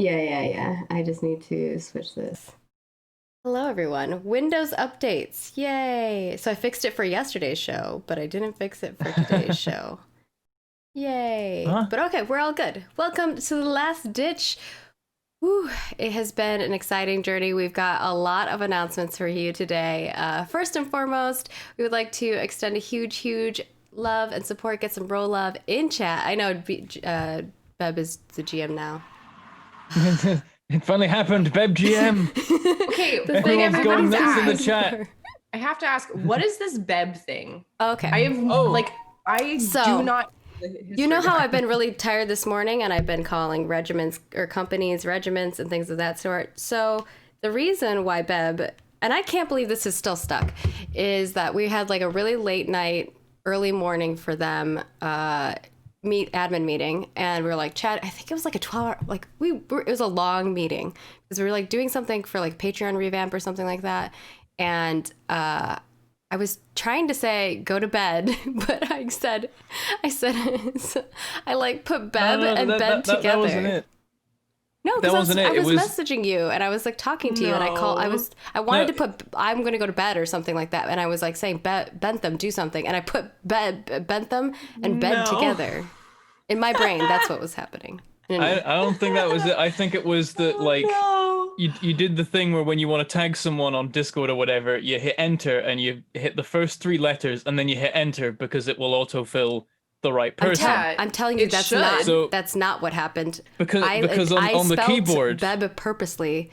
Yeah. I just need to switch this. Hello, everyone. Windows updates. Yay. So I fixed it for yesterday's show, but I didn't fix it for today's show. Yay. Huh? But okay, we're all good. Welcome to the last ditch. Whew, it has been an exciting journey. We've got a lot of announcements for you today. First and foremost, we would like to extend a huge love and support, get some roll love in chat. I know Beb is the GM now. It finally happened, Beb GM. Okay, Everyone's going nuts in the ask. chat. I have to ask, what is this Beb thing? Okay. I have do not. You know how I've been really tired this morning and I've been calling regiments or companies regiments and things of that sort. So the reason why Beb, and I can't believe this is still stuck, is that we had like a really late night, early morning for them admin meeting, and we were like, Chad, I think it was like a 12-hour, like it was a long meeting because we were like doing something for like Patreon revamp or something like that. And I was trying to say go to bed, but I said I like put Beb and bed together. That wasn't it. No, because I was messaging you and I was like talking to you and I wanted to put I'm going to go to bed or something like that, and I was like saying Bentham do something, and I put Bentham and bed together. In my brain, that's what was happening. I don't think that was it. I think it was that you did the thing where when you want to tag someone on Discord or whatever, you hit enter and you hit the first 3 letters and then you hit enter because it will autofill the right person. I'm telling you, that's not what happened. Because on the keyboard, Beb purposely.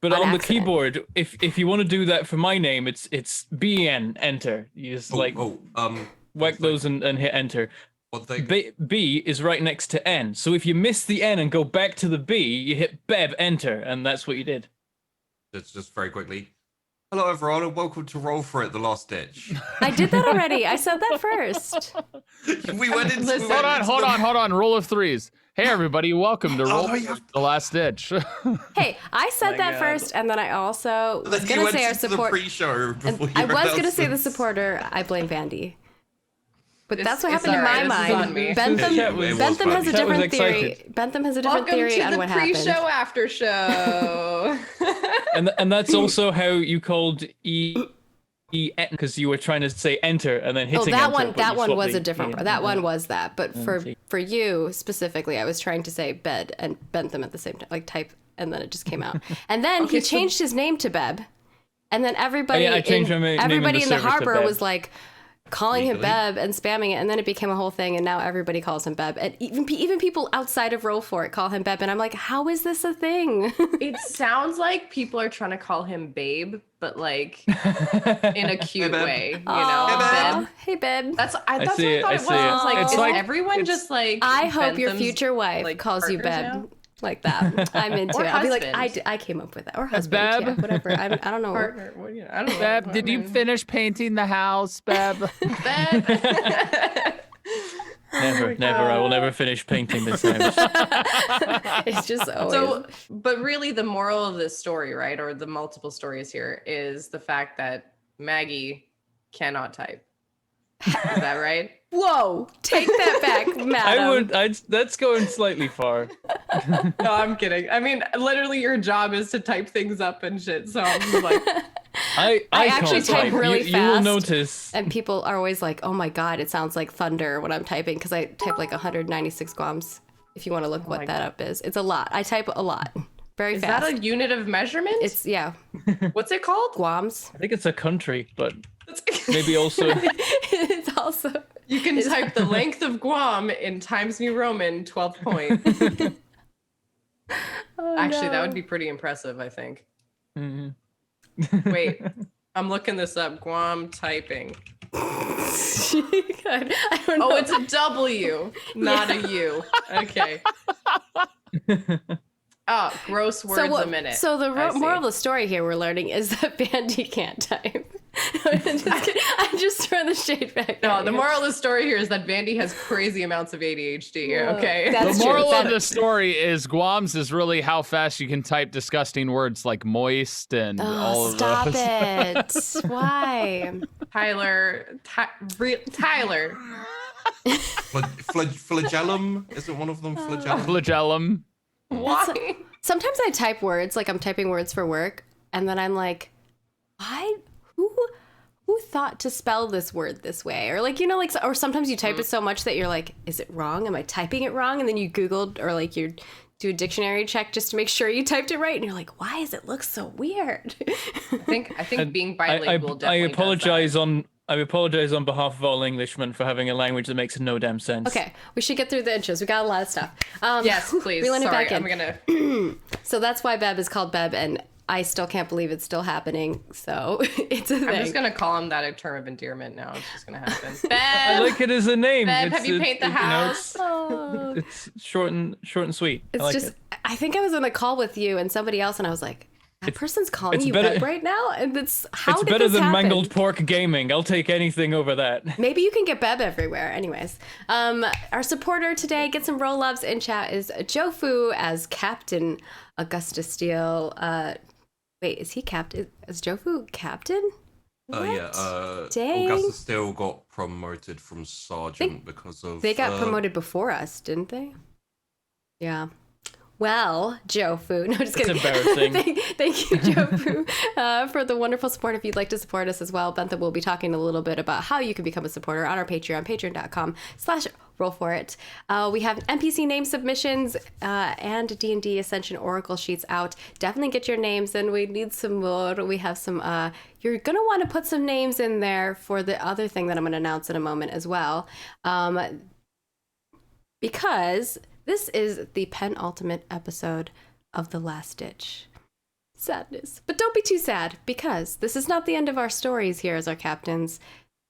But on the accident. keyboard, if you want to do that for my name, it's BN enter. You just whack those and hit enter. B is right next to N. So if you miss the N and go back to the B, you hit Beb enter, and that's what you did. Just very quickly. Hello everyone and welcome to Roll For It, The Last Ditch. I did that already. I said that first. we went into Hold on. Roll of threes. Hey everybody, welcome to Roll For It, The Last Ditch. Hey, I said that first, and then I also was going to say our support. Pre-show I was going to say the supporter. I blame Vandy. But that's what happened in my mind. Bentham has a different theory. Bentham has a different theory on what happened. Welcome to the pre-show after show. and that's also how you called E because you were trying to say enter and then hitting enter. That one was a different. That one was that. But for you specifically, I was trying to say bed and Bentham at the same time, like type, and then it just came out. And then he changed his name to Beb, and then everybody in the harbor was like calling him Beb and spamming it, and then it became a whole thing, and now everybody calls him Beb, and even people outside of Roll For It call him Beb, and I'm like, how is this a thing? It sounds like people are trying to call him Babe, but like in a cute way, you know? Hey Beb. That's what I thought it was. I was like, is everyone just like? I hope your future wife calls you Beb. Now? Like that. I'm into it. I'll be like, I came up with that. Or husband, Beb. yeah, whatever. I don't know. Partner. Well, yeah, I don't know. Beb, did you finish painting the house, Beb? Never. I will never finish painting this house. It's just always. So, but really the moral of this story, right? Or the multiple stories here is the fact that Maggie cannot type. Is that right? Whoa, take that back, madam. That's going slightly far. No, I'm kidding. I mean, literally your job is to type things up and shit. So I'm just like, I actually type really fast. You will notice. And people are always like, oh my God, it sounds like thunder when I'm typing, because I type like 196 guams. If you want to look what that up is. It's a lot. I type a lot. Very fast. Is that a unit of measurement? Yeah. What's it called? Guams. I think it's a country, but maybe also. It's also. You can type the length of Guam in Times New Roman 12 point. Actually, that would be pretty impressive, I think. Mm-hmm. Wait, I'm looking this up. Guam typing. God, I don't know. Oh, it's a W, not a U. Okay. Oh, gross words a minute. So the moral of the story here we're learning is that Bandy can't type. I'm just throwing the shade back. No, the moral of the story here is that Vandy has crazy amounts of ADHD. Whoa, okay. The moral of the story is Guam's is really how fast you can type disgusting words like moist and all of those. Stop it. Why? Tyler. Flagellum? Isn't one of them flagellum? Flagellum. Why? Sometimes I type words, like I'm typing words for work, and then I'm like, why? Who thought to spell this word this way? Or like, or sometimes you type it so much that you're like, is it wrong? Am I typing it wrong? And then you Googled or like you do a dictionary check just to make sure you typed it right. And you're like, why does it look so weird? I think being bilingual definitely I apologize does that. I apologize on behalf of all Englishmen for having a language that makes no damn sense. Okay, we should get through the intros. We got a lot of stuff. Yes, please. Reeling it Sorry, back in. I'm gonna. So that's why Beb is called Beb, and I still can't believe it's still happening. So it's a thing. I'm just gonna call him that a term of endearment now. It's just gonna happen. Beb, I like it as a name. Beb, have you paint the house? It's short and sweet. It's I like just, it. I think I was on a call with you and somebody else, and I was like, that person's calling it's you better- Beb right now? And it's, how It's did better this than happen? Mangled Pork Gaming. I'll take anything over that. Maybe you can get Beb everywhere. Anyways, our supporter today, get some roll ups in chat, is Jofu as Captain Augustus Steele. Wait, is he captain? Is Jofu captain? Yeah. Dang. Augustus Steele got promoted from sergeant because of. They got promoted before us, didn't they? Yeah. Well, Jofu. No, just kidding. It's embarrassing. Thank you, Jofu, for the wonderful support. If you'd like to support us as well, Bentha will be talking a little bit about how you can become a supporter on our Patreon, patreon.com/rollforit. We have NPC name submissions and D&D Ascension Oracle sheets out. Definitely get your names in. We need some more. We have some... you're going to want to put some names in there for the other thing that I'm going to announce in a moment as well. Because... this is the penultimate episode of The Last Ditch. Sadness. But don't be too sad, because this is not the end of our stories here as our captains.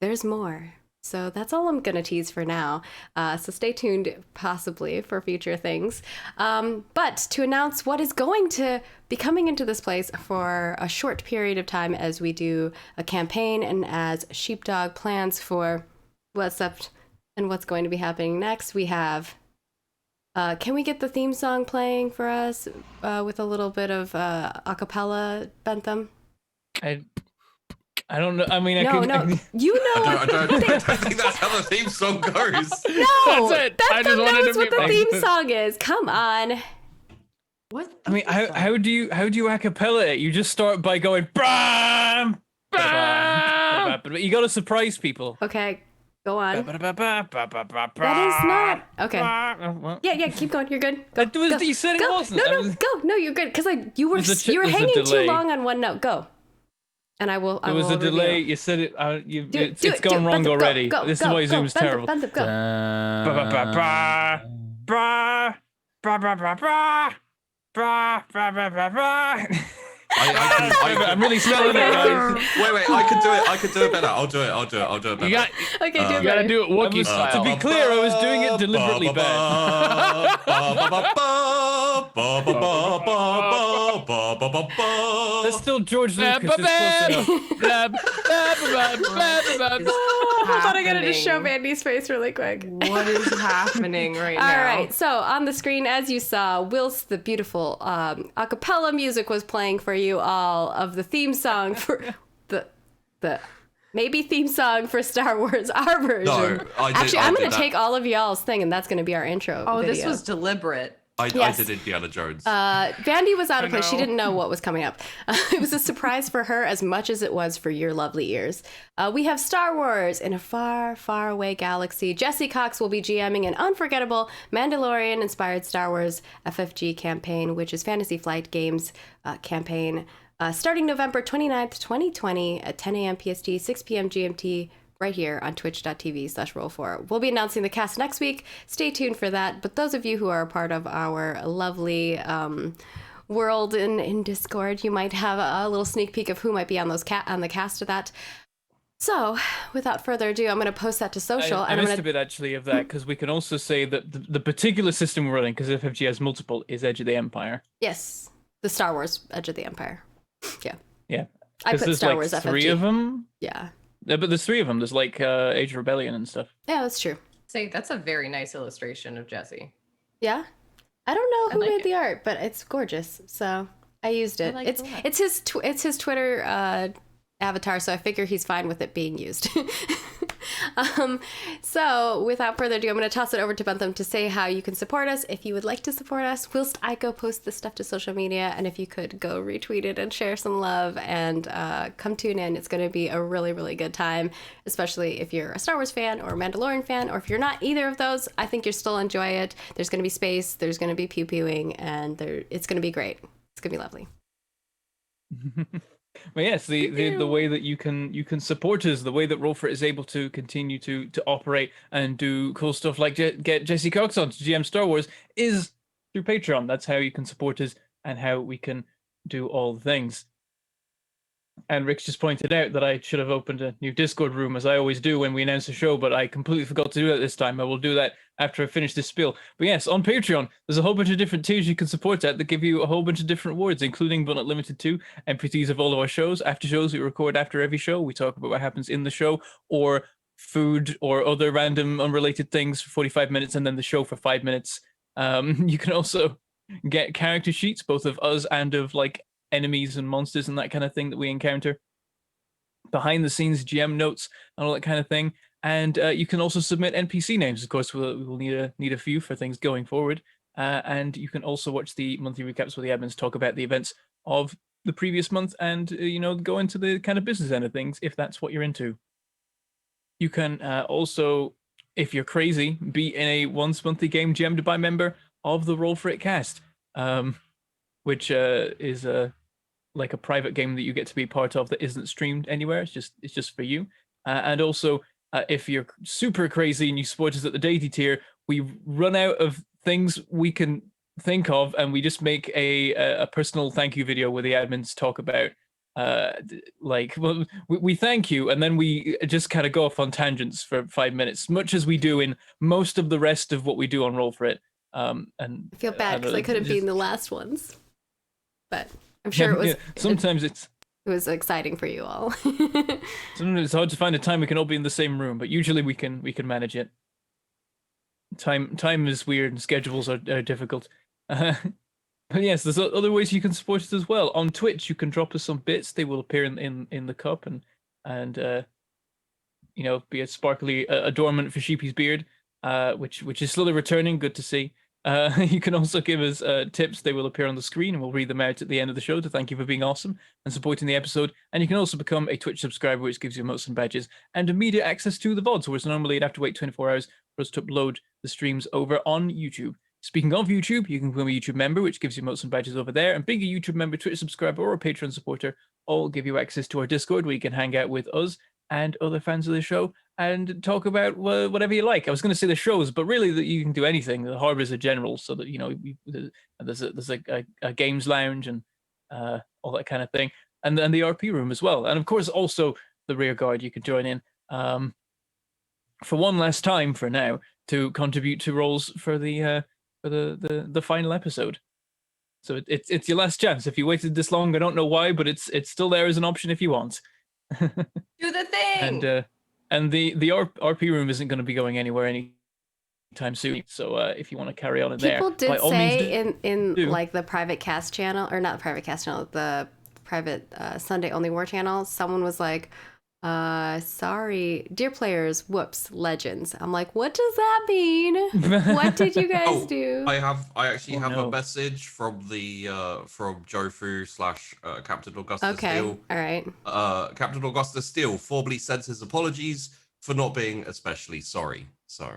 There's more. So that's all I'm going to tease for now. So stay tuned, possibly, for future things. But to announce what is going to be coming into this place for a short period of time as we do a campaign and as Sheepdog plans for what's up and what's going to be happening next, we have... can we get the theme song playing for us with a little bit of a cappella, Bentham? I don't know. I mean, No, you know. I don't think that's how the theme song goes. No, That's it. I Bentham just wanted knows to what be the right. theme song is. Come on. What? I mean, how do you a cappella it? You just start by going bam, bam, but you got to surprise people. Okay, go on. That That is not okay. Yeah, keep going. You're good. Go, go, You said it go. wasn't. Go. No, you're good. Because like you were There's a you were there's a hanging too delay. long on one note. Go. And I will. There was a delay. You said it. It's gone wrong Bentham, already. Go, This go, is why go, Zoom's Bentham, terrible. Bentham, go. I'm really spelling it, guys. Wait, I could do it better. I'll do it better. You got. Okay, do You it. gotta better. do it Wookiee To style. be clear, I was doing it deliberately bad. That's still George Lucas. It's close enough. I thought I gotta just show Mandy's face really quick. What is happening right now? All right, so on the screen, as you saw, whilst the beautiful a cappella music was playing for you all of the theme song for the maybe theme song for Star Wars, our version. No, Actually, I I'm did gonna that. take all of y'all's thing, and that's gonna be our intro. Oh, video. this was deliberate. I Yes. did Indiana Jones. Vandy was out of place. She know. didn't know what was coming up. It was a surprise for her as much as it was for your lovely ears. We have Star Wars in a far, far away galaxy. Jesse Cox will be GMing an unforgettable Mandalorian-inspired Star Wars FFG campaign, which is Fantasy Flight Games campaign, starting November 29th, 2020 at 10 a.m. PST, 6 p.m. GMT, right here on twitch.tv/roll4. We'll be announcing the cast next week. Stay tuned for that. But those of you who are a part of our lovely world in Discord, you might have a little sneak peek of who might be on on the cast of that. So, without further ado, I'm going to post that to social. I and missed I'm a bit actually of that because we can also say that the particular system we're running, because FFG has multiple, is Edge of the Empire. Yes, the Star Wars Edge of the Empire. Yeah. Yeah. I 'Cause put there's Star like Wars three FFG. of them. Yeah. Yeah, but there's three of them. There's like Age of Rebellion and stuff. Yeah, that's true. Say that's a very nice illustration of Jesse. Yeah. I don't know who like made it. the art, but it's gorgeous. So I used it. like It's it a lot. it's his Twitter avatar, so I figure he's fine with it being used. So without further ado, I'm going to toss it over to Bentham to say how you can support us if you would like to support us whilst I go post this stuff to social media. And if you could go retweet it and share some love and come tune in, it's going to be a really, really good time, especially if you're a Star Wars fan or a Mandalorian fan, or if you're not either of those, I think you'll still enjoy it. There's going to be space, there's going to be pew-pewing, and it's going to be great. It's going to be lovely. Well, yes, the way that you can support us, the way that Roll For It is able to continue to operate and do cool stuff like get Jesse Cox on to GM Star Wars is through Patreon. That's how you can support us and how we can do all the things. And Rick's just pointed out that I should have opened a new Discord room, as I always do when we announce a show, but I completely forgot to do that this time. I will do that after I finish this spiel. But yes, on Patreon, there's a whole bunch of different tiers you can support that give you a whole bunch of different rewards, including but not limited to NPCs of all of our shows, after shows we record after every show. We talk about what happens in the show, or food, or other random unrelated things for 45 minutes, and then the show for 5 minutes. You can also get character sheets, both of us and of like enemies and monsters and that kind of thing that we encounter, behind the scenes GM notes and all that kind of thing. And you can also submit NPC names. Of course, we'll need a few for things going forward. And you can also watch the monthly recaps where the admins talk about the events of the previous month and go into the kind of business end of things if that's what you're into. You can also, if you're crazy, be in a once monthly game GM'd by member of the Roll For It cast, which is like a private game that you get to be part of that isn't streamed anywhere. It's just for you. And also, if you're super crazy and you support us at the deity tier, we run out of things we can think of, and we just make a personal thank you video where the admins talk about we thank you, and then we just kind of go off on tangents for 5 minutes, much as we do in most of the rest of what we do on Roll For It. And I feel bad because I couldn't be in the last ones, but I'm sure it was. Yeah, sometimes it was exciting for you all. Sometimes it's hard to find a time we can all be in the same room, but usually we can manage it. Time is weird and schedules are difficult. But yes, there's other ways you can support us as well. On Twitch, you can drop us some bits. They will appear in the cup and be a sparkly adornment for Sheepy's beard, which is slowly returning. Good to see. You can also give us tips. They will appear on the screen, and we'll read them out at the end of the show to thank you for being awesome and supporting the episode. And you can also become a Twitch subscriber, which gives you emotes and badges and immediate access to the VODs, whereas normally you'd have to wait 24 hours for us to upload the streams over on YouTube. Speaking of YouTube, you can become a YouTube member, which gives you emotes and badges over there. And being a YouTube member, Twitch subscriber, or a Patreon supporter all give you access to our Discord, where you can hang out with us and other fans of the show and talk about whatever you like. I was going to say the shows, but really that you can do anything. The harbors are general, so that there's a games lounge and all that kind of thing, and then the RP room as well, and of course also the rear guard. You can join in for one last time for now to contribute to rolls for the final episode. So it's your last chance. If you waited this long, I don't know why, but it's still there as an option if you want. Do the thing. And the RP room isn't going to be going anywhere anytime soon. So if you want to carry on in there, people did say in like the private cast channel, or not the private cast channel, the private Sunday only war channel, someone was like, sorry, dear players, whoops, legends. I'm like, what does that mean? What did you guys do? I actually have a message from the from Jofu / Captain Augustus Steele. All right. Captain Augustus Steele formally sends his apologies for not being especially sorry. So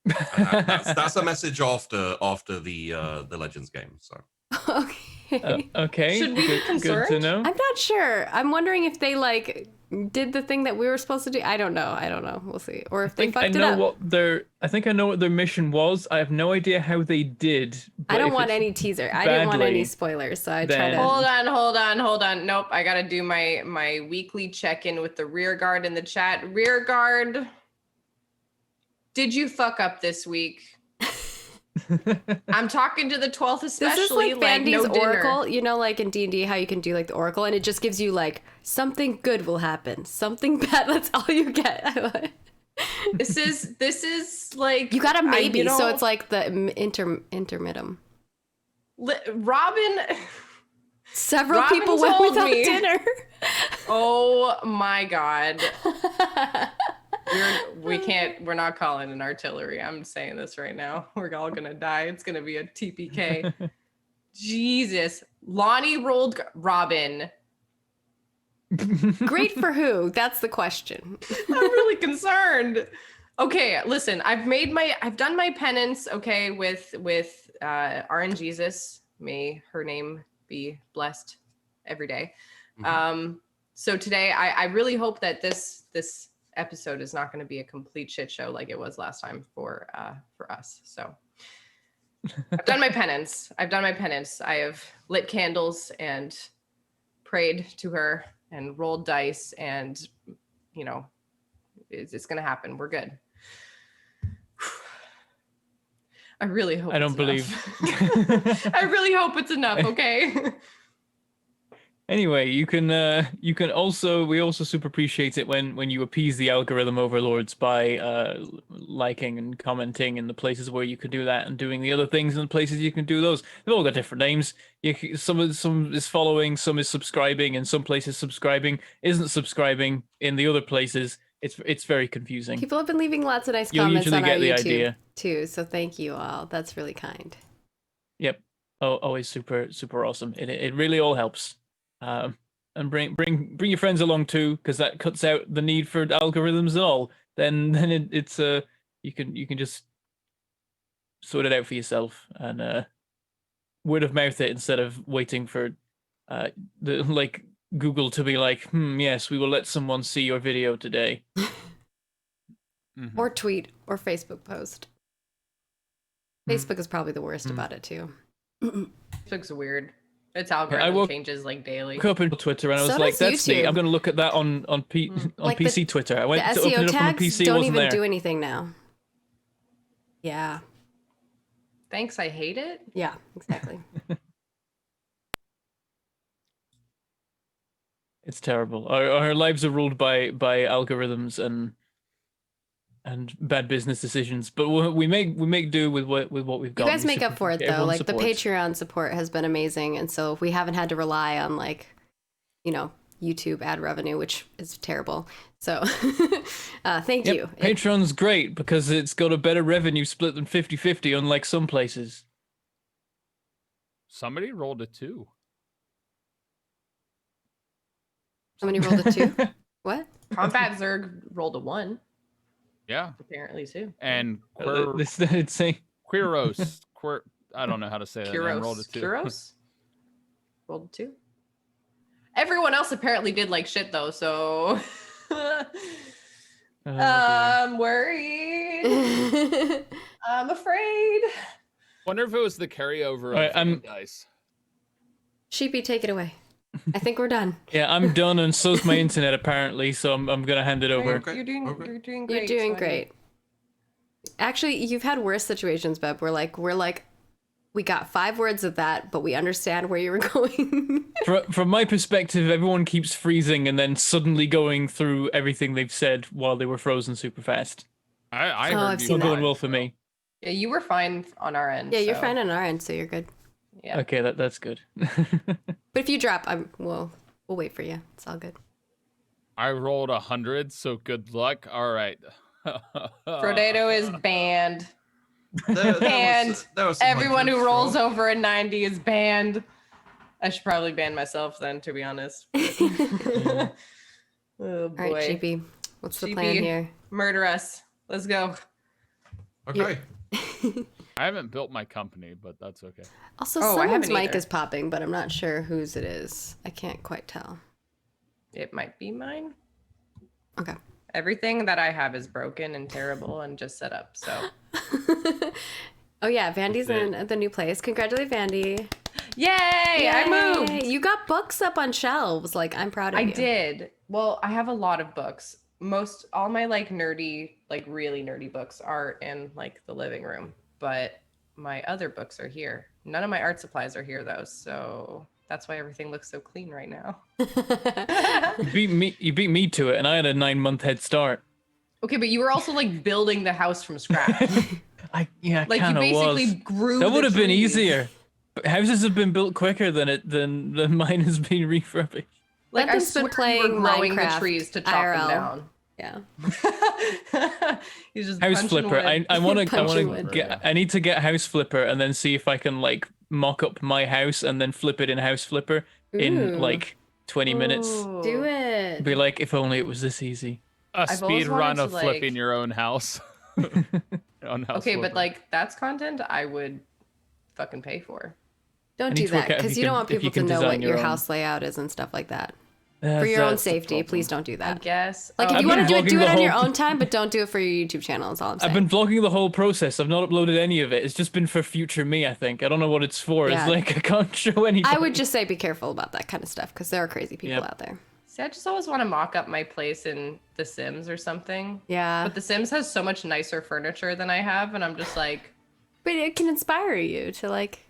that's a message after the Legends game. So okay. Okay. Should we be concerned? Good to know. I'm not sure. I'm wondering if they did the thing that we were supposed to do. I don't know. We'll see. Or if they fucked it up. I think I know what their mission was. I have no idea how they did. I don't want any teaser. I didn't want any spoilers, so I tried to. Hold on. Nope. I gotta do my weekly check-in with the rear guard in the chat. Rear guard, did you fuck up this week? I'm talking to the 12th especially. This is like Vandy's no Oracle. Dinner. You know, like in D&D, how you can do like the Oracle, and it just gives you like something good will happen, something bad. That's all you get. This is like you got a maybe, so it's like the intermittum. Robin. Several people went without dinner. Oh my god. We're not calling an artillery. I'm saying this right now. We're all gonna die. It's gonna be a TPK. Jesus. Lonnie rolled Robin. Great for who? That's the question. I'm really concerned. Okay, listen, I've done my penance, okay, with RN Jesus. May her name be blessed every day. So today I really hope that this episode is not going to be a complete shit show like it was last time for us. So I've done my penance. I have lit candles and prayed to her and rolled dice, and it's going to happen. We're good. I really hope. I don't believe. I really hope it's enough. Okay. Anyway, you can also, we also super appreciate it when you appease the algorithm overlords by liking and commenting in the places where you can do that, and doing the other things in the places you can do those. They've all got different names. Some is following, some is subscribing, and some places subscribing isn't subscribing in the other places. It's very confusing. People have been leaving lots of nice You'll comments usually on get our the YouTube idea. too. So thank you all. That's really kind. Yep. Oh, always super awesome. It really all helps. And bring your friends along too, because that cuts out the need for algorithms at all. Then it's you can just sort it out for yourself and word of mouth it instead of waiting for the Google to be like, yes, we will let someone see your video today. Or tweet or Facebook post. Facebook is probably the worst about it too. Facebook's weird. Its algorithm changes like daily. I woke up on Twitter and I was So like, does "That's neat. YouTube. I'm going to look at that on PC Twitter." I went The to open SEO it up on the tags PC. don't Wasn't even there. do anything now. Yeah. Thanks, I hate it. Yeah, exactly. It's terrible. Our lives are ruled by algorithms and bad business decisions, but we make do with what we've got. You guys make up for it though. Everyone Like the supports. Patreon support has been amazing, and so we haven't had to rely on YouTube ad revenue, which is terrible. So thank you. Patreon's great because it's got a better revenue split than 50-50, unlike some places. Somebody rolled a 2. Somebody rolled a 2. What? Combat Zerg rolled a 1. Yeah. Apparently too. And It's saying Quiros. I don't know how to say that. Name, rolled a 2. Kuros? Rolled a 2. Everyone else apparently did like shit though, so I'm worried. I'm afraid. Wonder if it was the carryover of dice. Sheepy, take it away. I think we're done. Yeah, I'm done, and so's my internet apparently. So I'm gonna hand it over. You're doing great. You're doing great. Actually, you've had worse situations, Beb. We're like, we got 5 words of that, but we understand where you were going. From my perspective, everyone keeps freezing and then suddenly going through everything they've said while they were frozen super fast. I heard I've you. seen Not going well for me. Yeah, you were fine on our end. Yeah, you're so. fine on our end, so you're good. Yeah. Okay, that's good. But if you drop, we'll wait for you. It's all good. I rolled 100, so good luck. All right. Frodato is banned. That was Everyone who 100 rolls strong. over a 90 is banned. I should probably ban myself then, to be honest. Oh boy. All right, GP, what's the GP, plan here? Murder us. Let's go. Okay. I haven't built my company, but that's okay. Also, I someone's haven't mic either. is popping, but I'm not sure whose it is. I can't quite tell. It might be mine. Okay. Everything that I have is broken and terrible and just set up. So Oh yeah, Vandy's in the new place. Congratulate Vandy. Yay! I moved. You got books up on shelves. Like, I'm proud of you. I did. Well, I have a lot of books. All my nerdy, really nerdy books are in the living room, but my other books are here. None of my art supplies are here though, so that's why everything looks so clean right now. You beat me to it, and I had a 9-month head start. Okay, but you were also building the house from scratch. You you kind of basically was. grew. That the would have been trees. easier. But houses have been built quicker than mine has been refurbished. I Benton's swear been playing you were growing Minecraft the trees to chop IRL. them down. Yeah. He's just House punching flipper. wood. I need to get house flipper and then see if I can like mock up my house and then flip it in house flipper in Ooh. like 20 minutes. Do it. Be like, if only it was this easy. A I've always speed run wanted of to, flipping like- your own house. On house Okay, but flipper. like that's content I would fucking pay for. Don't need do to work that out if because you you don't can- want if you people to can know design what your your own. house layout is and stuff like that. For your own That's the safety, please problem. don't do I that. guess. Like, if I've you want to been do it, do vlogging it the on your whole- own time, but don't do it for your YouTube channel. Is all I'm saying. I've been vlogging the whole process. I've not uploaded any of it. It's just been for future me, I think. I don't know what it's for. Yeah. It's like I can't show anything. I would just say be careful about that kind of stuff because there are crazy people Yep. out there. See, I just always want to mock up my place in The Sims or something. Yeah. But The Sims has so much nicer furniture than I have, and I'm just like, But it can inspire you to like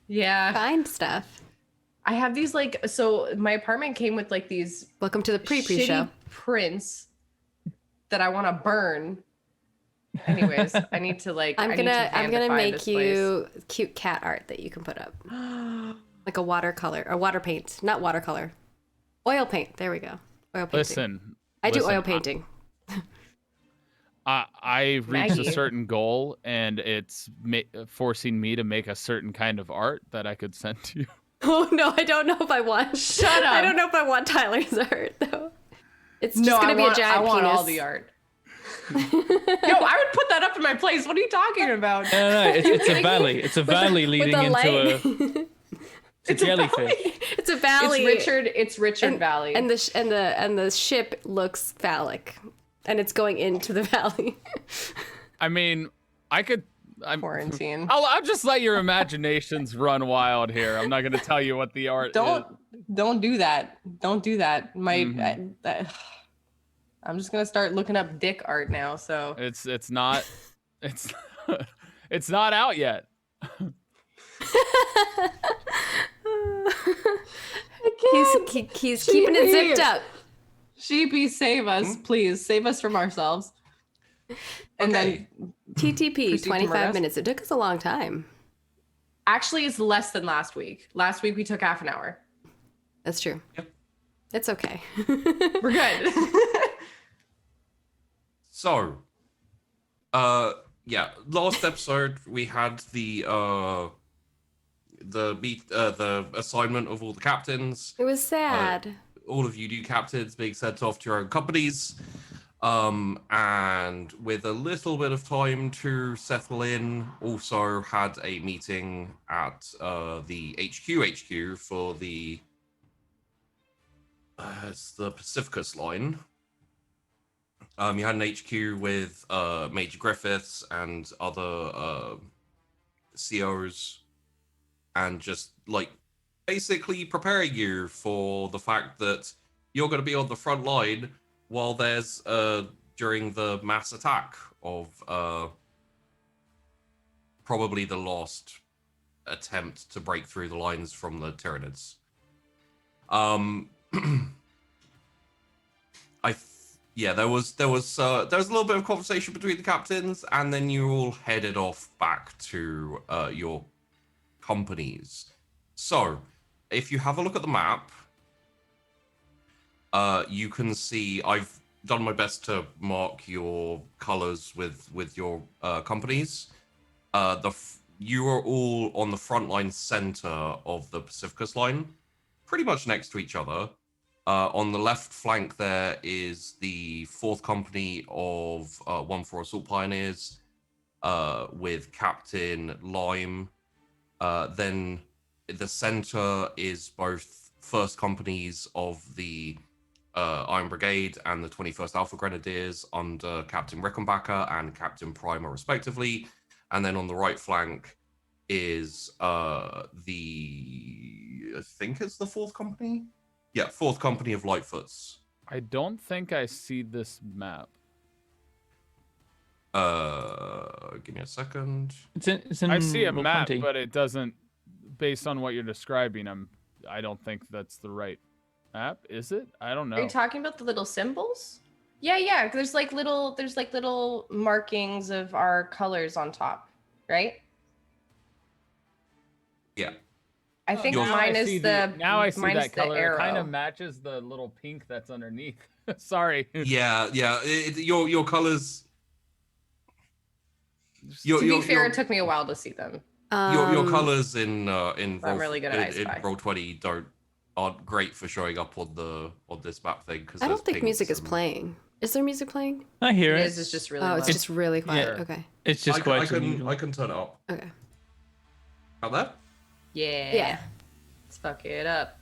yeah. find stuff. I have these like, so my apartment came with like these Welcome to the pre shitty show. prints that I want to burn. Anyways, I need to like. I'm I need gonna to make this you cute cat art that you can put up, place. like a watercolor or water paint, not watercolor, oil paint. There we go. Oil painting. Listen. I do listen, oil painting. I reached Maggie. a certain goal, and it's forcing me to make a certain kind of art that I could send to you. Oh no, I don't know if I want. Shut up. I don't know if I want Tyler's art though. It's just No, gonna be a I giant want penis. all the art. Yo, I would put that up in my place. What are you talking about? No, it's a valley. It's a valley leading with the into light. a jellyfish. It's a valley. It's Richard and, Valley. and the ship looks phallic, and it's going into the valley. I mean, quarantine. I'll just let your imaginations run wild here. I'm not going to tell you what the art is. Don't do that. Don't do that. I'm just gonna start looking up dick art now. So It's not it's not out yet. He's keeping it zipped up. Sheepy, save us, please. Save us from ourselves. And Okay. then TTP, Proceed to 25 murder us. minutes. It took us a long time. actually it's less than last week. Last week we took half an hour. That's true. Yep. It's okay. We're good. So, yeah, last episode we had the assignment of all the captains. It was sad. All of you new captains being sent off to your own companies. And with a little bit of time to settle in, also had a meeting at the HQ for the it's the Pacificus line. You had an HQ with Major Griffiths and other COs, and just like basically preparing you for the fact that you're going to be on the front line while there's during the mass attack of probably the last attempt to break through the lines from the Tyranids. There was a little bit of conversation between the captains, and then you all headed off back to your companies. So, if you have a look at the map, you can see I've done my best to mark your colors with your companies. You are all on the front line center of the Pacificus line, pretty much next to each other. On the left flank there is the 4th Company of 1-4 Assault Pioneers with Captain Lime. Then the center is both 1st Companies of the Iron Brigade and the 21st Alpha Grenadiers under Captain Rickenbacker and Captain Primer respectively. And then on the right flank is I think it's the 4th Company? Yeah, 4th Company of Lightfoots. I don't think I see this map. Give me a second. It's in I see a Roll map, 20. but it doesn't. Based on what you're describing, I don't think that's the right map. Is it? I don't know. Are you talking about the little symbols? Yeah. There's like little markings of our colors on top, right? Yeah. I think Now mine I is see the now I see mine that is the color. It kind arrow. of matches the little pink that's underneath. Sorry. Yeah. Your colors. To be fair, it took me a while to see them. Your colors in I'm really good at in Roll20 aren't great for showing up on this map thing because I don't think music is playing. Is there music playing? I hear it. It's just really Oh, low. it's just really quiet. Yeah. Okay. It's just quite unusual. I can turn it up. Okay. Out there? Yeah. Let's fuck it up.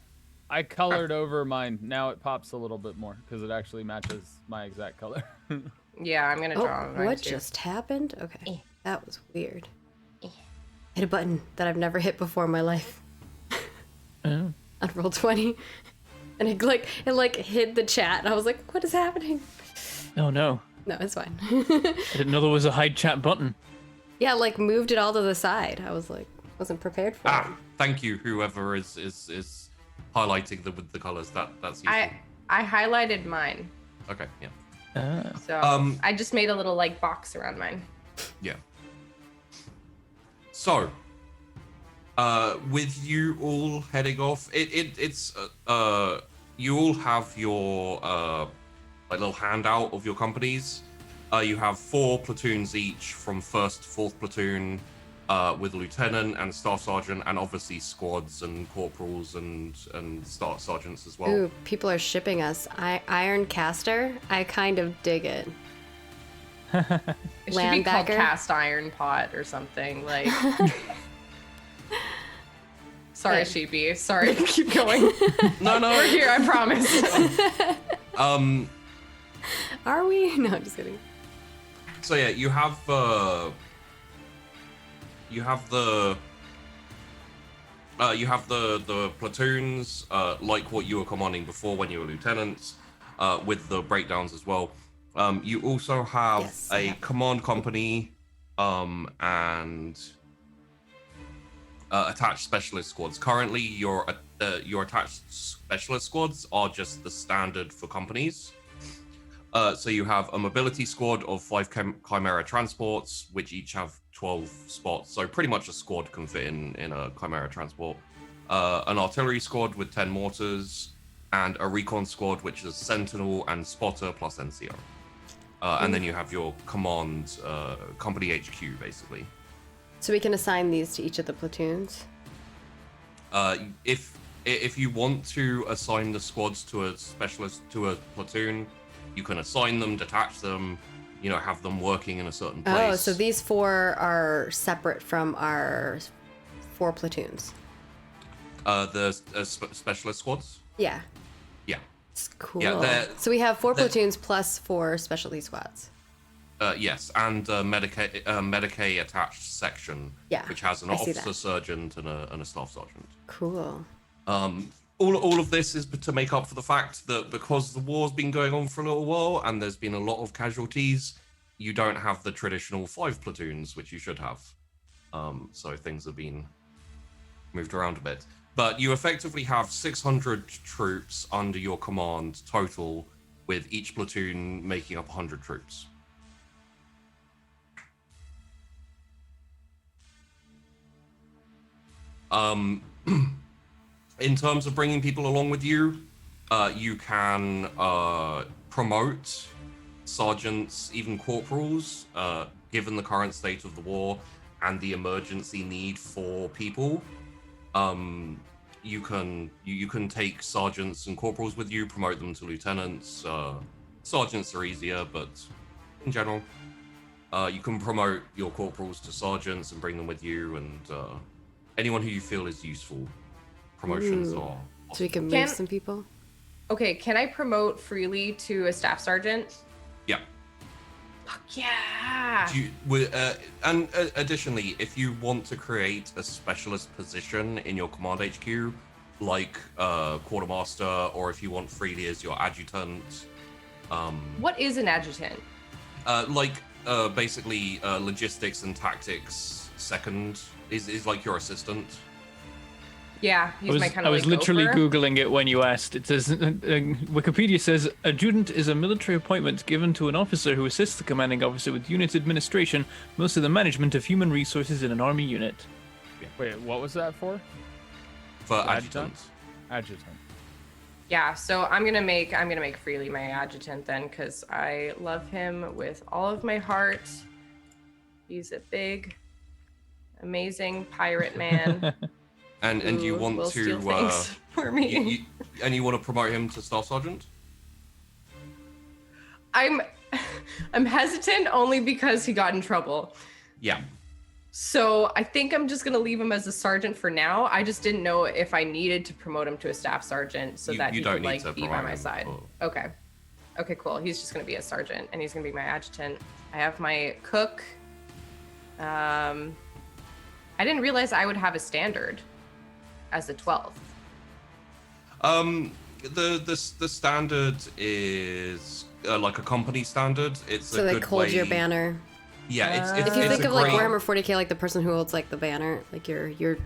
I colored over mine. Now it pops a little bit more because it actually matches my exact color. Yeah, I'm gonna draw mine what too. just happened? Okay. That was weird. Hit a button that I've never hit before in my life. Oh. On Roll20. And it hid the chat. And I was like, what is happening? Oh no. No, it's fine. I didn't know there was a hide chat button. Yeah, moved it all to the side. I was like, wasn't prepared for it. Thank you, whoever is highlighting with the colors. That's useful. I highlighted mine. Okay, yeah. So I just made a little box around mine. Yeah. So, with you all heading off, it's you all have your little handout of your companies. You have 4 platoons each from 1st to 4th platoon, with lieutenant and staff sergeant, and obviously squads and corporals and staff sergeants as well. Ooh, people are shipping us. Iron Caster. I kind of dig it. It should be called Cast Iron Pot or something. Sorry, Sheepy. Sorry, keep going. No, We're here, I promise. Are we? No, I'm just kidding. So yeah, you have the platoons, like what you were commanding before when you were lieutenants, with the breakdowns as well. You also have a command company, and attached specialist squads. Currently, your attached specialist squads are just the standard for companies. So you have a mobility squad of 5 Chimera transports, which each have 12 spots. So pretty much a squad can fit in a Chimera transport. An artillery squad with 10 mortars, and a recon squad, which is Sentinel and Spotter plus NCO. And then you have your command company HQ, basically. So we can assign these to each of the platoons? If you want to assign the squads to a specialist, to a platoon, you can assign them, detach them, have them working in a certain place. Oh, so these 4 are separate from our 4 platoons? The specialist squads? Yeah. Yeah. It's cool. Yeah, so we have 4 platoons plus 4 specialty squads. Yes, and Medicaid attached section, which has an officer sergeant and a staff sergeant. Cool. All of this is to make up for the fact that because the war's been going on for a little while and there's been a lot of casualties, you don't have the traditional 5 platoons, which you should have. So things have been moved around a bit. But you effectively have 600 troops under your command total, with each platoon making up 100 troops. In terms of bringing people along with you, you can promote sergeants, even corporals, given the current state of the war and the emergency need for people. You can take sergeants and corporals with you, promote them to lieutenants. Sergeants are easier, but in general, you can promote your corporals to sergeants and bring them with you, and anyone who you feel is useful. Promotions are awesome. So we can move some people? Okay, can I promote freely to a staff sergeant? Yeah. Fuck yeah! And additionally, if you want to create a specialist position in your command HQ, like quartermaster, or if you want freely as your adjutant. What is an adjutant? Basically logistics and tactics second is like your assistant. Yeah, he's my kind of I was literally Googling it when you asked. It says, Wikipedia says, adjutant is a military appointment given to an officer who assists the commanding officer with unit administration, most of the management of human resources in an army unit. Wait, what was that for? For adjutant. Adjutant. Yeah, so I'm gonna make Freely my adjutant then, because I love him with all of my heart. He's a big, amazing pirate man. And you want will to steal things for me. and you want to promote him to Staff Sergeant? I'm hesitant only because he got in trouble. Yeah. So I think I'm just gonna leave him as a sergeant for now. I just didn't know if I needed to promote him to a staff sergeant so that he could like be by my side. Okay. Okay, cool. He's just gonna be a sergeant and he's gonna be my adjutant. I have my cook. I didn't realize I would have a standard as a 12th. The standard is like a company standard. It's so they hold your banner. Yeah, if you think of like Warhammer 40k, like the person who holds like the banner, like your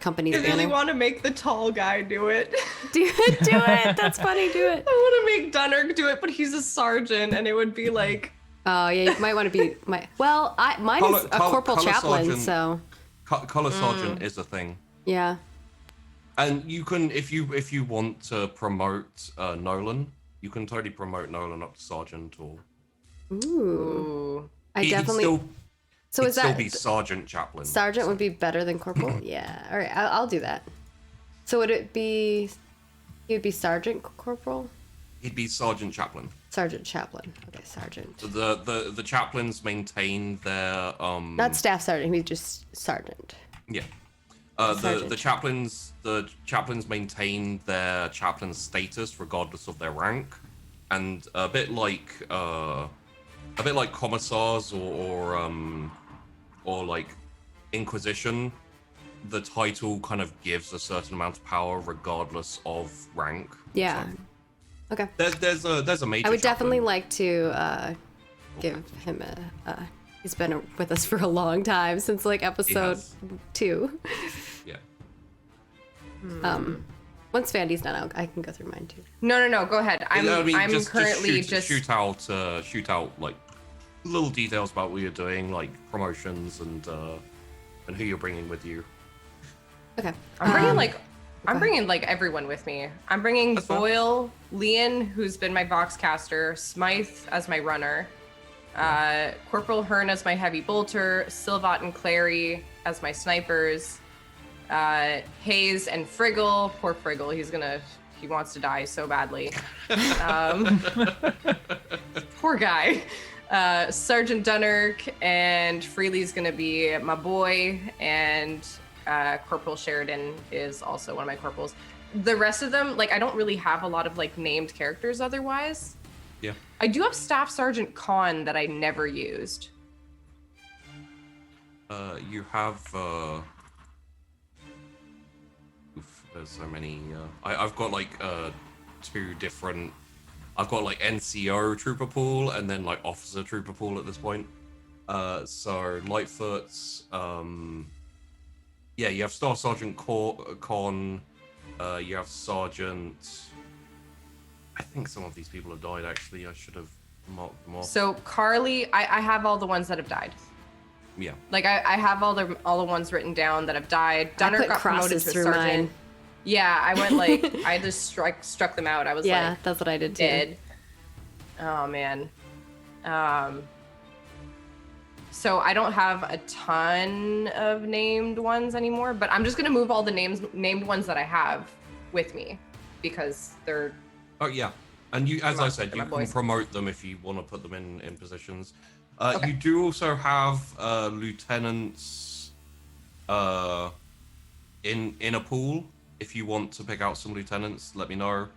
company's banner. I really want to make the tall guy do it. Do it. That's funny. Do it. I want to make Dunner do it, but he's a sergeant, and it would be like. Oh yeah, you might want to be mine is a corporal chaplain, sergeant, so. Color sergeant is a thing. Yeah. And you can, if you want to promote Nolan, you can totally promote Nolan up to sergeant or. Ooh. He'd still be sergeant chaplain. Sergeant would be better than corporal. Yeah. All right, I'll do that. So would it be? He would be sergeant corporal. He'd be sergeant chaplain. Sergeant chaplain. Okay, sergeant. So the chaplains maintain their Not staff sergeant. He's just sergeant. Yeah. The chaplains maintain their chaplain status regardless of their rank, and a bit like commissars or like Inquisition, the title kind of gives a certain amount of power regardless of rank. Yeah. So okay. There's a major. I would chaplain. definitely like to give him a. He's been with us for a long time, since like episode 2. Yeah. Once Vandy's done, I can go through mine too. No. Go ahead. I'm currently just shoot out like little details about what you're doing, like promotions and who you're bringing with you. Okay. I'm bringing like everyone with me. I'm bringing Boyle, Leon, who's been my box caster, Smythe as my runner, Corporal Hearn as my heavy bolter, Silvat and Clary as my snipers, Hayes and Friggle. Poor Friggle, he wants to die so badly. Poor guy. Sergeant Dunnerk and Freely's gonna be my boy, and Corporal Sheridan is also one of my corporals. The rest of them, like, I don't really have a lot of like named characters otherwise. Yeah. I do have Staff Sergeant Khan that I never used. You have there's so many. I've got like 2 different. I've got like NCO trooper pool and then like officer trooper pool at this point. So Lightfoot's. Yeah, you have Staff Sergeant Con. You have Sergeant. I think some of these people have died. Actually, I should have marked them off. So Carly, I have all the ones that have died. Yeah. Like I have all the ones written down that have died. Dunner got promoted to through sergeant. mine. Yeah, I went like I just struck them out. I was yeah, like, that's what I did too. Dead. Oh man. So I don't have a ton of named ones anymore, but I'm just gonna move all the named ones that I have with me because they're. Oh yeah, and you, as I said, you can promote them if you want to put them in positions. Okay. You do also have lieutenants in a pool. If you want to pick out some lieutenants, let me know.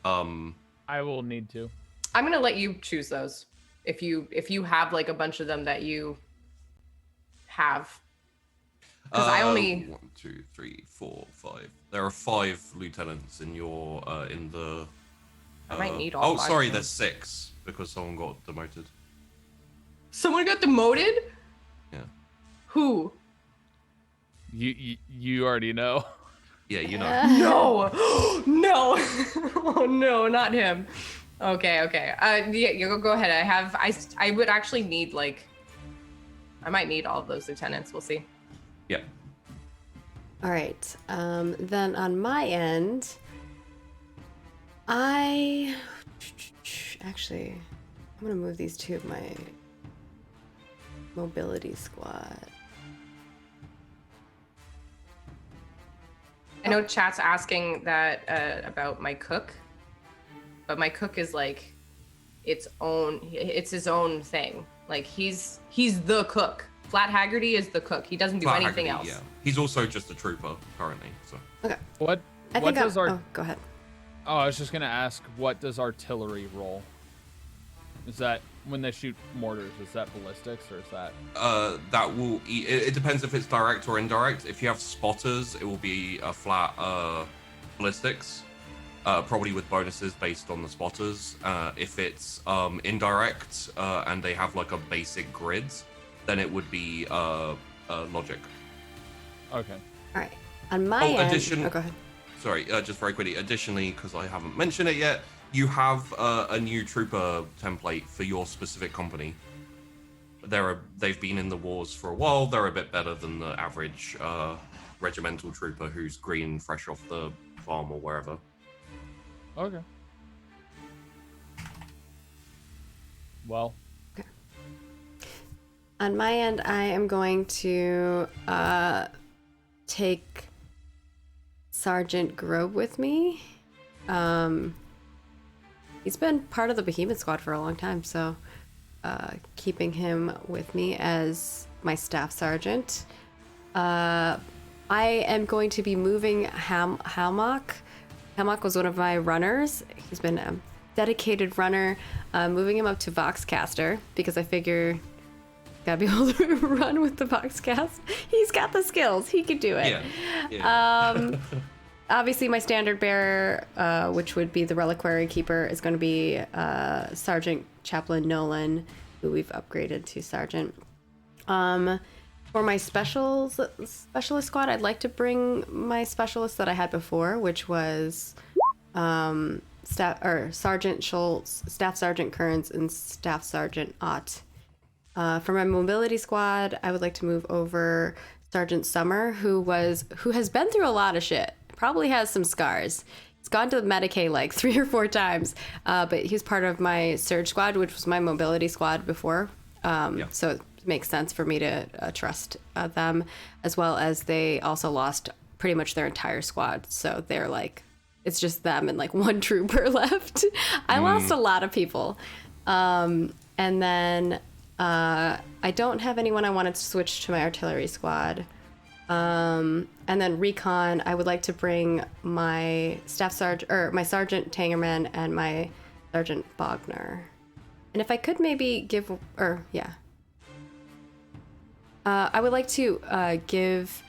I will need to. I'm gonna let you choose those. If you have like a bunch of them that you have. Because I only 1, 2, 3, 4, 5. There are 5 lieutenants in your in the. I might need all. Oh, sorry, there's 6 because someone got demoted. Someone got demoted? Yeah. Who? You already know. Yeah, you know. No, no, oh no, not him. Okay. Yeah, you go ahead. I would actually need like. I might need all of those lieutenants. We'll see. Yeah. All right. Then on my end, Actually, I'm gonna move these two of my mobility squad. I know chat's asking that about my cook, but my cook is like it's his own thing. Like he's the cook. Flat Haggerty is the cook. He doesn't do Flat anything Haggerty, else. Yeah, he's also just a trooper currently. So Okay. What I think does our? Oh, go ahead. Oh, I was just gonna ask, what does artillery roll? Is that when they shoot mortars? Is that ballistics or is that? that will. It depends if it's direct or indirect. If you have spotters, it will be a flat ballistics, probably with bonuses based on the spotters. If it's indirect and they have like a basic grid, then it would be logic. Okay. All right. On my end. Addition. Go ahead. Sorry, just very quickly. Additionally, because I haven't mentioned it yet, you have a new trooper template for your specific company. They've been in the wars for a while. They're a bit better than the average regimental trooper who's green, fresh off the farm or wherever. Okay. Well. Okay. On my end, I am going to take Sergeant Grove with me. He's been part of the Behemoth Squad for a long time, so keeping him with me as my staff sergeant. I am going to be moving Hammock. Hammock was one of my runners. He's been a dedicated runner. Moving him up to Voxcaster because I figure gotta be able to run with the Voxcast. He's got the skills. He could do it. Yeah. Obviously, my standard bearer, which would be the Reliquary Keeper, is going to be Sergeant Chaplain Nolan, who we've upgraded to Sergeant. For my specialist squad, I'd like to bring my specialist that I had before, which was Sergeant Schultz, Staff Sergeant Kearns, and Staff Sergeant Ott. For my mobility squad, I would like to move over Sergeant Summer, who has been through a lot of shit. Probably has some scars. He's gone to Medicaid like 3 or 4 times, but he's part of my Surge squad, which was my mobility squad before. So it makes sense for me to trust them, as well as they also lost pretty much their entire squad. So they're like, it's just them and like 1 trooper left. I lost a lot of people. And then I don't have anyone I wanted to switch to my artillery squad. And then recon, I would like to bring my staff sergeant, or my Sergeant Tangerman and my Sergeant Bogner. And if I could maybe give, I would like to give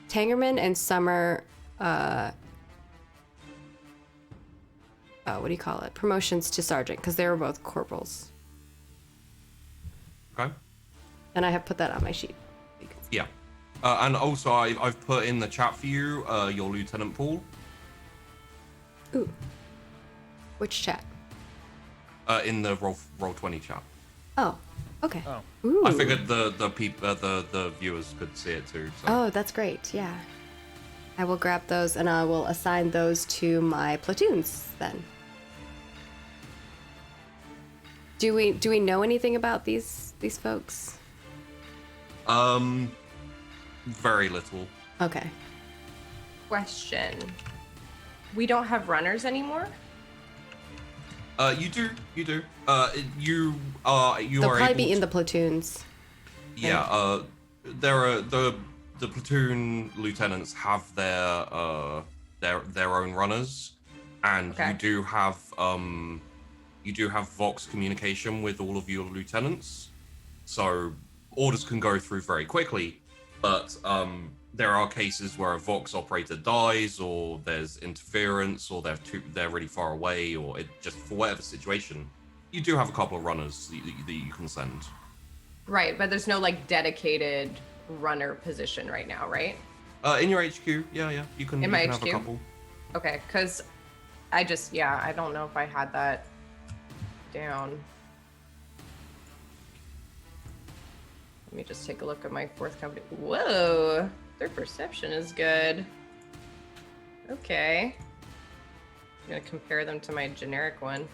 Tangerman and Summer, what do you call it? Promotions to sergeant, because they were both corporals. Okay. And I have put that on my sheet. Yeah. And also, I've put in the chat for you your lieutenant pool. Ooh. Which chat? In the Roll20 chat. Oh. Okay. Oh. Ooh. I figured the viewers could see it too. So. Oh, that's great. Yeah. I will grab those and I will assign those to my platoons then. Do we know anything about these folks? Very little. Okay. Question. We don't have runners anymore? You do. You They'll are probably able be in the platoons. Yeah, there are the platoon lieutenants have their own runners, and Okay. you do have Vox communication with all of your lieutenants, so orders can go through very quickly. But there are cases where a Vox operator dies, or there's interference, or they're really far away, or it just for whatever situation. You do have a couple of runners that you can send. Right, but there's no like dedicated runner position right now, right? In your HQ, yeah, you can. In my have a HQ? couple. Okay, because I don't know if I had that down. Let me just take a look at my 4th company. Whoa, their perception is good. Okay. gonna compare them to my generic one.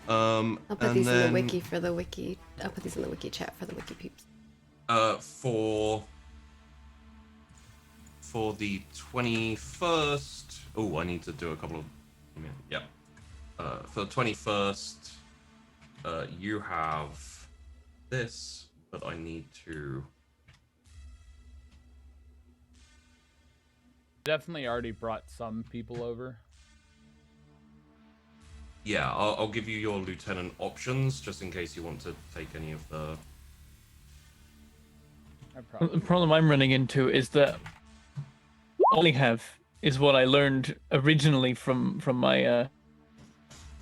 I'll put these in the wiki for the wiki. I'll put these in the wiki chat for the wiki peeps. For the 21st. Oh, I need to do a couple of. Yeah. For the 21st, you have this, but I need to. Definitely already brought some people over. Yeah, I'll give you your lieutenant options just in case you want to take any of the. The problem I'm running into is that all I have is what I learned originally from my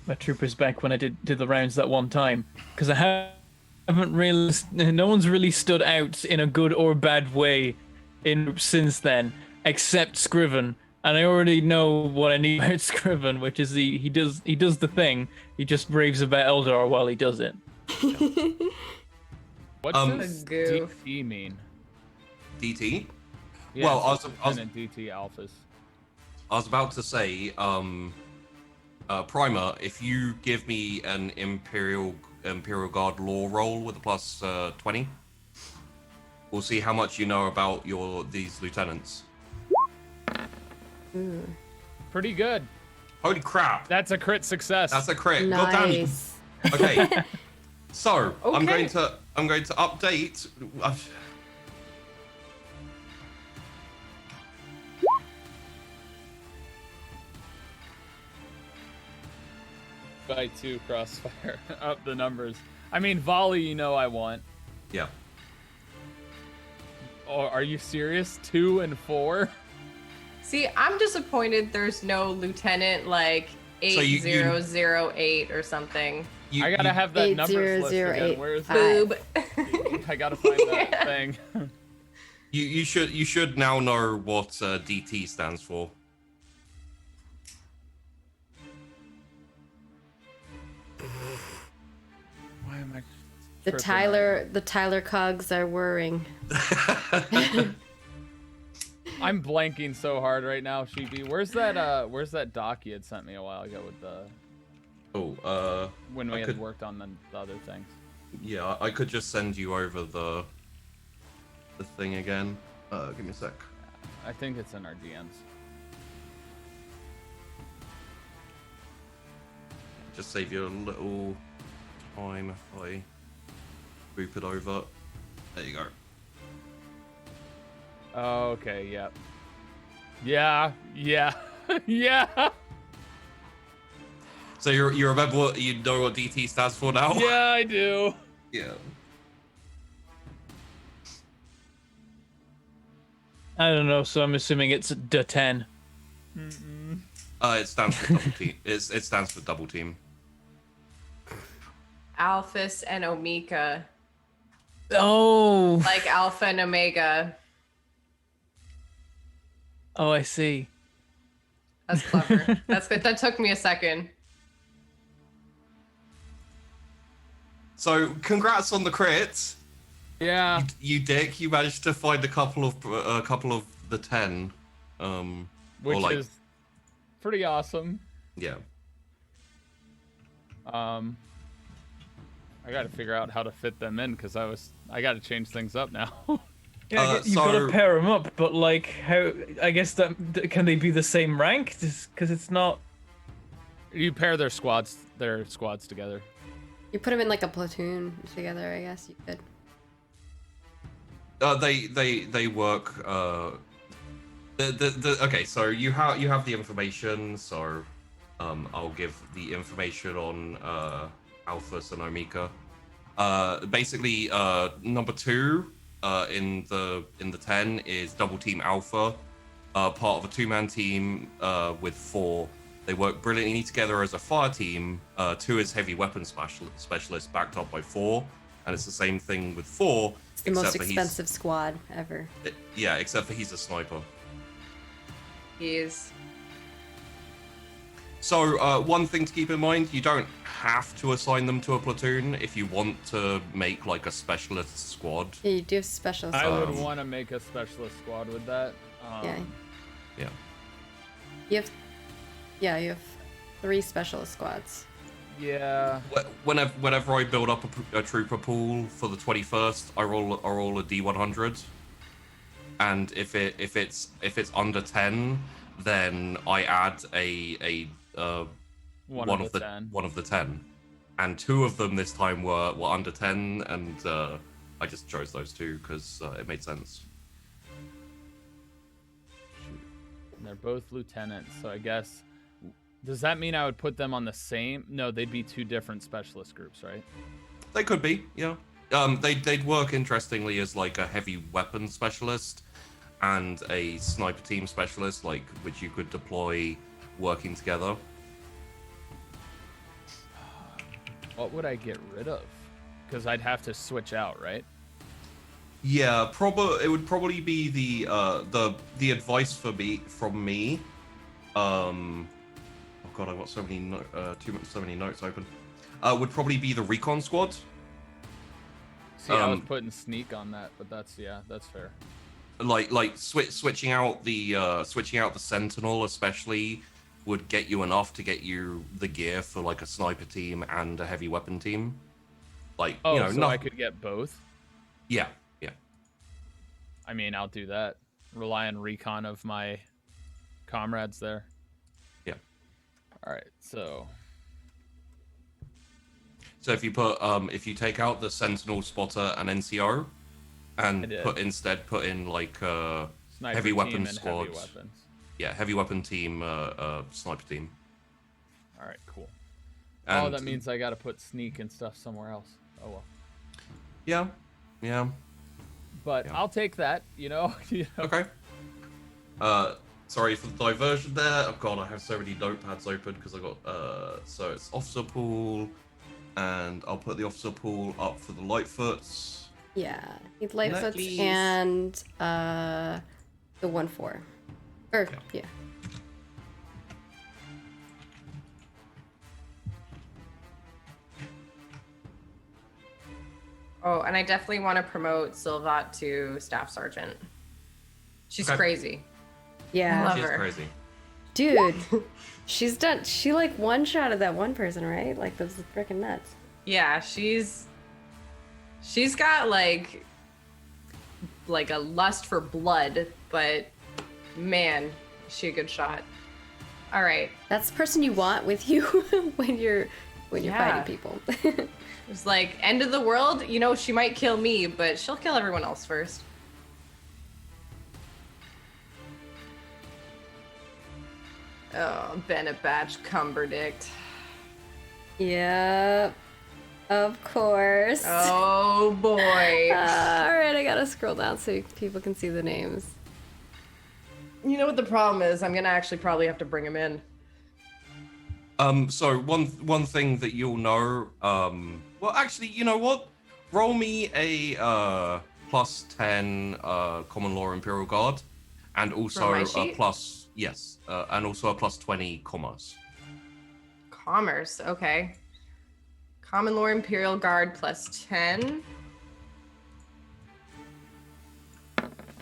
my troopers back when I did the rounds that one time, because I haven't really, no one's really stood out in a good or bad way since then, except Scriven. And I already know what I need about Scriven, which is he does the thing. He just raves about Eldar while he does it. What does DT mean? DT? Yeah, well, so I was DT alphas. I was about to say, Primer, if you give me an Imperial Guard lore roll with a plus 20, we'll see how much you know about these lieutenants. Pretty good. Holy crap! That's a crit success. That's a crit. Nice. God damn you. Okay. So Okay. I'm going to update. By 2 crossfire up the numbers. I mean, volley, you know I want. Yeah. Oh, are you serious? 2 and 4? See, I'm disappointed there's no lieutenant like 8008 or something. I gotta have that numbers list again. Where is Boob. I gotta find that thing. You should now know what DT stands for. Why am I? The Tyler cogs are whirring. I'm blanking so hard right now, Sheepy. Where's that doc you had sent me a while ago with the when we had worked on the other things? Yeah, I could just send you over the thing again. Give me a sec. I think it's in our DMs. Just save you a little time if I boop it over. There you go. Okay, yep. Yeah. Yeah. So you remember you know what DT stands for now? Yeah, I do. Yeah. I don't know, so I'm assuming it's D10. It stands for double team. It stands for double team. Alphas and Omega. Oh. Like Alpha and Omega. Oh, I see. That's clever. That's good. That took me a second. So, congrats on the crits. Yeah. You dick. You managed to find a couple of the 10. Which is pretty awesome. Yeah. I got to figure out how to fit them in because I got to change things up now. Yeah, you've got to pair them up, but like, how? I guess that can they be the same rank? Because it's not. You pair their squads together. You put them in like a platoon together, I guess you could. They work. Okay, so you have the information. So, I'll give the information on Alphas and Omega. Basically, number 2. In the 10 is double team Alpha, part of a 2-man team with 4. They work brilliantly together as a fire team. 2 is heavy weapon specialist backed up by 4, and it's the same thing with 4. It's the most expensive squad ever. Yeah, except for he's a sniper. He is. So one thing to keep in mind, you don't have to assign them to a platoon if you want to make like a specialist squad. Yeah, you do have specialists. I would want to make a specialist squad with that. Yeah. Yeah. You have Yeah, you have 3 specialist squads. Yeah. Whenever I build up a trooper pool for the 21st, I roll a D100, and if it's under 10, then I add one of the 10, and 2 of them this time were under 10, and I just chose those 2 because it made sense. And they're both lieutenants, so I guess. Does that mean I would put them on the same? No, they'd be 2 different specialist groups, right? They could be, yeah. They'd work interestingly as like a heavy weapon specialist and a sniper team specialist, like which you could deploy working together. What would I get rid of? Because I'd have to switch out, right? Yeah, it would probably be the advice from me. Oh god, I've got so many notes open. Would probably be the recon squad. See, I was putting sneak on that, but that's fair. Like switching out the sentinel especially would get you enough to get you the gear for like a sniper team and a heavy weapon team. Like, so I could get both. Yeah. I mean, I'll do that. Rely on recon of my comrades there. Yeah. All right, so if you take out the sentinel, spotter, and NCO, and put in like heavy weapon squad. Heavy weapons. Yeah, heavy weapon team, sniper team. All right, cool. And, that means I got to put sneak and stuff somewhere else. Oh well. Yeah. But yeah. I'll take that, Okay. Sorry for the diversion there. Oh god, I have so many notepads open because I got so it's officer pool, and I'll put the officer pool up for the Lightfoots. Yeah, need Lightfoots and the 1-4. Or yeah. Oh, and I definitely want to promote Silvat to staff sergeant. She's crazy. Yeah. I love She's her. crazy. Dude, she like one-shotted that one person, right? Like, that's freaking nuts. Yeah, she's got like a lust for blood, but man, is she a good shot. All right. That's the person you want with you when you're fighting people. It's like, end of the world, she might kill me, but she'll kill everyone else first. Oh, Bennett Batch Cumberdict. Yep. Of course. Oh, boy. All right, I gotta scroll down so people can see the names. You know what the problem is? I'm gonna actually probably have to bring him in. So one thing that you'll know, well, actually, you know what? Roll me a +10 Common Law Imperial Guard, and also a plus, yes, and also a +20 Commerce. Commerce, okay. Common Law Imperial Guard +10.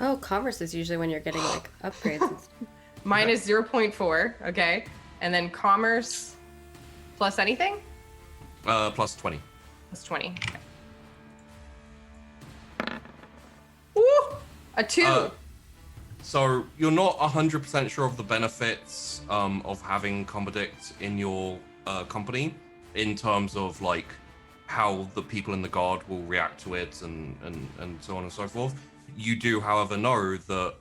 Oh, commerce is usually when you're getting like upgrades and stuff. Mine is 0.4, okay. And then commerce plus anything? +20. +20. Okay. Ooh! A 2. So you're not 100% sure of the benefits of having Cumberdict in your company, in terms of like how the people in the guard will react to it and so on and so forth. You do, however, know that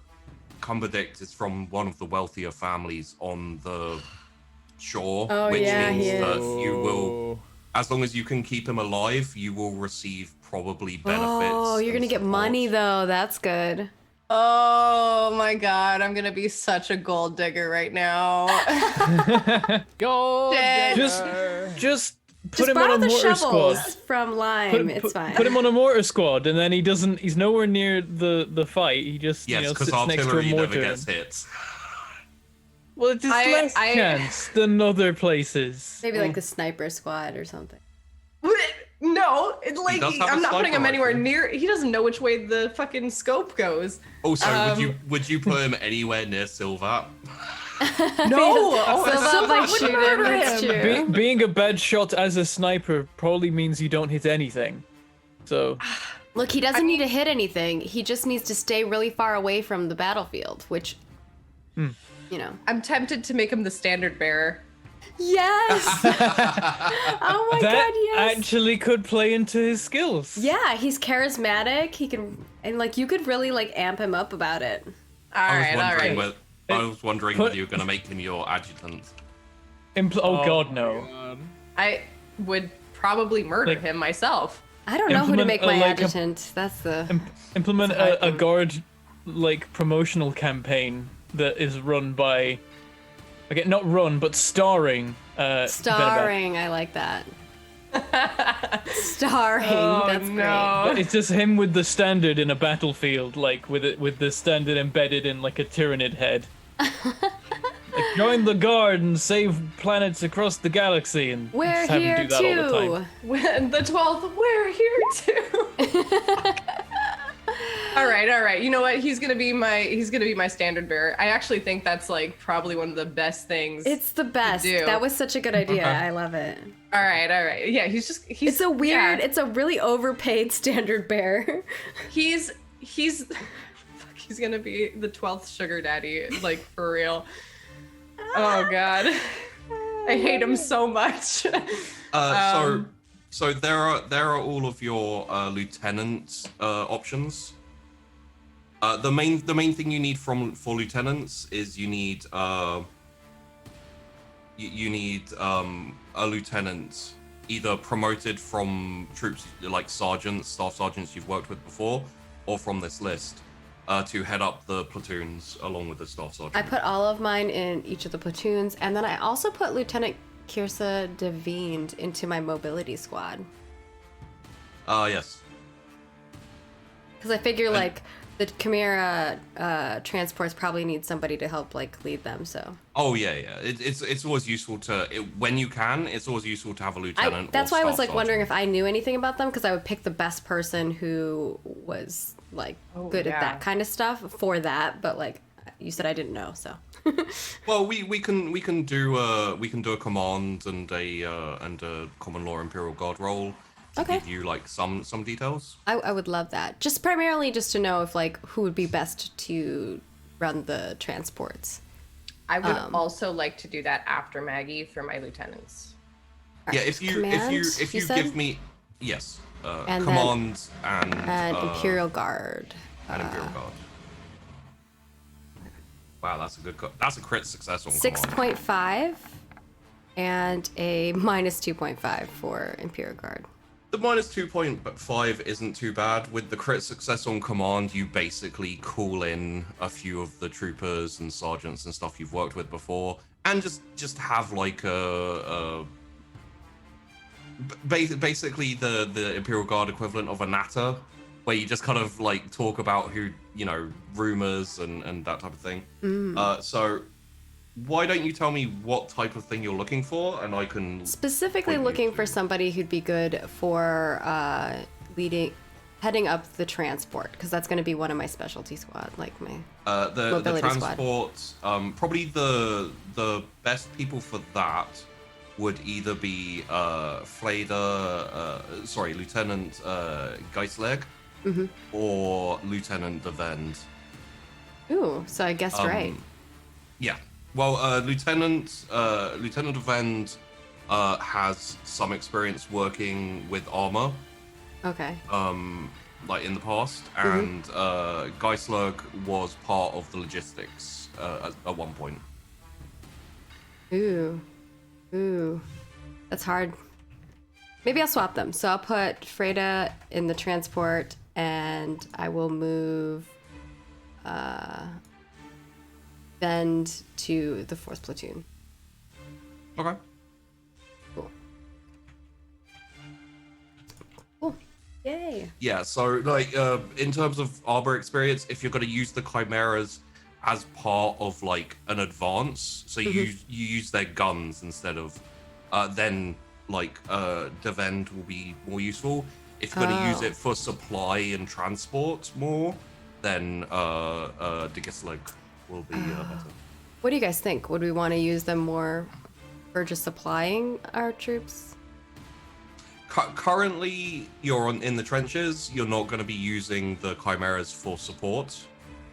Cumberdict is from one of the wealthier families on the shore, which means that you will, as long as you can keep him alive, you will receive probably benefits. Oh, you're gonna get money though. That's good. Oh my god, I'm gonna be such a gold digger right now. Gold digger. Just put him on borrow a the mortar shovels squad. from Lime. It's fine. Put him on a mortar squad, and then he's nowhere near the fight. He just yes, because sits next to a artillery never mortar. gets hit. Well, it's less chance than other places. Maybe like the sniper squad or something. No, it's like I'm not putting him anywhere rifle. near. He doesn't know which way the fucking scope goes. Also, would you put him anywhere near Silvat? No, Philbot might would shoot him. murder That's him. true. Being a bad shot as a sniper probably means you don't hit anything. So Look, he doesn't need to hit anything. He just needs to stay really far away from the battlefield, which, you know. I'm tempted to make him the standard bearer. Yes! Oh my that god, yes! actually could play into his skills. Yeah, he's charismatic. He can, and like, you could really like amp him up about it. All right. I was wondering whether you were going to make him your adjutant. Oh god, no. God. I would probably murder Like- him myself. I don't know who to Implement make a, my like, a- adjutant. That's the. Implement That's a hard a one. guard like promotional campaign that is run by, okay, not run but starring. Benabet. Starring, I like that. Starring, Oh, that's no. great. It's just him with the standard in a battlefield, like with the standard embedded in like a Tyranid head. Like, join the guard and save planets across the galaxy, and We're just have him here do that all the too. time. When the 12th, we're here too. all right. You know what? He's gonna be my standard bearer. I actually think that's like probably one of the best things. It's the best. do. That was such a good idea. Okay. I love it. all right. Yeah, he's It's a weird, yeah. it's a really overpaid standard bearer. He's gonna be the 12th sugar daddy, like for real. Oh god. I hate him so much. So there are all of your lieutenant options. The main thing you need for lieutenants is you need a lieutenant either promoted from troops like sergeants, staff sergeants you've worked with before, or from this list to head up the platoons along with the staff sergeant. I put all of mine in each of the platoons, and then I also put Lieutenant Kirsa Devind into my mobility squad. Yes. Because I figure, like, the Chimera transports probably need somebody to help, like, lead them, so. Oh yeah. It's always useful when you can. It's always useful to have a lieutenant. That's or why I was, staff like, wondering sergeant. if I knew anything about them, because I would pick the best person who was, like, good at yeah. that kind of stuff for that, but, like, you said I didn't know, so. Well, we can do a command and a common law imperial guard role to Okay. give you like some details. I would love that. Just primarily just to know if, like, who would be best to run the transports. I would also like to do that after Maggie for my lieutenants. Yeah, if you said? give me yes, And command And Imperial Guard. and imperial guard. Wow, that's a crit success on command. 6.5 and a minus 2.5 for Imperial Guard. The minus 2.5 isn't too bad. With the crit success on command, you basically call in a few of the troopers and sergeants and stuff you've worked with before, and just have like basically the Imperial Guard equivalent of a natter, where you just kind of like talk about who, rumors and that type of thing. So why don't you tell me what type of thing you're looking for, and I can Specifically point you looking to- for somebody who'd be good for heading up the transport, because that's going to be one of my specialty squad, like my the mobility squad. transport. Probably the best people for that would either be Lieutenant Geisleg or Lieutenant Devend. Ooh, so I guessed right. Yeah. Well, Lieutenant Devend has some experience working with armor, Okay. like in the past, and Geisleg was part of the logistics at one point. Ooh. That's hard. Maybe I'll swap them. So I'll put Freda in the transport, and I will move Bend to the 4th platoon. Okay. Cool. Yay. Yeah, so like in terms of armor experience, if you're going to use the chimeras as part of like an advance, so you use their guns instead of then like Devend will be more useful. If you're going to use it for supply and transport more, then Digisleg will be better. What do you guys think? Would we want to use them more for just supplying our troops? Currently, you're in the trenches. You're not going to be using the chimeras for support,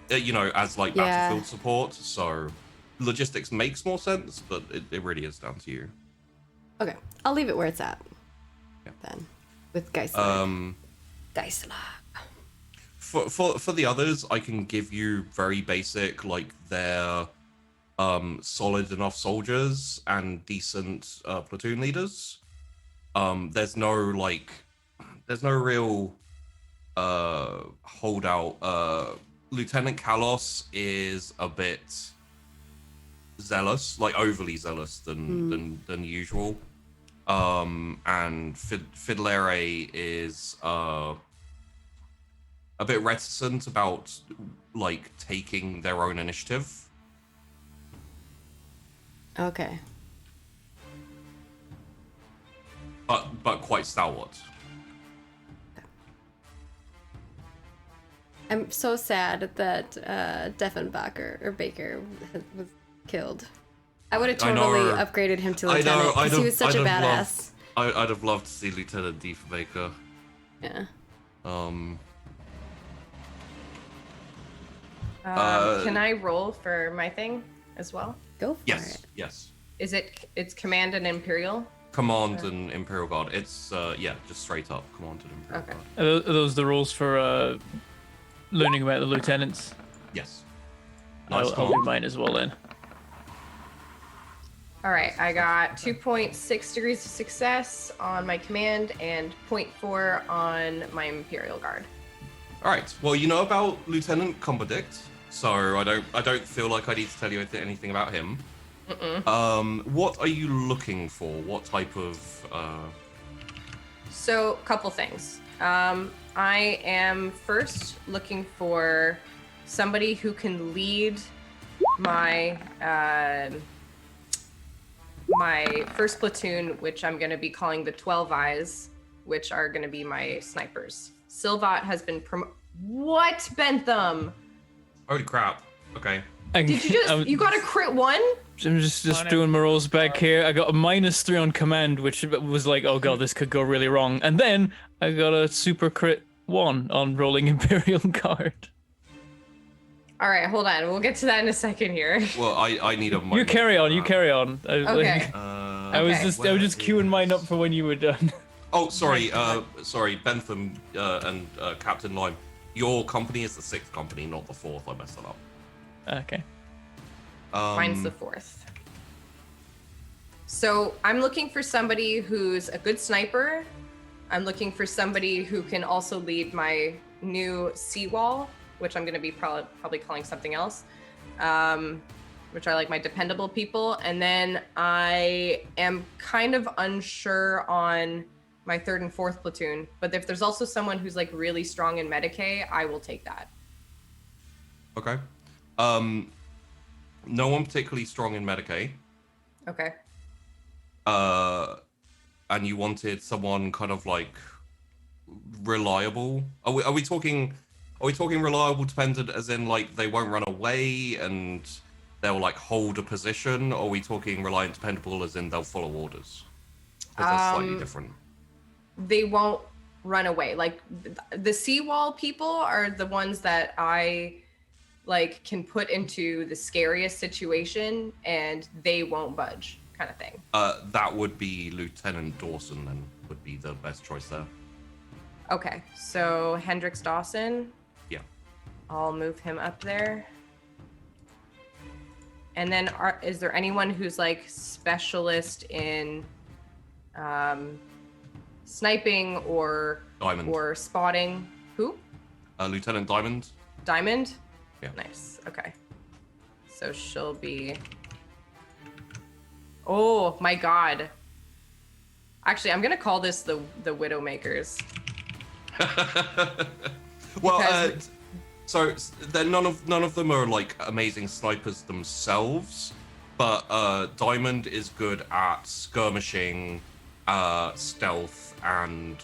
as like battlefield support. So logistics makes more sense, but it really is down to you. Okay, I'll leave it where it's at. Yeah. Then, with Geisler. Geisler. For the others, I can give you very basic, like they're solid enough soldiers and decent platoon leaders. There's no real holdout. Lieutenant Kalos is a bit zealous, like overly zealous than usual. And Fiddlere is a bit reticent about like taking their own initiative. Okay. But quite stalwart. I'm so sad that Defenbacher or Baker was killed. I would have totally upgraded him to lieutenant because he was such a badass. I'd have loved to see Lieutenant Defenbacher. Yeah. Can I roll for my thing as well? Go for it. Yes. It's Command and Imperial? Command and Imperial Guard. It's just straight up Command and Imperial Guard. Are those the rules for learning about the lieutenants? Yes. Nice. I'll do mine as well then. All right, I got 2.6 degrees of success on my command and 0.4 on my Imperial Guard. All right. Well, you know about Lieutenant Comberdict, so I don't feel like I need to tell you anything about him. What are you looking for? What type of? So, couple things. I am first looking for somebody who can lead my my first platoon, which I'm going to be calling the 12 Eyes, which are going to be my snipers. Silvat has been What, Bentham? Holy crap! Okay. Did you you got a crit 1? I'm just doing my rolls back here. I got a -3 on command, which was like, oh god, this could go really wrong. And then I got a super crit 1 on rolling Imperial Guard. All right, hold on. We'll get to that in a second here. Well, I need a. You carry on. You carry on. Okay. I was just queuing mine up for when you were done. Oh, sorry. Sorry, Bentham and Captain Lime. Your company is the 6th company, not the 4th. I messed that up. Okay. Mine's the 4th. So I'm looking for somebody who's a good sniper. I'm looking for somebody who can also lead my new seawall, which I'm going to be probably calling something else, which are like my dependable people. And then I am kind of unsure on my 3rd and 4th platoon. But if there's also someone who's like really strong in Medicae, I will take that. Okay. No one particularly strong in Medicae. Okay. And you wanted someone kind of like reliable. Are we talking reliable dependent as in like they won't run away and they'll like hold a position, or are we talking reliant dependable as in they'll follow orders? Because that's slightly different. They won't run away. Like the seawall people are the ones that I like can put into the scariest situation and they won't budge, kind of thing. That would be Lieutenant Dawson then, would be the best choice there. Okay, so Hendrix Dawson. Yeah. I'll move him up there. And then is there anyone who's like specialist in sniping or Diamond. or spotting? Who? Lieutenant Diamond. Diamond? Yeah. Nice. Okay. So she'll be. Oh my god. Actually, I'm gonna call this the Widowmakers. Well, so then none of them are like amazing snipers themselves, but Diamond is good at skirmishing, stealth, and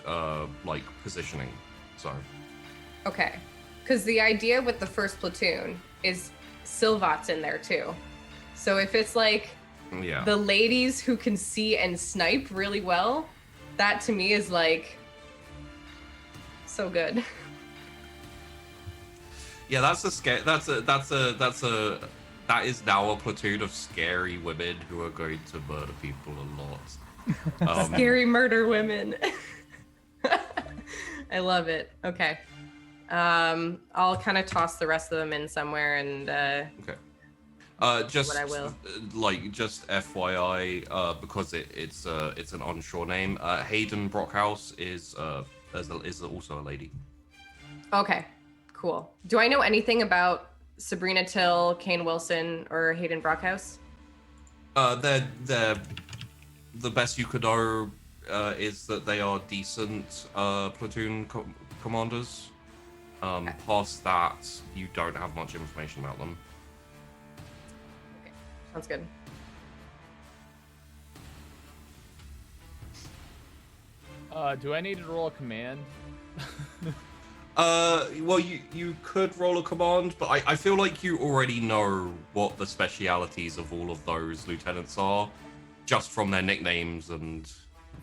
like positioning. So. Okay, because the idea with the first platoon is Silvat's in there too. So if it's like Yeah. the ladies who can see and snipe really well, that to me is like so good. Yeah, that is now a platoon of scary women who are going to murder people a lot. Scary murder women. I love it. Okay. I'll kind of toss the rest of them in somewhere and Okay. Just what I will. Just FYI, because it's an onshore name. Hayden Brockhouse is also a lady. Okay, cool. Do I know anything about Sabrina Till, Kane Wilson, or Hayden Brockhouse? They're the best you could know is that they are decent platoon commanders. Okay. Past that, you don't have much information about them. Okay, sounds good. Do I need to roll a command? Well, you could roll a command, but I feel like you already know what the specialities of all of those lieutenants are, just from their nicknames and...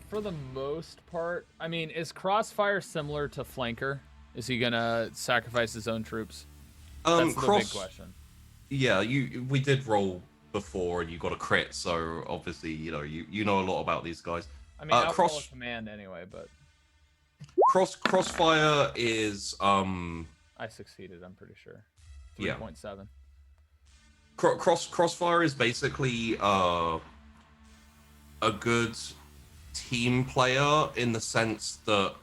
For the most part, I mean, is Crossfire similar to Flanker? Is he gonna sacrifice his own troops? That's the big question. Yeah, we did roll before and you got a crit, so obviously, you know a lot about these guys. I mean, I'll roll a command anyway, but... Crossfire is I succeeded, I'm pretty sure. 3.7. Crossfire is basically a good team player in the sense that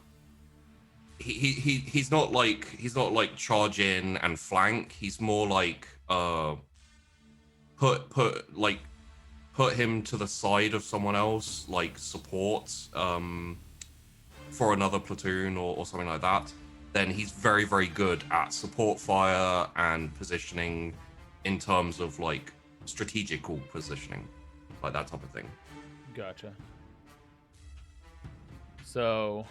he's not like charge in and flank. He's more like put him to the side of someone else, like support for another platoon or something like that. Then he's very, very good at support fire and positioning in terms of like strategical positioning, like that type of thing. Gotcha. So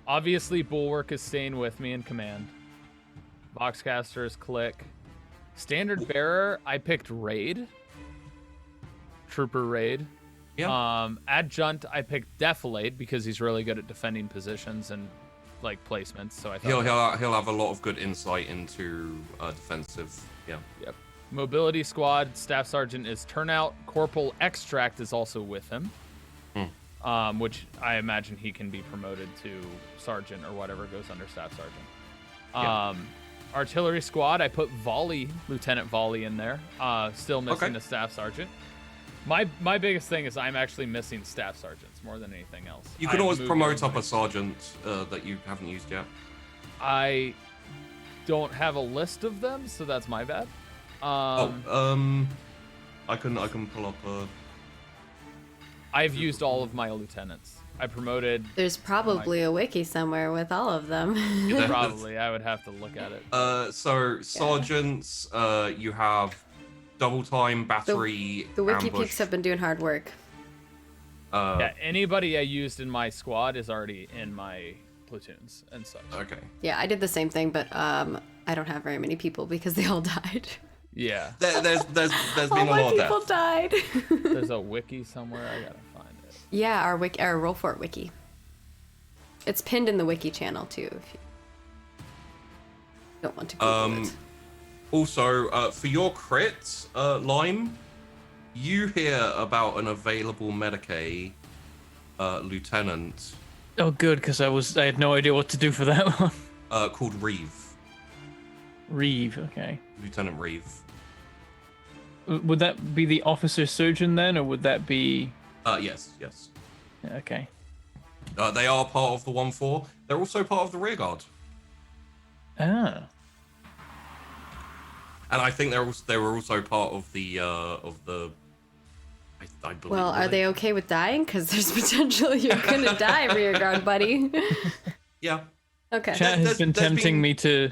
obviously Bulwark is staying with me in command. Boxcaster is Click. Standard Bearer, I picked Raid. Trooper Raid. Yeah. Adjunct, I picked Defilade because he's really good at defending positions and like placements. So I thought he'll have a lot of good insight into defensive. Yeah. Yep. Mobility Squad, Staff Sergeant is Turnout. Corporal Extract is also with him. Which I imagine he can be promoted to Sergeant or whatever goes under Staff Sergeant. Yeah. Artillery Squad, I put Volley, Lieutenant Volley in there. Still missing the Staff Sergeant. My biggest thing is I'm actually missing Staff Sergeants more than anything else. You can always promote up a Sergeant that you haven't used yet. I don't have a list of them, so that's my bad. I can pull up a... I've used all of my lieutenants. I promoted... There's probably a wiki somewhere with all of them. Probably. I would have to look at it. So Sergeants, you have Double Time, Battery, The wiki Ambush. peeps have been doing hard work. Yeah, anybody I used in my squad is already in my platoons and such. Okay. Yeah, I did the same thing, but I don't have very many people because they all died. Yeah. There's been All a my lot of people death. died. There's a wiki somewhere. I gotta find it. Yeah, our Roll For It wiki. It's pinned in the wiki channel too. If you don't want to Google it. Also, for your crits, Lime, you hear about an available Medicaid lieutenant. Oh, good, because I had no idea what to do for that one. Called Reeve. Reeve, okay. Lieutenant Reeve. Would that be the officer surgeon then, or would that be? Yes. Okay. They are part of the 1-4. They're also part of the rearguard. Ah. And I think they were also part of the I believe. Well, are they okay with dying? Because there's potential you're gonna die, rearguard buddy. Yeah. Okay. Chat has been tempting been- me to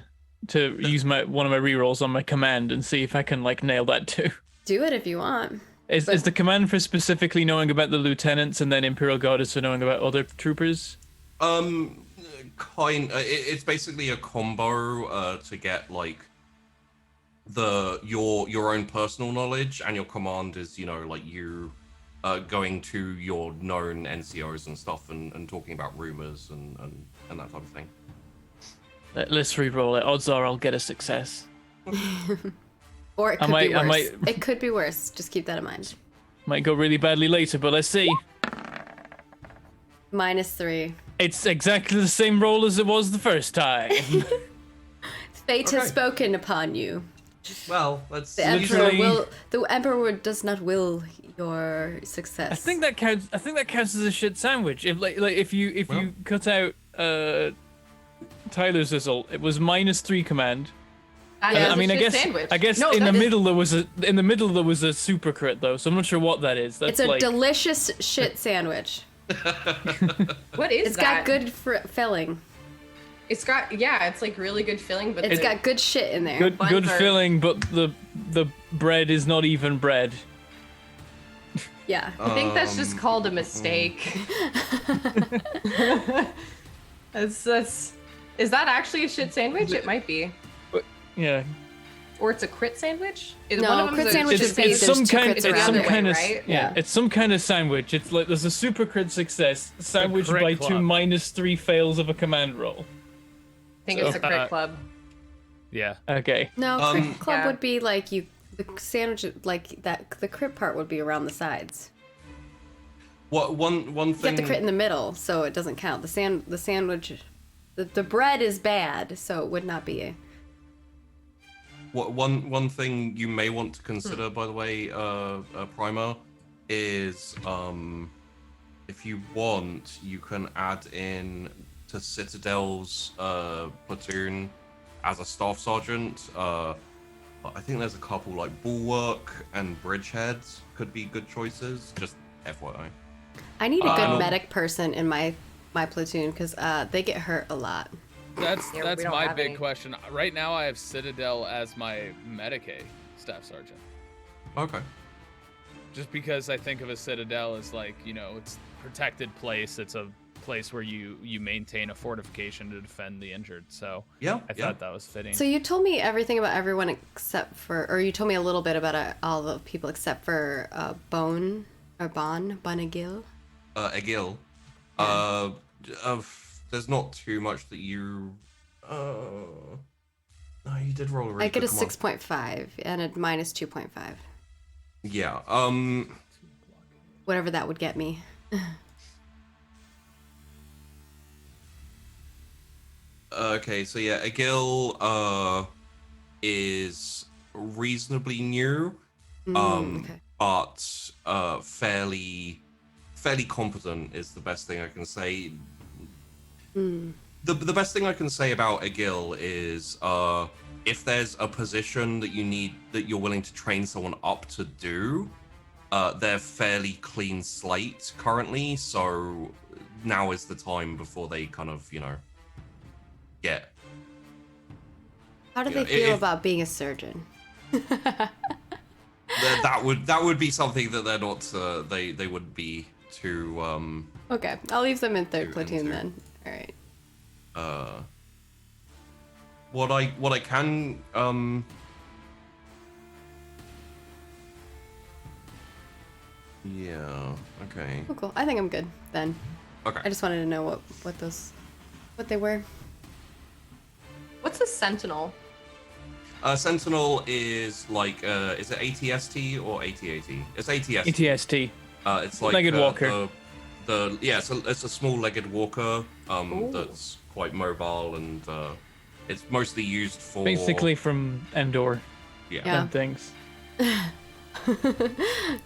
use one of my rerolls on my command and see if I can like nail that too. Do it if you want. Is the command for specifically knowing about the lieutenants and then Imperial Guard is for knowing about other troopers? It's basically a combo to get like your own personal knowledge, and your command is, you know, like you going to your known NCOs and stuff and talking about rumors and that type of thing. Let's re-roll it. Odds are I'll get a success. Or it could be worse. It could be worse. Just keep that in mind. Might go really badly later, but let's see. -3. It's exactly the same roll as it was the first time. Fate has spoken upon you. Well, let's. The Emperor does not will your success. I think that counts. I think that counts as a shit sandwich. If you cut out Tyler's result, it was -3 command. I guess in the middle there was a super crit though, so I'm not sure what that is. It's a delicious shit sandwich. What is It's got good filling. It's got it's like really good filling, but it's got good shit in there. Good filling, but the bread is not even bread. Yeah. I think that's just called a mistake. That's is that actually a shit sandwich? It might be. Yeah. Or it's a crit sandwich? No, crit sandwich is it's some kind of right? Yeah, it's some kind of sandwich. It's like there's a super crit success sandwiched by club. 2 -3 fails of a command roll. I think it's a crit club. Yeah. Okay. No, crit club would be like the sandwich, like that. The crit part would be around the sides. What one thing? You have the crit in the middle, so it doesn't count. The sandwich, the bread is bad, so it would not be. One thing you may want to consider, by the way, Primer, is if you want, you can add in to Citadel's platoon as a staff sergeant. I think there's a couple like Bulwark and Bridgeheads could be good choices. Just FYI. I need a good medic person in my platoon because they get hurt a lot. That's my big question. Right now, I have Citadel as my Medicaid staff sergeant. Okay. Just because I think of a Citadel as like, you know, it's a protected place. It's a place where you maintain a fortification to defend the injured. So I thought that was fitting. So you told me everything about everyone except for, or you told me a little bit about all the people except for Bon Agil. Agil. There's not too much that you. No, you did roll a really I get a good 6.5 and a -2.5. Yeah. Whatever that would get me. Okay, so yeah, Agil is reasonably new, Okay. but fairly competent is the best thing I can say. The best thing I can say about Agil is if there's a position that you're willing to train someone up to do, they're fairly clean slate currently, so now is the time before they kind of, you know, get. How do they feel about being a surgeon? that would be something that they're not they would be too Okay, I'll leave them in 3rd platoon then. All right. What I can yeah, okay. Oh, cool. I think I'm good then. Okay. I just wanted to know what they were. What's a sentinel? Sentinel is like is it ATST or ATAT? It's ATST. ATST. It's like legged walker. So it's a small-legged walker that's quite mobile and it's mostly used for basically from Endor. Yeah. And things.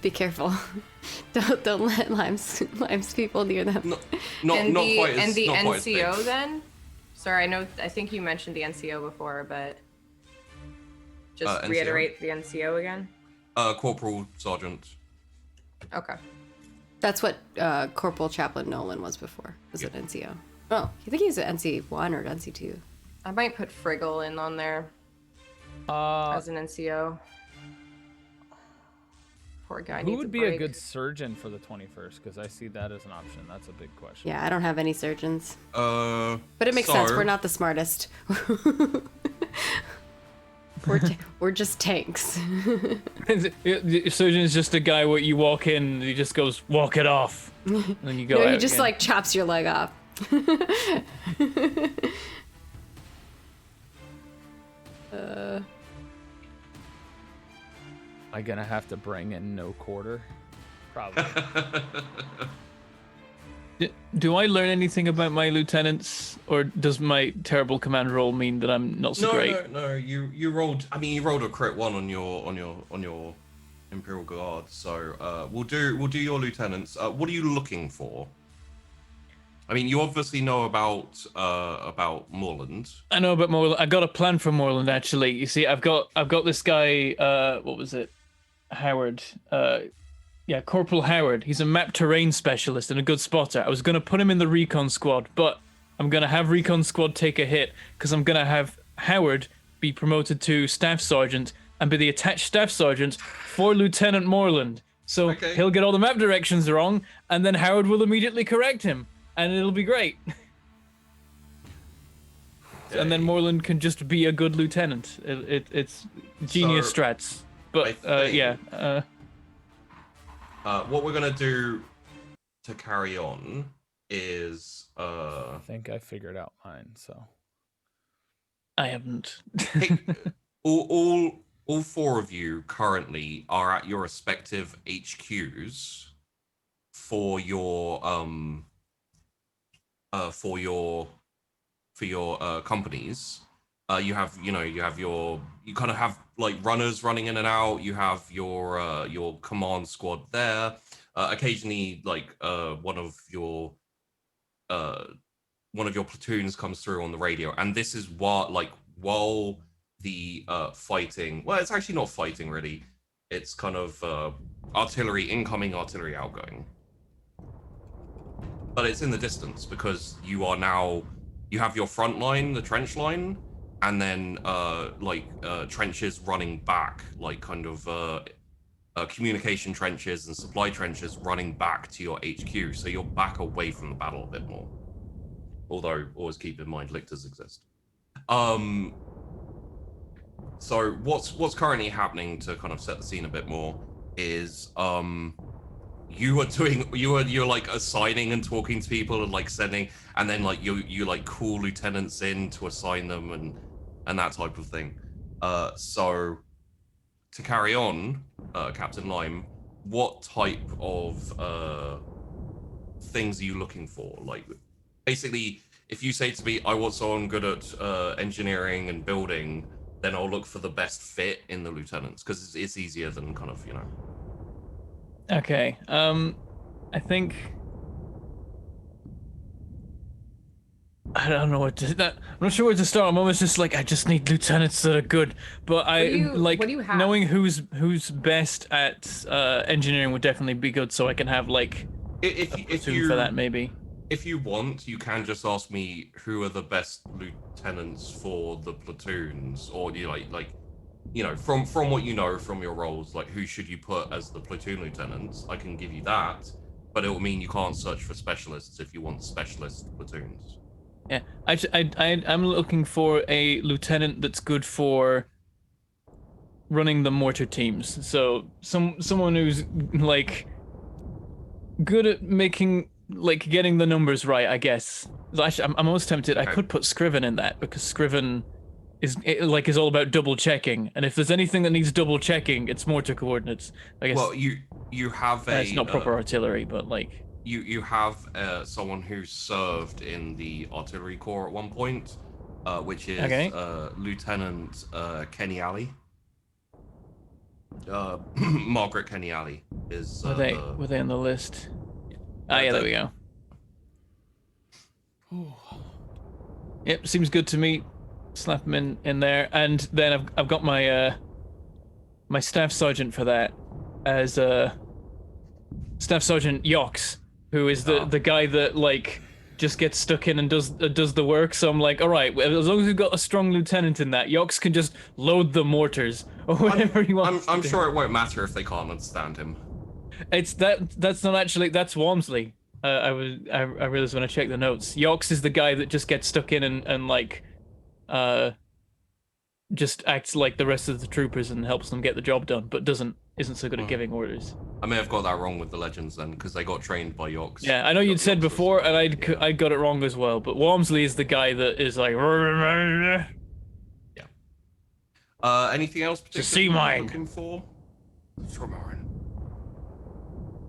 Be careful. Don't let limes people near them. Not quite as, and the not quite as big. NCO then? Sorry, I think you mentioned the NCO before, but just NCO? reiterate the NCO again. Corporal Sergeant. Okay. That's what Corporal Chaplain Nolan was before. Was it NCO? Oh, I think he was an NC1 or NC2. I might put Friggle in on there as an NCO. Poor guy. Who needs would be break. a good surgeon for the 21st? Because I see that as an option. That's a big question. Yeah, I don't have any surgeons. But it makes so- sense. We're not the smartest. We're just tanks. The surgeon is just a guy where you walk in and he just goes, walk it off. And then you go No, out he just again. like chops your leg off. Am I gonna have to bring in no quarter? Probably. Do I learn anything about my lieutenants, or does my terrible command roll mean that I'm not so great? No. You rolled. I mean, you rolled a crit 1 on your Imperial Guard. So we'll do your lieutenants. What are you looking for? I mean, you obviously know about Moreland. I know about Moreland. I got a plan for Moreland, actually. You see, I've got this guy. What was it? Howard. Yeah, Corporal Howard. He's a map terrain specialist and a good spotter. I was gonna put him in the recon squad, but I'm gonna have recon squad take a hit because I'm gonna have Howard be promoted to staff sergeant and be the attached staff sergeant for Lieutenant Moreland. So he'll get all the map directions wrong, and then Howard will immediately correct him, and it'll be great. And then Moreland can just be a good lieutenant. It's genius strats. But yeah. What we're gonna do to carry on is I think I figured out mine. So I haven't. all 4 of you currently are at your respective HQs for your companies. You kind of have like runners running in and out. You have your command squad there. Occasionally, like one of your platoons comes through on the radio, and this is what while the fighting. Well, it's actually not fighting really. It's kind of artillery incoming, artillery outgoing. But it's in the distance because you have your front line, the trench line. And then, trenches running back, like kind of communication trenches and supply trenches running back to your HQ. So you're back away from the battle a bit more. Although, always keep in mind, lictors exist. So what's currently happening to kind of set the scene a bit more is you're like assigning and talking to people and like sending, and then like you like call lieutenants in to assign them and that type of thing. So to carry on, Captain Lime, what type of things are you looking for? Like, basically, if you say to me, I want someone good at engineering and building, then I'll look for the best fit in the lieutenants, because it's easier than kind of, Okay. I think I don't know what to. I'm not sure where to start. I'm almost just like I just need lieutenants that are good. But what do you have? knowing who's best at engineering would definitely be good. So I can have like if you for that maybe. If you want, you can just ask me who are the best lieutenants for the platoons, or do you from what you know from your roles, like who should you put as the platoon lieutenants? I can give you that, but it will mean you can't search for specialists if you want specialist platoons. Yeah, I'm looking for a lieutenant that's good for running the mortar teams. So someone who's like good at making getting the numbers right, I guess. Actually, I'm almost tempted. Okay. I could put Scriven in that because Scriven is all about double checking, and if there's anything that needs double checking, it's mortar coordinates. I guess. Well, you have it's not proper artillery, but like. You have someone who served in the artillery corps at one point, which is Lieutenant Kenny Alley. Margaret Kenny Alley is. Were they on the list? Yeah, there we go. Yep, seems good to me. Slap them in there, and then I've got my my staff sergeant for that as Staff Sergeant Yox, who is the guy that like just gets stuck in and does the work. So I'm like, all right, as long as we've got a strong lieutenant in that, Yox can just load the mortars or whatever he wants. I'm sure it won't matter if they can't understand him. It's that's not actually, that's Walmsley. I realized when I checked the notes. Yox is the guy that just gets stuck in and like just acts like the rest of the troopers and helps them get the job done, but isn't so good at giving orders. I may have got that wrong with the legends then, because they got trained by Yoks. Yeah, I know you'd said before, and I got it wrong as well. But Walmsley is the guy that is like. Yeah. Anything else particularly you're looking for?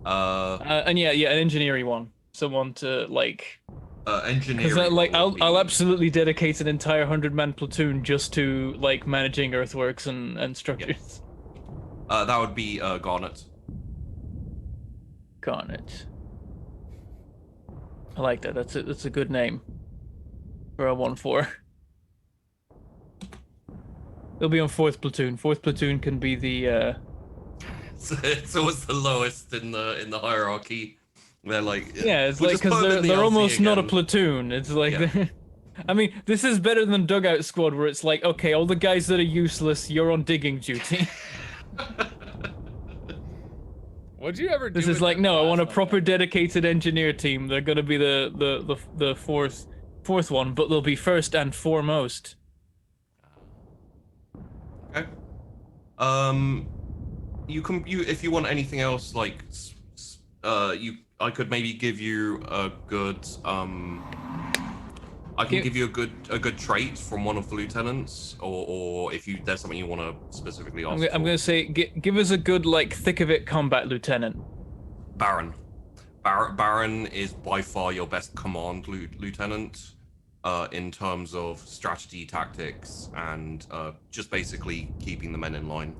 And an engineering one, someone to like. Engineering. Because I'll absolutely dedicate an entire 100-man platoon just to like managing earthworks and structures. Yeah. That would be Garnet. Garnet. I like that. That's a good name for a 1-4. It'll be on 4th platoon. 4th platoon can be the. It's always the lowest in the hierarchy. They're like. Yeah, it's like because they're almost not a platoon. It's like. Yeah. I mean, this is better than Dugout Squad, where it's like, okay, all the guys that are useless, you're on digging duty. What'd you ever do? This is like, no, I want a proper dedicated engineer team. They're gonna be the fourth one, but they'll be first and foremost. Okay. You if you want anything else, like, I could maybe give you a good I can give you a good trait from one of the lieutenants, or if there's something you want to specifically ask. I'm gonna say give us a good like thick of it combat lieutenant. Baron. Baron is by far your best command lieutenant, in terms of strategy, tactics, and just basically keeping the men in line.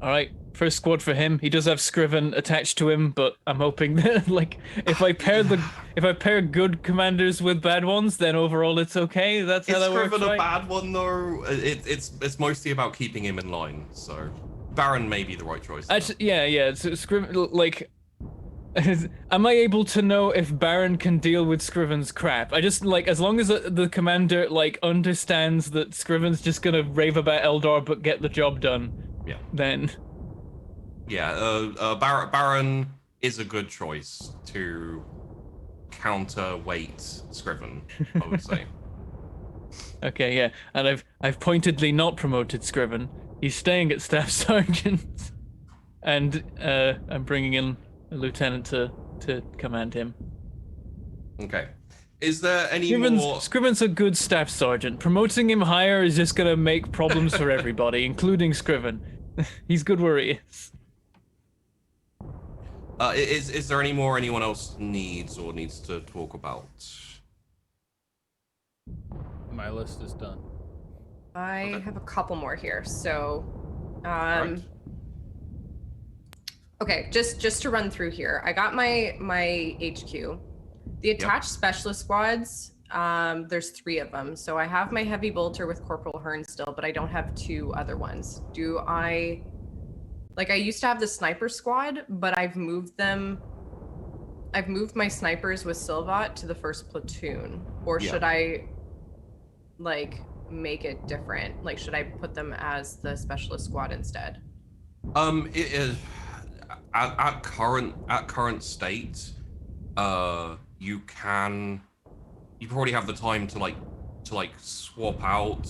All right, first squad for him. He does have Scriven attached to him, but I'm hoping that like if I pair good commanders with bad ones, then overall it's okay. That's how that works. Is Scriven a bad one though? It's mostly about keeping him in line. So Baron may be the right choice. Actually, yeah. Scriven, like, am I able to know if Baron can deal with Scriven's crap? I just like, as long as the commander like understands that Scriven's just gonna rave about Eldar but get the job done. Yeah. Then. Yeah, Baron is a good choice to counterweight Scriven, I would say. Okay, yeah, and I've pointedly not promoted Scriven. He's staying at Staff Sergeant, and I'm bringing in a lieutenant to command him. Okay. Is there any more... Scriven's a good Staff Sergeant. Promoting him higher is just gonna make problems for everybody, including Scriven. He's good where he is. Is there any more anyone else needs to talk about? My list is done. I have a couple more here. So, Right. Okay, just to run through here. I got my HQ. The attached specialist squads, there's 3 of them. So I have my heavy bolter with Corporal Hearn still, but I don't have 2 other ones. I used to have the sniper squad, but I've moved my snipers with Silvat to the 1st platoon. Or should I like make it different? Like, should I put them as the specialist squad instead? It is at current state, you probably have the time to swap out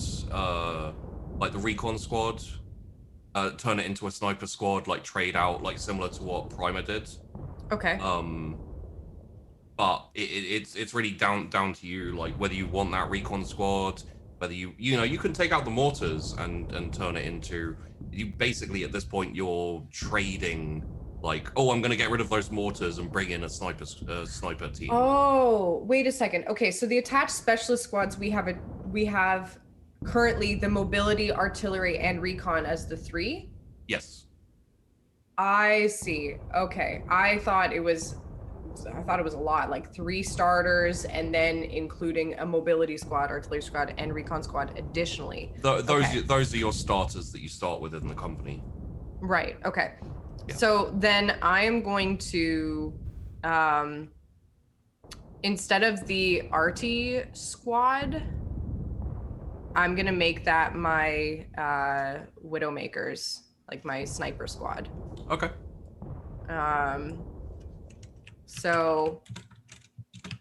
like the recon squad, turn it into a sniper squad, like trade out, like similar to what Primer did. Okay. But it's really down to you, like whether you want that recon squad, whether you can take out the mortars and turn it into, you basically at this point you're trading. Like, oh, I'm gonna get rid of those mortars and bring in a sniper team. Oh, wait a second. Okay, so the attached specialist squads, we have currently the mobility, artillery, and recon as the 3. Yes. I see. Okay, I thought it was a lot, like 3 starters, and then including a mobility squad, artillery squad, and recon squad additionally. Those are your starters that you start with in the company. Right. Okay. Yeah. So then I am going to, instead of the arty squad, I'm going to make that my Widowmakers, like my sniper squad. Okay. So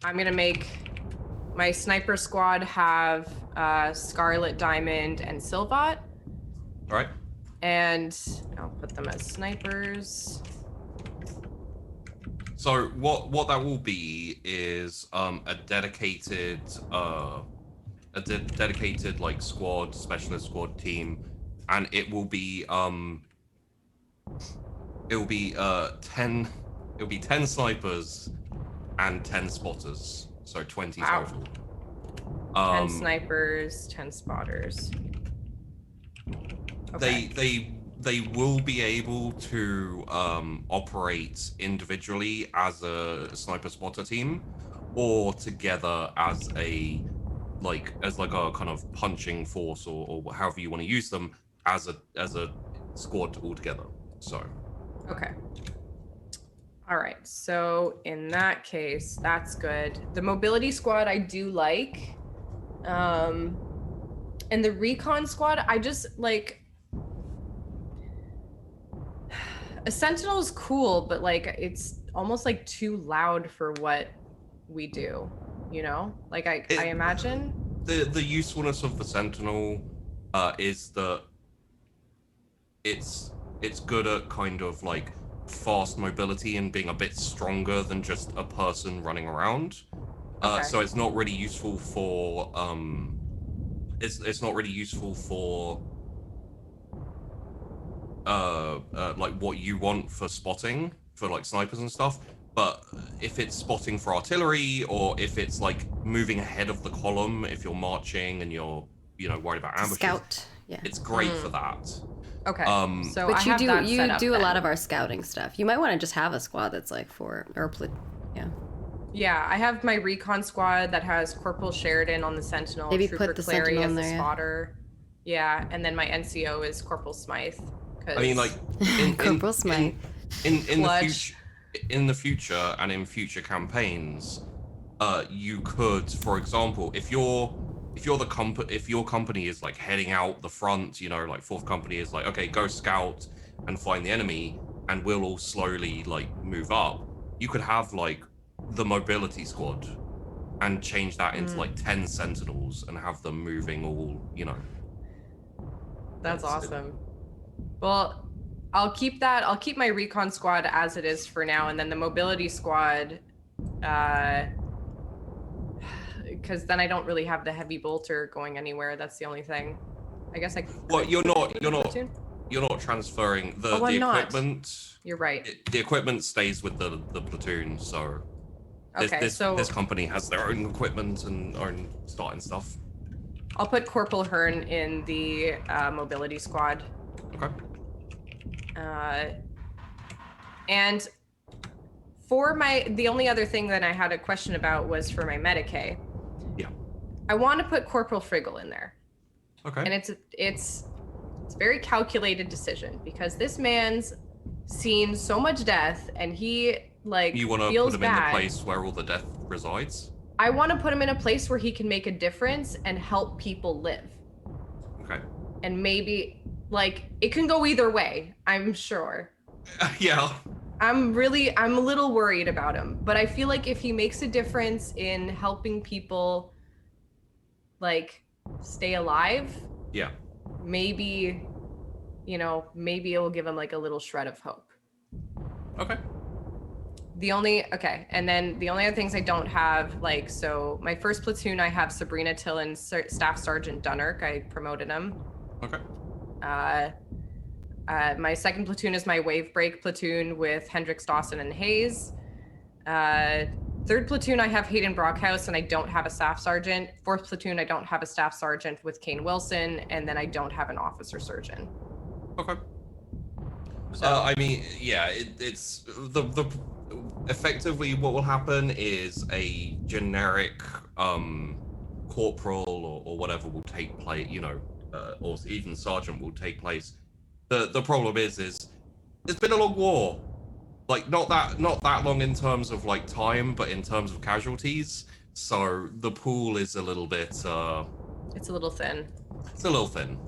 I'm going to make my sniper squad have Scarlet, Diamond, and Silvat. All right. And I'll put them as snipers. So what that will be is a dedicated like squad, specialist squad team, and it will be 10 snipers and 10 spotters, so 20 total. 10 snipers, 10 spotters. Okay. They will be able to operate individually as a sniper spotter team, or together as a a kind of punching force, or however you want to use them as a squad altogether. So. Okay. All right. So in that case, that's good. The mobility squad I do like. And the recon squad, I just like. A sentinel is cool, but like it's almost like too loud for what we do, you know? Like I imagine the usefulness of the sentinel is that it's good at kind of like fast mobility and being a bit stronger than just a person running around. Okay. So it's not really useful for it's not really useful for like what you want for spotting for like snipers and stuff. But if it's spotting for artillery, or if it's like moving ahead of the column, if you're marching and you're worried about ambushes, Scout, yeah, it's great for that. Okay. So but I have that you set up do a then. lot of our scouting stuff. You might want to just have a squad that's like yeah. Yeah, I have my recon squad that has Corporal Sheridan on the Sentinel, Maybe Trooper put the Clary Sentinel as in the there, yeah. spotter. Yeah, and then my NCO is Corporal Smythe. I mean, like Corporal Smythe. In the future and in future campaigns, you could, for example, if your company is like heading out the front, like 4th Company is like, okay, go scout and find the enemy, and we'll all slowly like move up. You could have like the mobility squad and change that into like 10 sentinels and have them moving all, That's awesome. Well, I'll keep my recon squad as it is for now, and then the mobility squad, because then I don't really have the heavy bolter going anywhere. That's the only thing. I guess I. Well, you're not transferring the equipment. Not. You're right. The equipment stays with the platoon, so. This company has their own equipment and own starting stuff. I'll put Corporal Hearn in the mobility squad. Okay. And for the only other thing that I had a question about was for my Medicaid. Yeah. I want to put Corporal Friggle in there. Okay. And it's a very calculated decision, because this man's seen so much death, and he you want to put him in the place where all the death resides? I want to put him in a place where he can make a difference and help people live. Okay. And maybe it can go either way, I'm sure. Yeah. I'm a little worried about him, but I feel like if he makes a difference in helping people stay alive, yeah, maybe it will give him a little shred of hope. Okay. And then the only other things I don't have, so my first platoon, I have Sabrina Tillin, Staff Sergeant Dunnerk. I promoted him. Okay. My second platoon is my wave break platoon with Hendricks, Dawson, and Hayes. Third platoon, I have Hayden Brockhouse, and I don't have a staff sergeant. Fourth platoon, I don't have a staff sergeant with Kane Wilson, and then I don't have an officer surgeon. Okay. So, I mean, yeah, it's the effectively what will happen is a generic corporal or whatever will take place, or even sergeant will take place. The problem is it's been a long war, not that long in terms of time, but in terms of casualties. So the pool is a little bit it's a little thin. It's a little thin.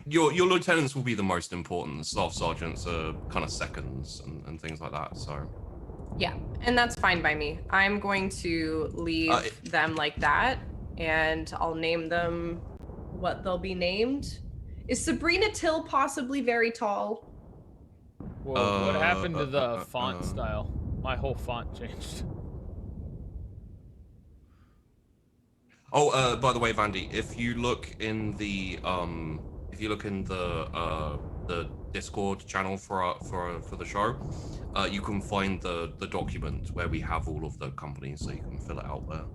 Your lieutenants will be the most important. Staff sergeants are kind of seconds and things like that. So Yeah, and that's fine by me. I'm going to leave them like that, and I'll name them what they'll be named. Is Sabrina Till possibly very tall? Whoa, what happened to the font style? My whole font changed. Oh, by the way, Vandy, if you look in the the Discord channel for the show, you can find the document where we have all of the companies, so you can fill it out there.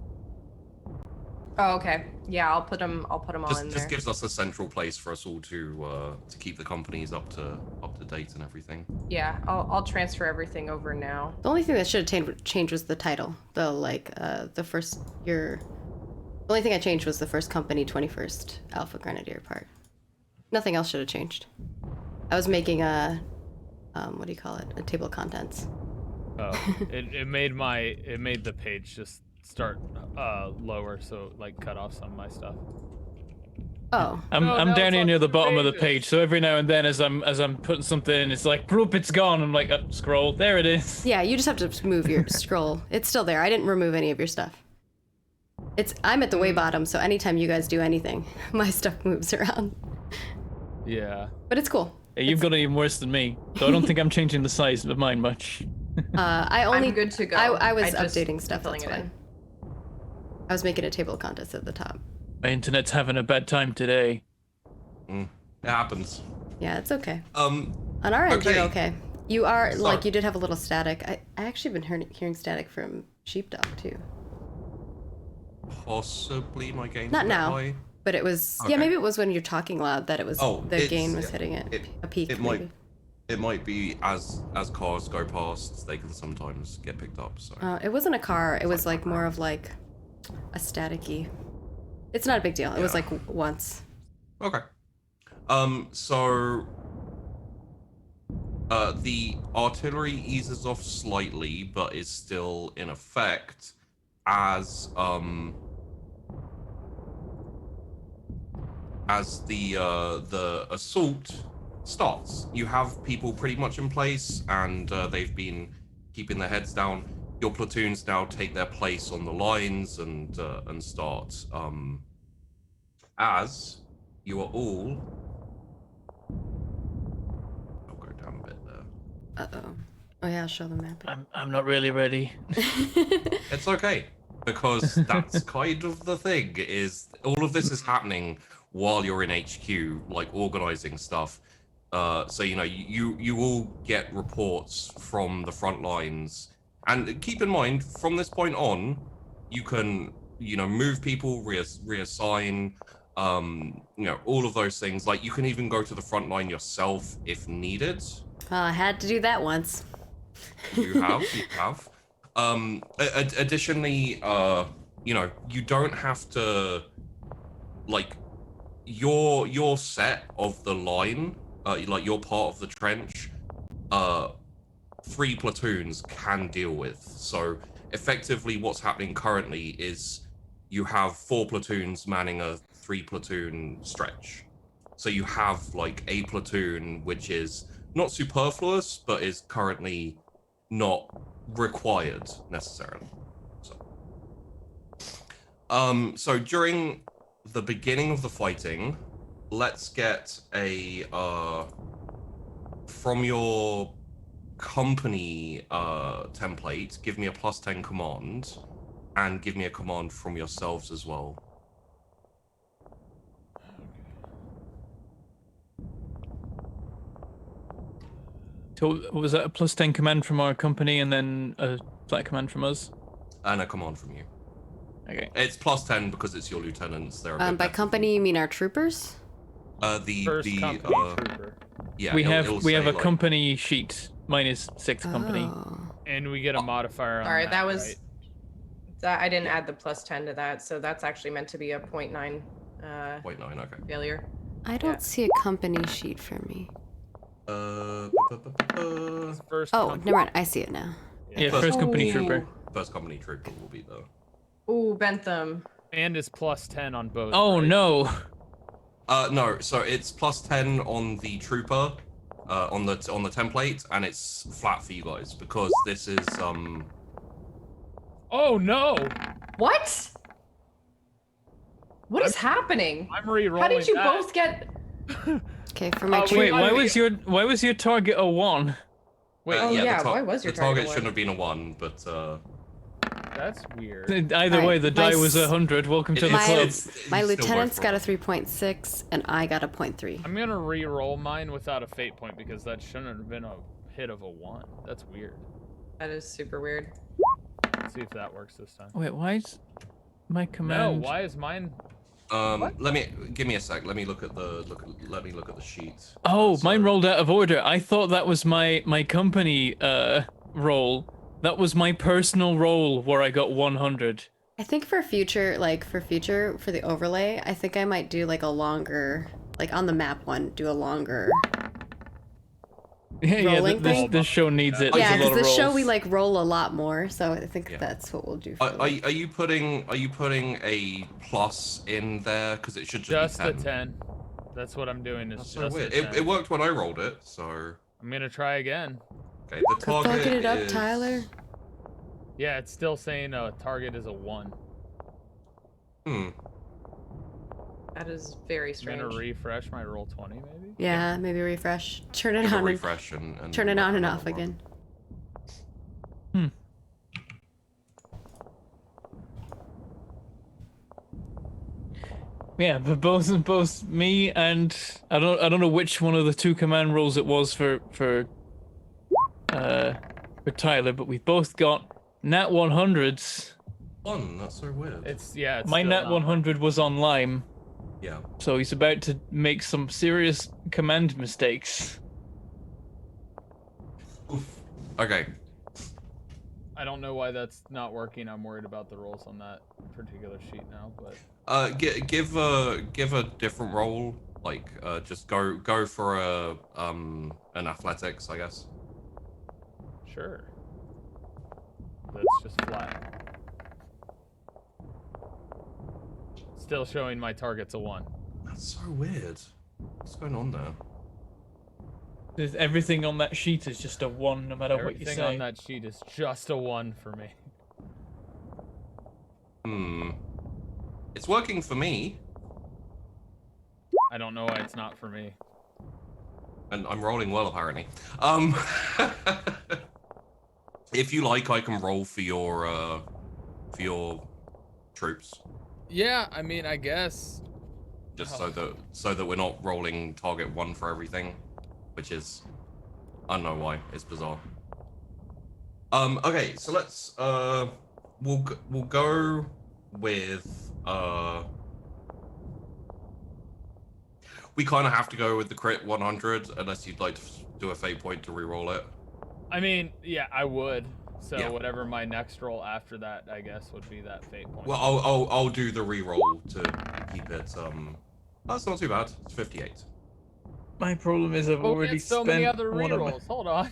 Oh, okay. Yeah, I'll put them all in there. Just gives us a central place for us all to keep the companies up to date and everything. Yeah, I'll transfer everything over now. The only thing that should have changed was the title. The only thing I changed was the first company 21st Alpha Grenadier part. Nothing else should have changed. I was making a what do you call it? A table of contents. Oh, it made the page just start lower, so like cut off some of my stuff. Oh. I'm down here near the bottom of the pages. page, so every now and then as I'm putting something in, it's like, whoop, it's gone. I'm like, scroll, there it is. Yeah, you just have to move your scroll. It's still there. I didn't remove any of your stuff. I'm at the way bottom, so anytime you guys do anything, my stuff moves around. Yeah. But it's cool. Yeah, you've got it even worse than me, so I don't think I'm changing the size of mine much. I'm good to go. I was just updating stuff. filling That's it fine. I was making a table of contents at the top. My internet's having a bad time today. It happens. Yeah, it's okay. On our end, okay. you're okay. You are So- like you did have a little static. I actually been hearing static from Sheepdog too. Possibly my gain. Not now. High. But it was Okay. yeah, maybe it was when you're talking loud that it was the gain was hitting it a peak. It maybe. might be as cars go past, they can sometimes get picked up. So It wasn't a car. It was like more of like a staticky. It's not a big deal. It was like once. okay. So the artillery eases off slightly, but is still in effect as the assault starts. You have people pretty much in place, and they've been keeping their heads down. Your platoons now take their place on the lines and start. As you are all, I'll go down a bit there. Oh yeah, I'll show the map. I'm not really ready. It's okay, because that's kind of the thing. Is all of this is happening while you're in HQ, like organizing stuff. So you all get reports from the front lines, and keep in mind from this point on, you can move people, reassign, all of those things. Like you can even go to the front line yourself if needed. I had to do that once. You have. Additionally, you don't have to, like, your set of the line, like your part of the trench, 3 platoons can deal with. So effectively what's happening currently is you have 4 platoons manning a 3 platoon stretch. So you have like a platoon which is not superfluous, but is currently not required necessarily. So during the beginning of the fighting, let's get a from your company template, give me a +10 command, and give me a command from yourselves as well. So was that a +10 command from our company and then a flat command from us? And a command from you. Okay. It's +10 because it's your lieutenants. They're a bit By better. company, you mean our troopers? First company trooper. Yeah, we it'll have a say, like, company sheet minus 6th company. Oh. And we get a modifier on All right, that was right? that. I didn't add the +10 to that, so that's actually meant to be a 0.9 0.9, okay. failure. I don't see a company sheet for me. First Oh, company. never mind. I see it now. Yeah, first company Ooh. trooper. First company trooper will be the. Ooh, Bentham. And it's +10 on both. Oh right? no. No, so it's +10 on the trooper, on the template, and it's flat for you guys because this is Oh no! What? What is happening? I'm re-rolling. How did you that. both get? Okay, for my Wait, why was your target a 1? Wait, Oh yeah, the why was your the target target shouldn't have been a 1, but that's weird. Either Alright, way, the my die was 100. Welcome to the my- club. My still lieutenant's worth got a rolling. 3.6 and I got a 0.3. I'm gonna re-roll mine without a fate point because that shouldn't have been a hit of a 1. That's weird. That is super weird. Let's see if that works this time. Wait, why is my No, command? why is mine? give me a sec. Let me look at the sheet. Oh, So- mine rolled out of order. I thought that was my company roll. That was my personal roll where I got 100. I think for future, for the overlay, I think I might do like a longer, like on the map one, do a longer. Yeah, Rolling thing? this show needs it. Yeah, There's a lot because of this show rolls. we like roll a lot more, so I think Yeah. that's what we'll do. For Are you putting a plus in there because it should Just be a 10? 10. That's what I'm doing. Is That's just so a weird. 10. It worked when I rolled it, so I'm gonna try again. okay. The Go target fucking it up, is... Tyler. Yeah, it's still saying target is a 1. That is very I'm strange. gonna refresh my roll 20 maybe. Yeah, maybe refresh. Turn it Give a on. refresh and Turn it on and another off one. again. Yeah, but both me and I don't know which one of the 2 command rolls it was for Tyler, but we both got nat 100s. That's so weird. It's My still nat not 100 was on Lime, Yeah. so he's about to make some serious command mistakes. Oof. Okay. I don't know why that's not working. I'm worried about the rolls on that particular sheet now, but Give a different roll. Like, just go for an athletics, I guess. sure. That's just flat. Still showing my target's a 1. That's so weird. What's going on there? Everything on that sheet is just a 1, no matter what you Everything say. on that sheet is just a 1 for me. It's working for me, I don't know why it's not for me. and I'm rolling well apparently. If you like, I can roll for your troops, Yeah, I mean, I guess. just so that we're not rolling target 1 for everything, which is, I don't know why, it's bizarre. Okay, so let's we'll go with we kind of have to go with the crit 100 unless you'd like to do a fate point to re-roll it. I mean, yeah, I would. So Yeah. whatever my next roll after that, I guess, would be that fate point. Well, I'll do the re-roll to keep it. That's not too bad. It's 58. My problem is I've But we already had so spent many other one of my- rerolls. Hold on.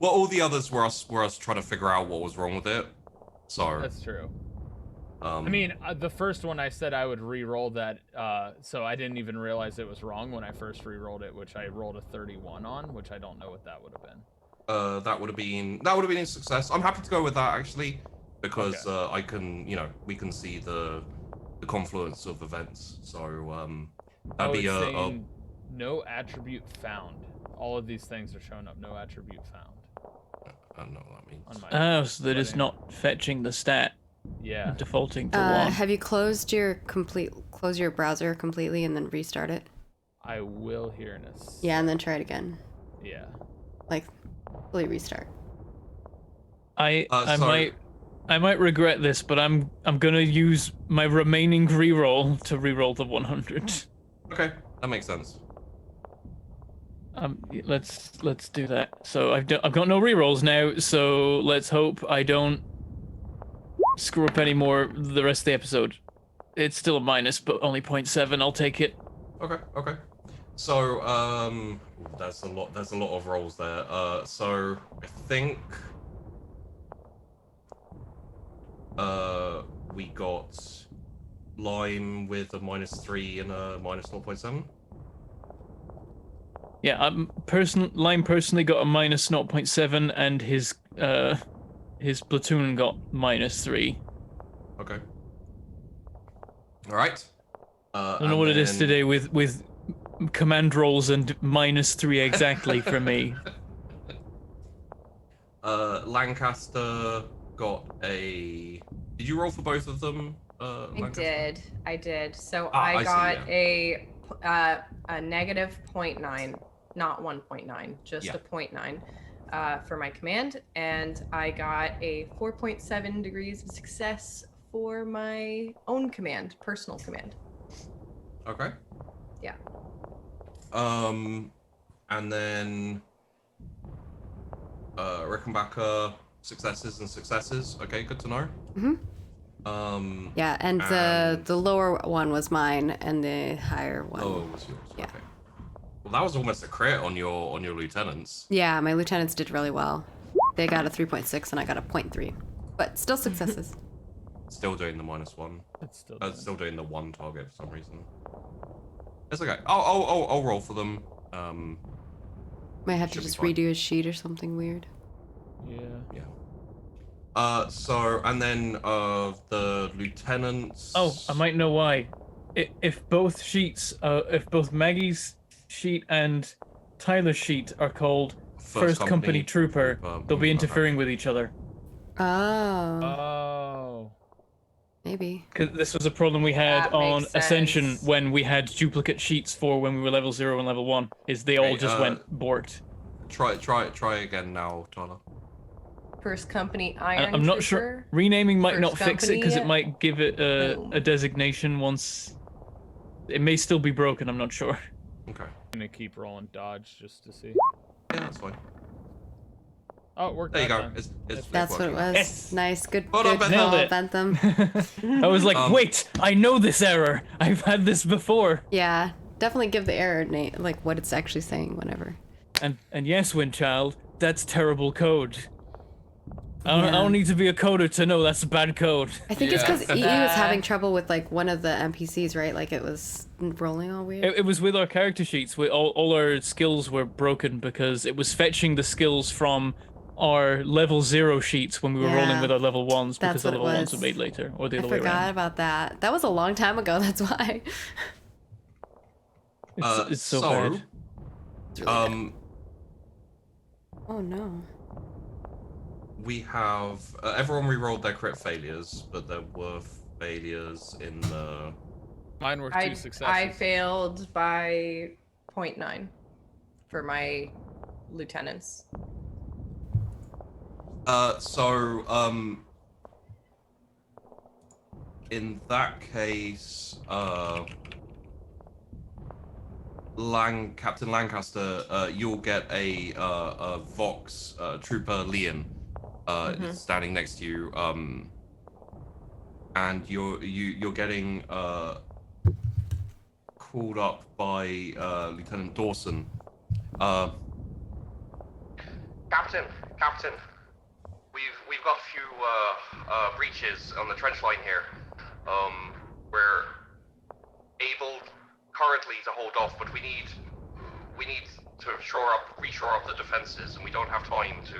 Well, all the others were us trying to figure out what was wrong with it. So That's true. I I mean, the first one I said I would re-roll that, so I didn't even realize it was wrong when I first re-rolled it, which I rolled a 31 on, which I don't know what that would have been. that would have been a success. I'm happy to go with that actually, because I can, we can see the confluence of events. So that'd be it's a saying no attribute found. All of these things are showing up. No attribute found. I don't know what that means. On my Oh, so they're just wedding. not fetching the stat, Yeah. defaulting to 1. Have you close your browser completely and then restart it? I will here in a Yeah, and then try it again. Yeah. Like, fully restart. I so- might regret this, but I'm gonna use my remaining reroll to reroll the 100. Okay, that makes sense. Let's do that. So I've got no rerolls now, so let's hope I don't screw up any more the rest of the episode. It's still a minus, but only 0.7. I'll take it. Okay. So there's a lot of rolls there. So I think we got Lime with a -3 and a -0.7. Yeah, Lime personally got a minus 0.7, and his platoon got -3. Okay. All right. I don't know what it is today with command rolls and -3 exactly for me. Lancaster got a. Did you roll for both of them? Lancaster? I did. So I I got see, a negative 0.9, not 1.9, just Yeah. a 0.9 for my command, and I got a 4.7 degrees of success for my own command, personal command. Okay. Yeah. And then Rickenbacker successes and successes. Okay, good to know. Yeah, and the lower one was mine, and the higher one. Oh, it was yours. Yeah. Okay. Well, that was almost a crit on your lieutenants. Yeah, my lieutenants did really well. They got a 3.6 and I got a 0.3, but still successes. Still doing the -1. It's still Still doing the 1 target for some reason. It's okay. I'll roll for them. Might have to Should be just fine. redo his sheet or something weird. Yeah. So and then the lieutenants. Oh, I might know why. If both sheets, if both Maggie's sheet and Tyler's sheet are called First Company Trooper, they'll be interfering with each other. Oh, Oh. maybe. Because this was a problem we had That on makes Ascension sense. when we had duplicate sheets for when we were level 0 and level 1. Is they all Okay, just went borked. Try again now, Tyler. First Company Iron I'm not sure. Trooper. Renaming might First not fix it because it Company, might give it boom. a designation once. It may still be broken. I'm not sure. Okay. I'm gonna keep rolling dodge just to see. Yeah, that's fine. Oh, it worked. There you that go. time. It's That's what it working. was. Yes. Nice, good, Well good done, call, Nailed it. Bentham. I was like, Um, wait, I know this error. I've had this before. Yeah, definitely give the error name, like what it's actually saying, whenever. And yes, Windchild, that's terrible code. I Yeah. don't need to be a coder to know that's bad code. I think it's Yeah. because EE was having trouble with like one of the NPCs, right? Like it was rolling all weird. It was with our character sheets. All our skills were broken because it was fetching the skills from our level 0 sheets when we were rolling Yeah. with our level 1s That's because the what it level 1s was. were made later, or the I other way forgot around. about that. That was a long time ago. That's why. It's so bad. It's really bad. Oh no. We have everyone re-rolled their crit failures, but there were failures in the. Mine were 2 I successes. failed by 0.9 for my lieutenants. In that case, Captain Lancaster, you'll get a Vox Trooper Leon standing next to you, and you're getting called up by Lieutenant Dawson. Captain, we've got a few breaches on the trench line here. We're able currently to hold off, but we need to reshore up the defenses, and we don't have time to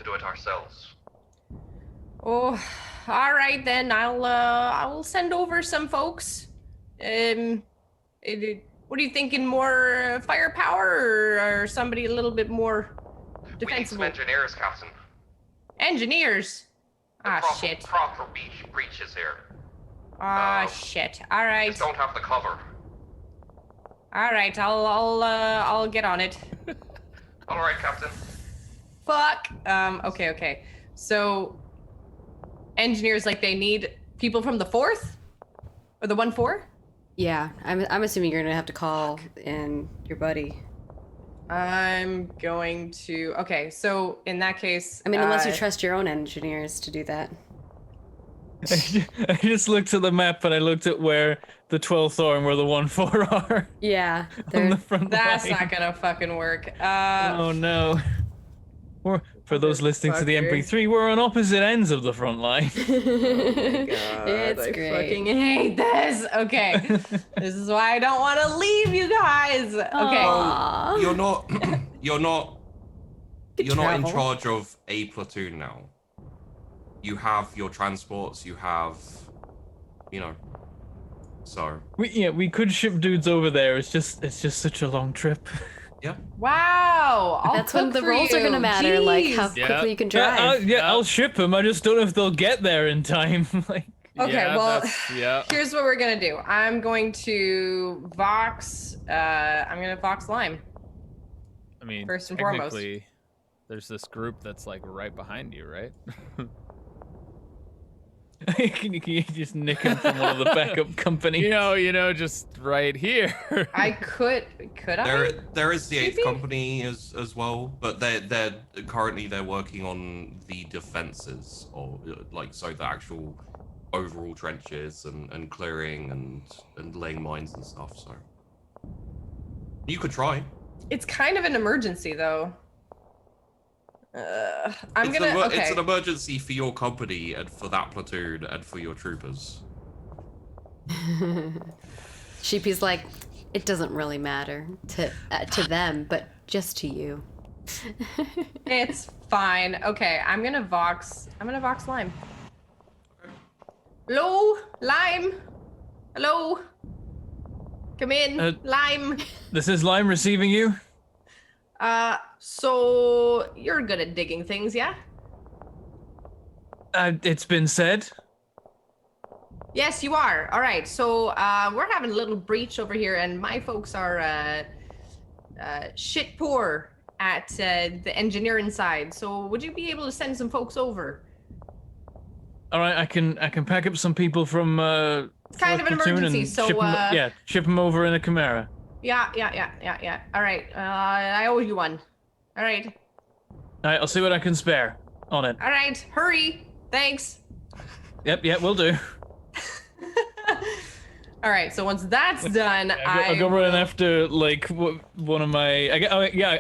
do it ourselves. Oh, all right then. I will send over some folks. What are you thinking? More firepower or somebody a little bit more defensible? We need some engineers, Captain. Engineers. Shit. Proper breaches here. Shit. All right. Just don't have the cover. All right. I'll get on it. All right, Captain. Fuck. Okay. So, engineers, like, they need people from the 4th or the 1-4. Yeah, I'm assuming you're gonna have to call in your buddy. I'm going to. Okay, so in that case, I mean, unless you trust your own engineers to do that. I just looked at the map and I looked at where the 12th are and where the 1-4 are Yeah, on the front that's line. not gonna fucking work. Oh no. For those listening to the MP3, we're on opposite ends of the front line. Oh my God, It's I great. fucking hate this. Okay, this is why I don't want to leave you guys. Okay. Aw. You're not. You're not. Good You're not in travel. charge of a platoon now. You have your transports. You have, you know. So. We could ship dudes over there. It's just such a long trip. Yeah. Wow. That's when the rolls are gonna matter, like how Jeez. quickly you can drive. I'll ship them. I just don't know if they'll get there in time. Like. Okay, Yeah, well, yeah. here's what we're gonna do. I'm going to Vox. I'm gonna Vox Lime. I mean, First and foremost. technically, there's this group that's like right behind you, right? Can you just nick him from one of the backup companies? you know, just right here. I could I? There is the 8th Maybe? company as well, but they're currently working on the defenses, or like so the actual overall trenches and clearing and laying mines and stuff. So you could try. It's kind of an emergency, though. It's an emergency for your company and for that platoon and for your troopers. Sheepy's like, it doesn't really matter to them, but just to you. It's fine. Okay, I'm gonna Vox Lime. Hello, Lime. Hello. Come in, Lime. This is Lime receiving you. So you're good at digging things, yeah? It's been said. Yes, you are. All right. So we're having a little breach over here, and my folks are shit poor at the engineering side. So would you be able to send some folks over? All right, I can pack up some people from. It's kind of an platoon emergency, and so ship them over in a Chimera. Yeah. All right. I owe you one. All right. All right, I'll see what I can spare on it. All right. Hurry. Thanks. Yep, we'll do. All right. So once that's done, I'll go running after like one of my.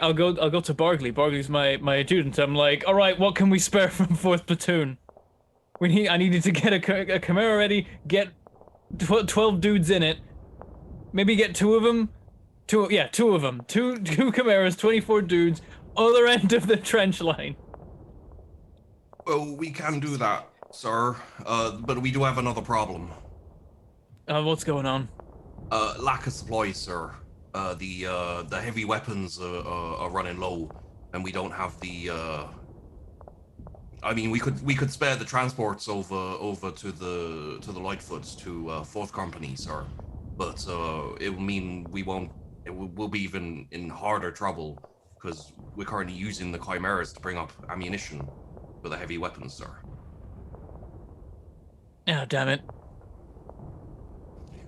I'll go to Bargley. Bargley's my adjutant. I'm like, all right, what can we spare from 4th platoon? I needed to get a Chimera ready. Get 12 dudes in it. Maybe get 2 of them. 2 of them. Two Chimeras, 24 dudes. Other end of the trench line. Well, we can do that, sir. But we do have another problem. What's going on? Lack of supplies, sir. The heavy weapons are running low, and we don't have the. I mean, we could spare the transports over to the Lightfoots to 4th Company, sir. But it will mean we'll be even in harder trouble because we're currently using the Chimeras to bring up ammunition for the heavy weapons, sir. Oh, damn it.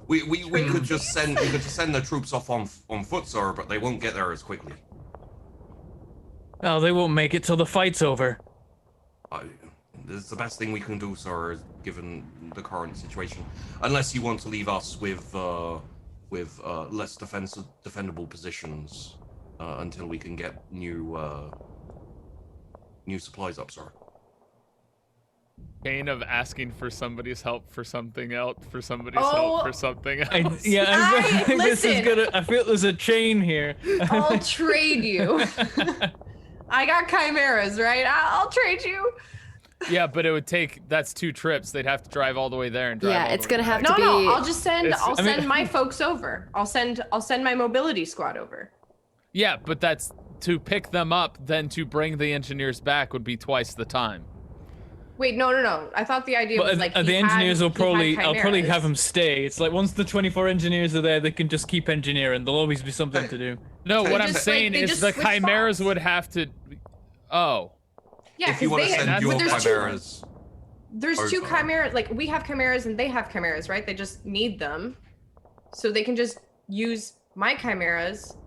We could just send the troops off on foot, sir, but they won't get there as quickly. Oh, they won't make it till the fight's over. This is the best thing we can do, sir, given the current situation. Unless you want to leave us with less defendable positions until we can get new supplies up, sir. Pain of asking for somebody's help for something else, for somebody's help for something else. I think this is gonna. I feel there's a chain here. I'll trade you. I got chimeras, right? I'll trade you. Yeah, but it would take. That's 2 trips. They'd have to drive all the way there and drive. Yeah, all it's the way gonna have back. to No, be. I'll just send. It's- I'll I send mean- my folks over. I'll send my mobility squad over. Yeah, but that's to pick them up. Then to bring the engineers back would be twice the time. Wait, no. I thought the idea But was like the engineers will probably. I'll probably have them chimeras. stay. It's like once the 24 engineers are there, they can just keep engineering. There'll always be something to do. No, They what I'm just, saying they is just the switch chimeras spots. would have to. Oh. Yeah, If you want to because send your there's chimeras, There's 2 over. chimeras. Like we have chimeras and they have chimeras, right? They just need them, so they can just use my chimeras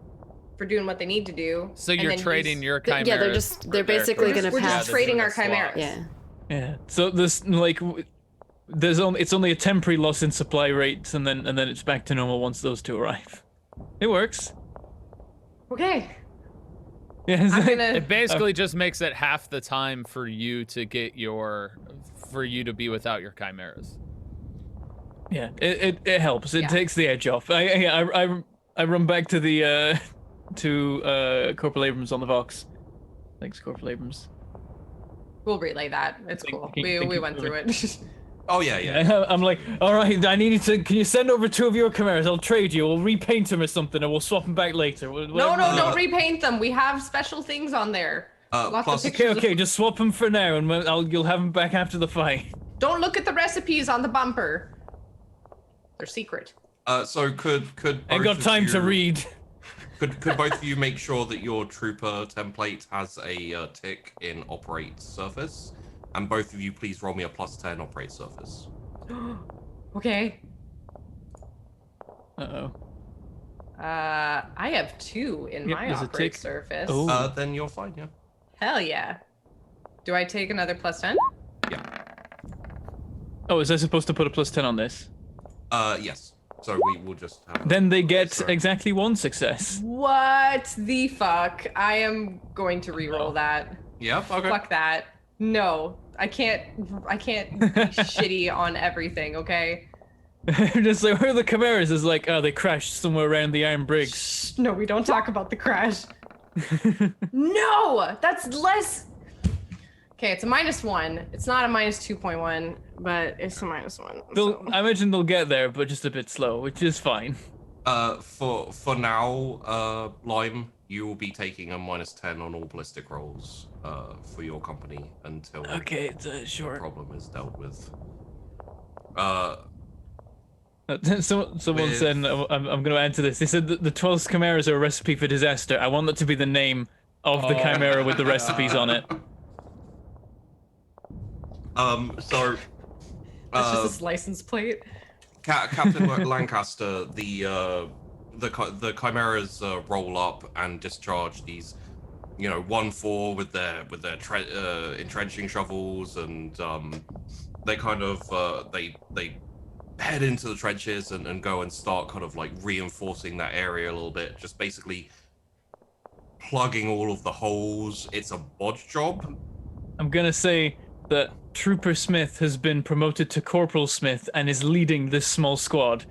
for doing what they need to do. So and you're then trading use- your chimeras. Yeah, they're for basically their- gonna We're pass. just trading our slots. chimeras. Yeah. Yeah. So this it's only a temporary loss in supply rates, and then it's back to normal once those 2 arrive. It works. Okay. It basically just makes it half the time for you to be without your chimeras. Yeah, it helps. It takes the edge off. I run back to the to Corporal Abrams on the Vox. Thanks, Corporal Abrams. We'll relay that. It's cool. We went through it. Oh yeah. I'm like, all right. I need you to. Can you send over 2 of your chimeras? I'll trade you. We'll repaint them or something, or we'll swap them back later. No, don't repaint them. We have special things on there. Okay. Just swap them for now, and you'll have them back after the fight. Don't look at the recipes on the bumper. They're secret. So could Ain't got time to read. Could both of you make sure that your trooper template has a tick in operate surface? And both of you please roll me a +10 operate surface. Okay. Uh-oh. I have 2 in my operate surface. Oh. Then you're fine, yeah. Hell yeah. Do I take another +10? Yeah. Oh, is I supposed to put a +10 on this? Yes. So we will just have Then they get exactly 1 success. What the fuck? I am going to re-roll that. Yeah, okay. Fuck that. No, I can't be shitty on everything, okay? Just like, where are the chimeras? Is like, oh, they crashed somewhere around the Iron Briggs. Shh, no, we don't talk about the crash. No, that's less. Okay, it's a -1. It's not a -2.1, but it's a -1. So. I imagine they'll get there, but just a bit slow, which is fine. For now, Lime, you will be taking a -10 on all ballistic rolls for your company until sure. the problem is dealt with. Someone said, I'm going to add to this. They said that the 12 chimeras are a recipe for disaster. I want that to be the name of the chimera with the recipes on it. So that's just his license plate. Captain Lancaster, the chimeras roll up and discharge these, 1-4 with their entrenching shovels, and they kind of they head into the trenches and go and start kind of like reinforcing that area a little bit, just basically plugging all of the holes. It's a bodge job. I'm gonna say that Trooper Smith has been promoted to Corporal Smith and is leading this small squad.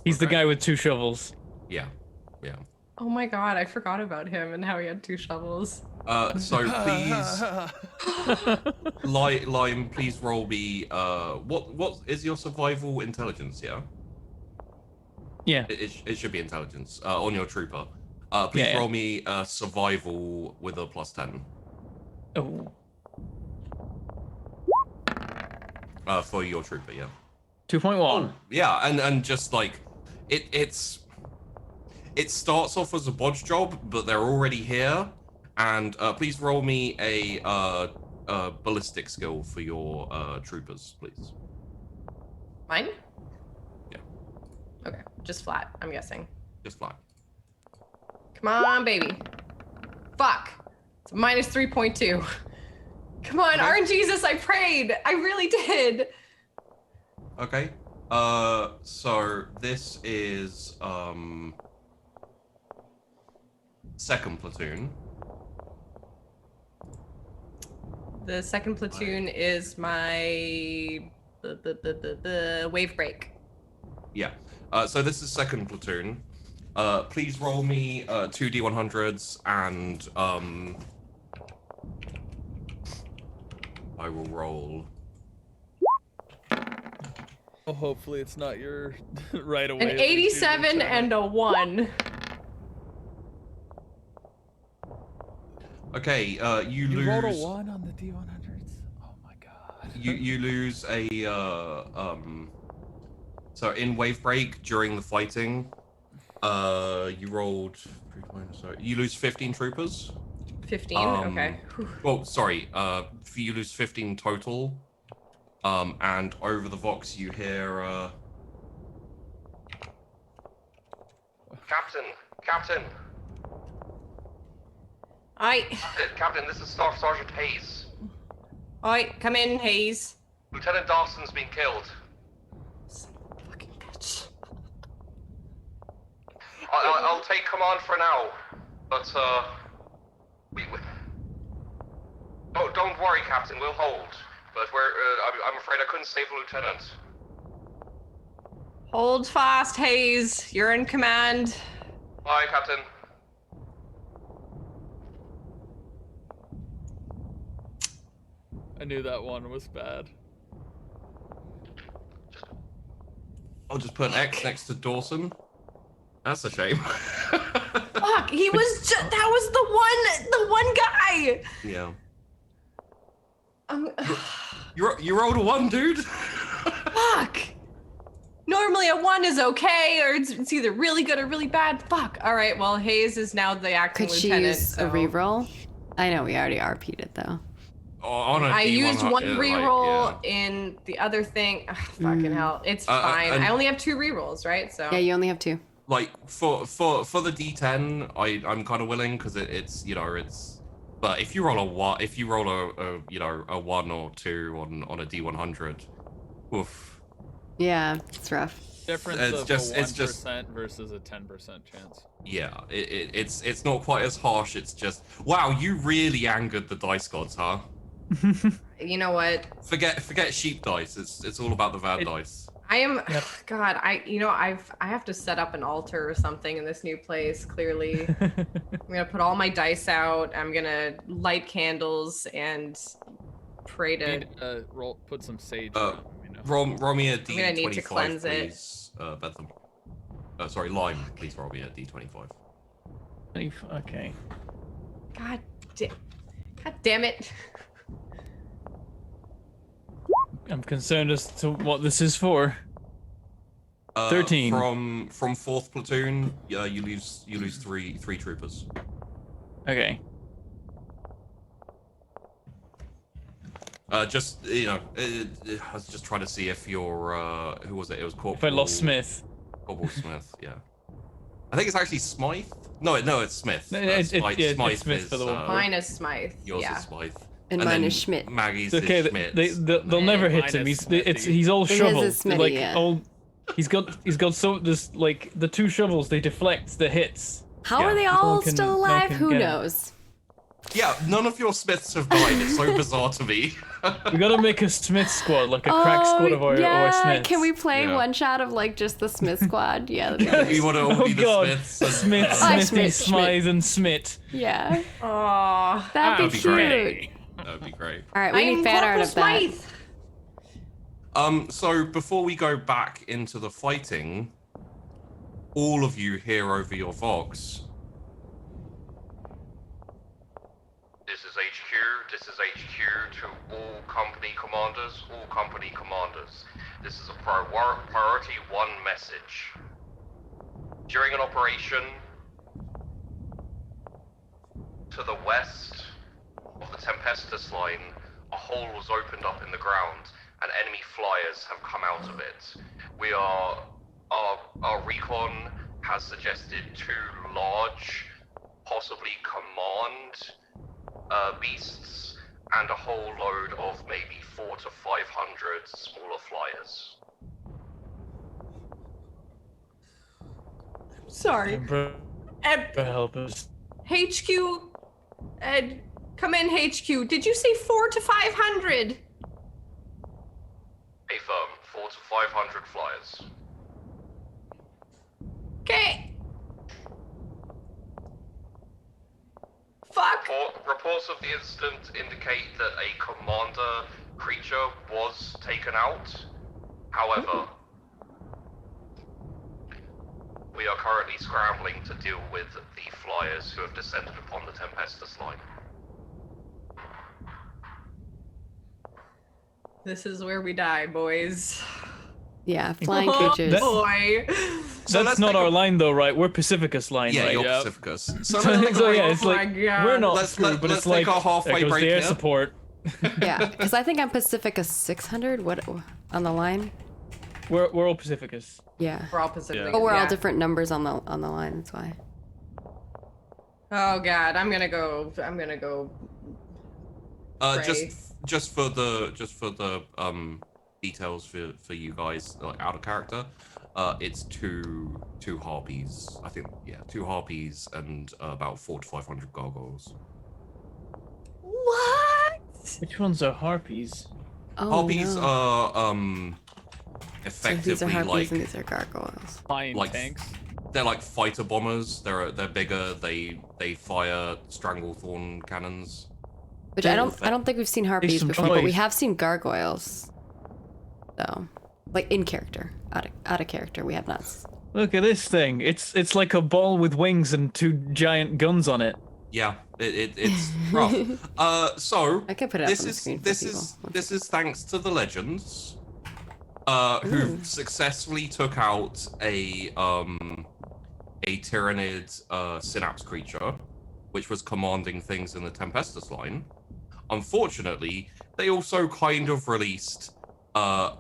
He's the guy with 2 shovels. Yeah. Oh my god, I forgot about him and how he had 2 shovels. So please, Lime, please roll me. What is your survival intelligence? Yeah. Yeah. It should be intelligence on your trooper. Please roll me survival with a +10. Oh. For your trooper, yeah. 2.1. Oh, yeah, and just like it starts off as a bodge job, but they're already here. And please roll me a ballistic skill for your troopers, please. Mine? Yeah. Okay, just flat, I'm guessing. Just flat. Come on, baby. Fuck. It's -3.2. Come on, RNGesus, I prayed. I really did. Okay. So this is second platoon. The second platoon is my the wave break. Yeah. So this is second platoon. Please roll me 2 D100s and I will roll. Oh, hopefully it's not your right away. An 87 and a 1. Okay, you lose. You rolled a 1 on the D100s. Oh my god. You lose a So in wave break during the fighting, you rolled 3 points. So you lose 15 troopers. 15. Okay. Well, sorry. You lose 15 total. And over the Vox you hear Captain. Captain, this is Staff Sergeant Hayes. Oi, come in, Hayes. Lieutenant Dawson's been killed. Son of a fucking bitch. I'll take command for now, but Oh, don't worry, Captain. We'll hold. But I'm afraid I couldn't save the lieutenant. Hold fast, Hayes. You're in command. Aye, Captain. I knew that one was bad. I'll just put an X next to Dawson. That's a shame. Fuck, he was that was the one guy. Yeah. You rolled a 1, dude. Fuck. Normally a 1 is okay, or it's either really good or really bad. Fuck. All right, well, Hayes is now the acting Could she lieutenant. use a reroll? I know we already RP'd it though. I used one reroll in the other thing. Ugh, fucking hell. It's fine. I only have 2 rerolls, right? So yeah, you only have 2. Like for the D10, I'm kind of willing because it's it's. But if you roll a 1, if you roll a 1 or 2 on a D100, oof. Yeah, it's rough. Difference of a 1% versus a 10% chance. Yeah, it's not quite as harsh. It's just wow, you really angered the dice gods, huh? you know what? Forget sheep dice. It's all about the bad dice. I am God, I have to set up an altar or something in this new place, clearly. I'm gonna put all my dice out, I'm gonna light candles and pray to put some sage. Roll me a D25, I'm gonna need to cleanse please. Bethlehem. Sorry, Lime, please roll me a D25. Okay. God damn it. I'm concerned as to what this is for. 13. From 4th platoon, you lose 3 troopers. Okay. Just I was just trying to see if you're who was it? It was Corporal. If I lost Smith. Corporal Smith, yeah. I think it's actually Smythe. No, it's Smith. It's Smythe Smith is, for the one. Mine is Smythe. Yours is Smythe. And mine is Schmidt. Maggie's Okay, is Schmidt. they'll never hit him. He's all shoveled. Smitty, yeah. He's got so this like the 2 shovels. They deflect the hits. How are they No all one can- still no one alive? can Who get 'em. knows? Yeah, none of your Smiths have died. It's so bizarre to me. We gotta make a Smith squad, like a crack squad of our Smiths. Can we play Yeah. one shot of like just the Smith squad? Yeah. that'd be Yes. nice. You want to all Oh be the god, Smiths? And, Smith, Schmidt, Smithy, Schmidt. Smythe, and Smith. Yeah. Aw. That'd be be cute. great. That would be great. All right, we need fan art of that. So before we go back into the fighting, all of you hear over your Vox. This is HQ. This is HQ to all company commanders. All company commanders. This is a priority 1 message. During an operation to the west of the Tempestus line, a hole was opened up in the ground, and enemy flyers have come out of it. Our recon has suggested 2 large, possibly command beasts, and a whole load of maybe 400 to 500 smaller flyers. Sorry. Help us. HQ, come in, HQ. Did you say 400 to 500? A firm, 400 to 500 flyers. Okay. Fuck. Reports of the incident indicate that a commander creature was taken out. However, we are currently scrambling to deal with the flyers who have descended upon the Tempestus line. This is where we die, boys. Yeah, flying Oh creatures. boy. So That's not our line though, right? We're Pacificus line, Yeah, right? you're Yep. Pacificus. So, So yeah, it's Oh like my God. we're not Let's- screwed, but let's it's like take our halfway there goes break the air here. support. Yeah, because I think I'm Pacifica 600. What on the line? We're all Pacificus. Yeah. We're all Pacific. Yeah. Oh, we're all yeah. different numbers on the line. That's why. Oh God, I'm gonna go. Pray. Just for the details for you guys, like out of character, it's two harpies. I think 2 harpies and about 400 to 500 gargoyles. Which ones are harpies? Oh, Harpies no. are So effectively these are harpies like and these are gargoyles. Flying Like- tanks. they're like fighter bombers. They're bigger. They fire stranglethorn cannons. Which I don't think we've seen harpies some before, but we toys. have seen gargoyles. So, like in character, out of character, we have not. Look at this thing. It's like a ball with wings and 2 giant guns on it. Yeah, it's rough. So I can put it up this on the is screen for this people. is this is thanks to the legends, who successfully took out a tyrannid synapse creature, which was commanding things in the Tempestus line. Unfortunately, they also kind of released a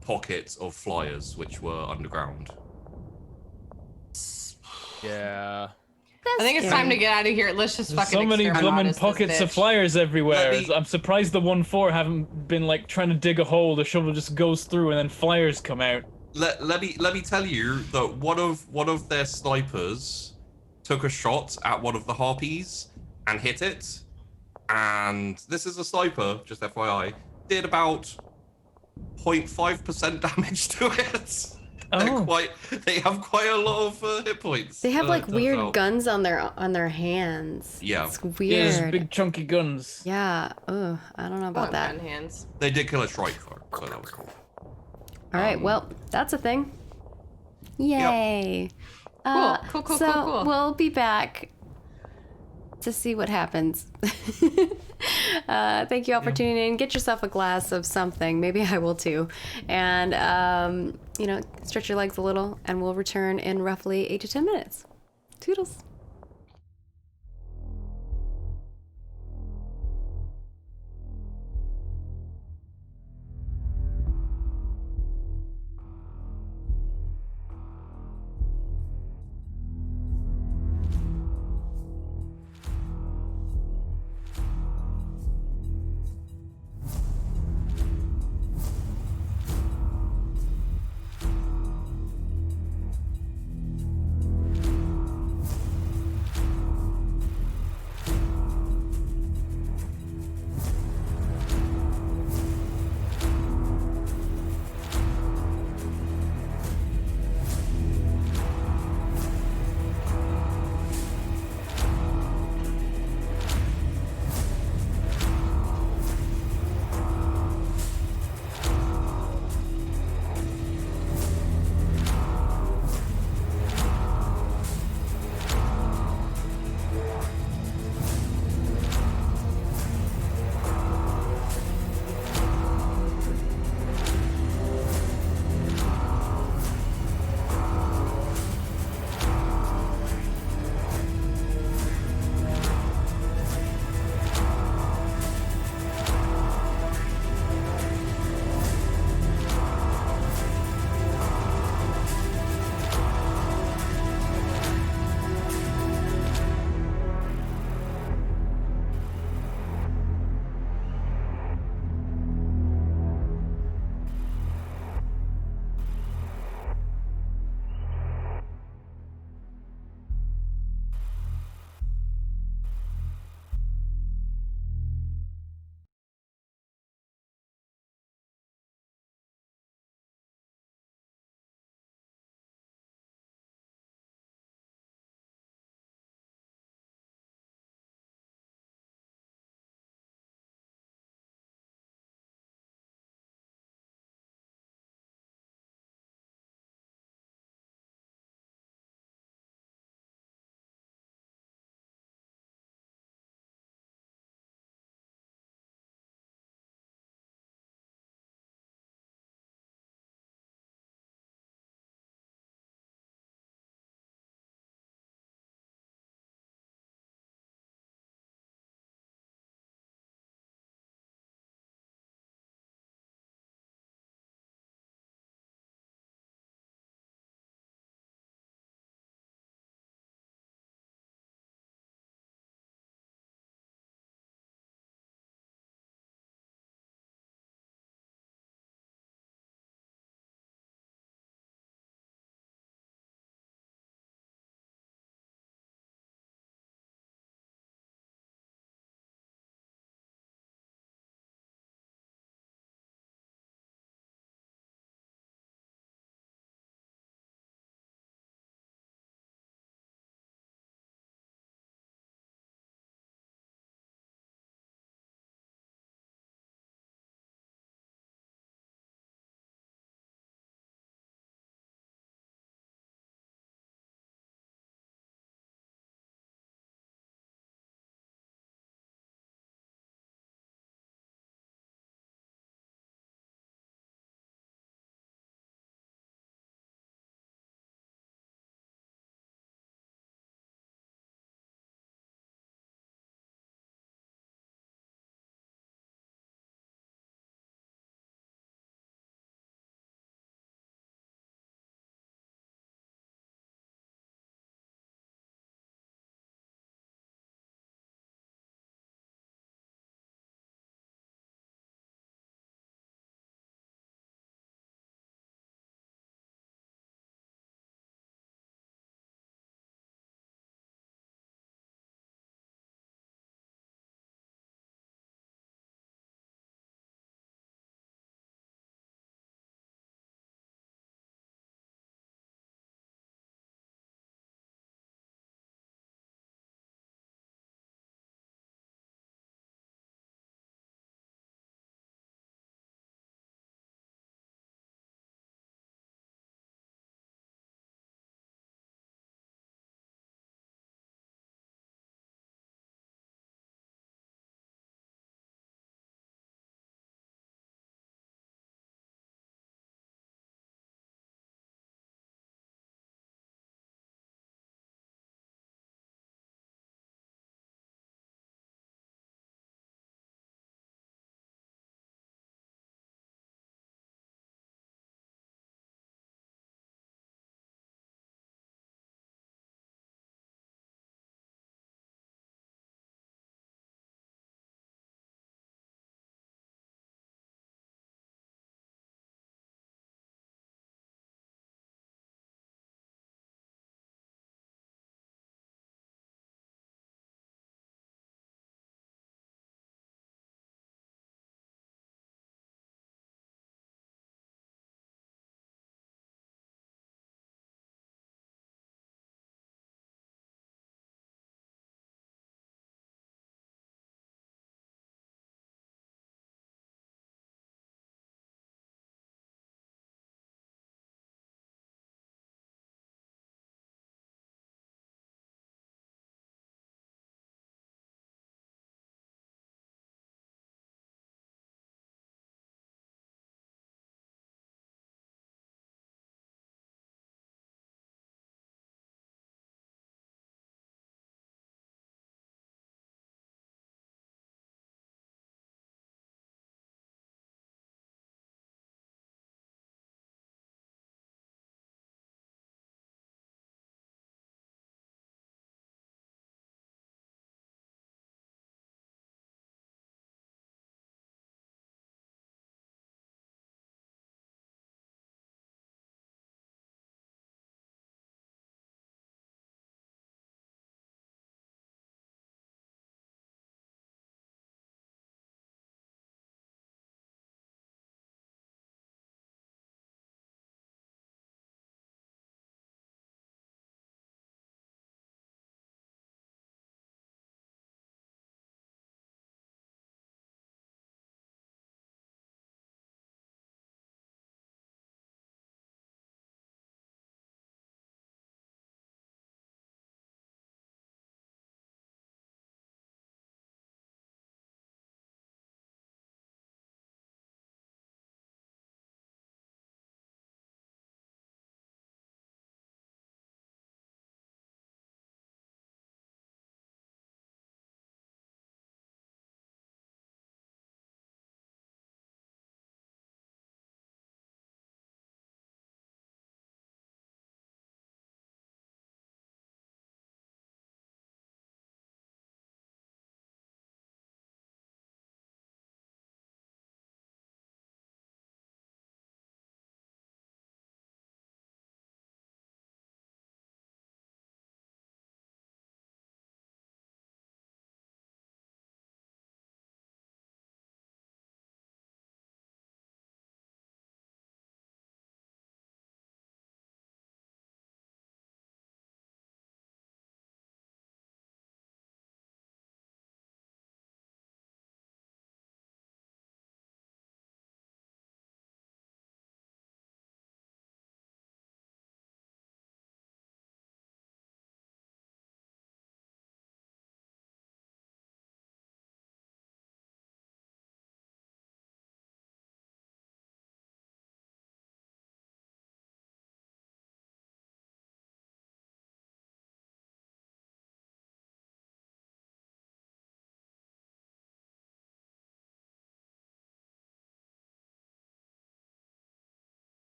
pocket of flyers which were underground. Yeah. I think it's time to get out of here. Let's just There's fucking so many exterminate blooming this pockets of bitch. flyers everywhere. Let me- I'm surprised the 1-4 haven't been like trying to dig a hole. The shovel just goes through and then flyers come out. Let me tell you that one of their snipers took a shot at one of the harpies and hit it, and this is a sniper, just FYI, did about 0.5% damage to it. Oh. They have quite a lot of hit points. They have like turns weird out. guns on their hands. Yeah. It's Yeah, weird. there's big chunky guns. Yeah. Ugh, I don't know about that. Gun hands. They did kill a shrike though, so that was cool. All right. Well, that's a thing. Yay. Cool, cool, so cool, cool. we'll be back to see what happens. Thank you all for tuning in. Get yourself a glass of something. Maybe I will too. And, stretch your legs a little, and we'll return in roughly 8 to 10 minutes. Toodles.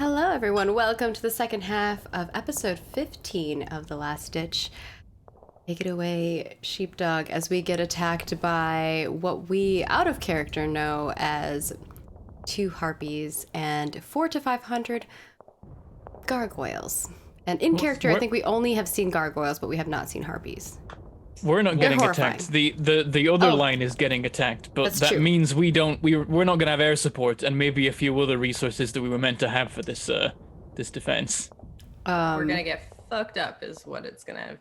Hello, everyone. Welcome to the second half of episode 15 of The Last Ditch. Take it away, Sheepdog, as we get attacked by what we, out of character, know as 2 harpies and 400 to 500 gargoyles. And in character, I think we only have seen gargoyles, but we have not seen harpies. We're not getting attacked. The other line is getting attacked, but that means we're not gonna have air support and maybe a few other resources that we were meant to have for this defense. We're gonna get fucked up, is what it's gonna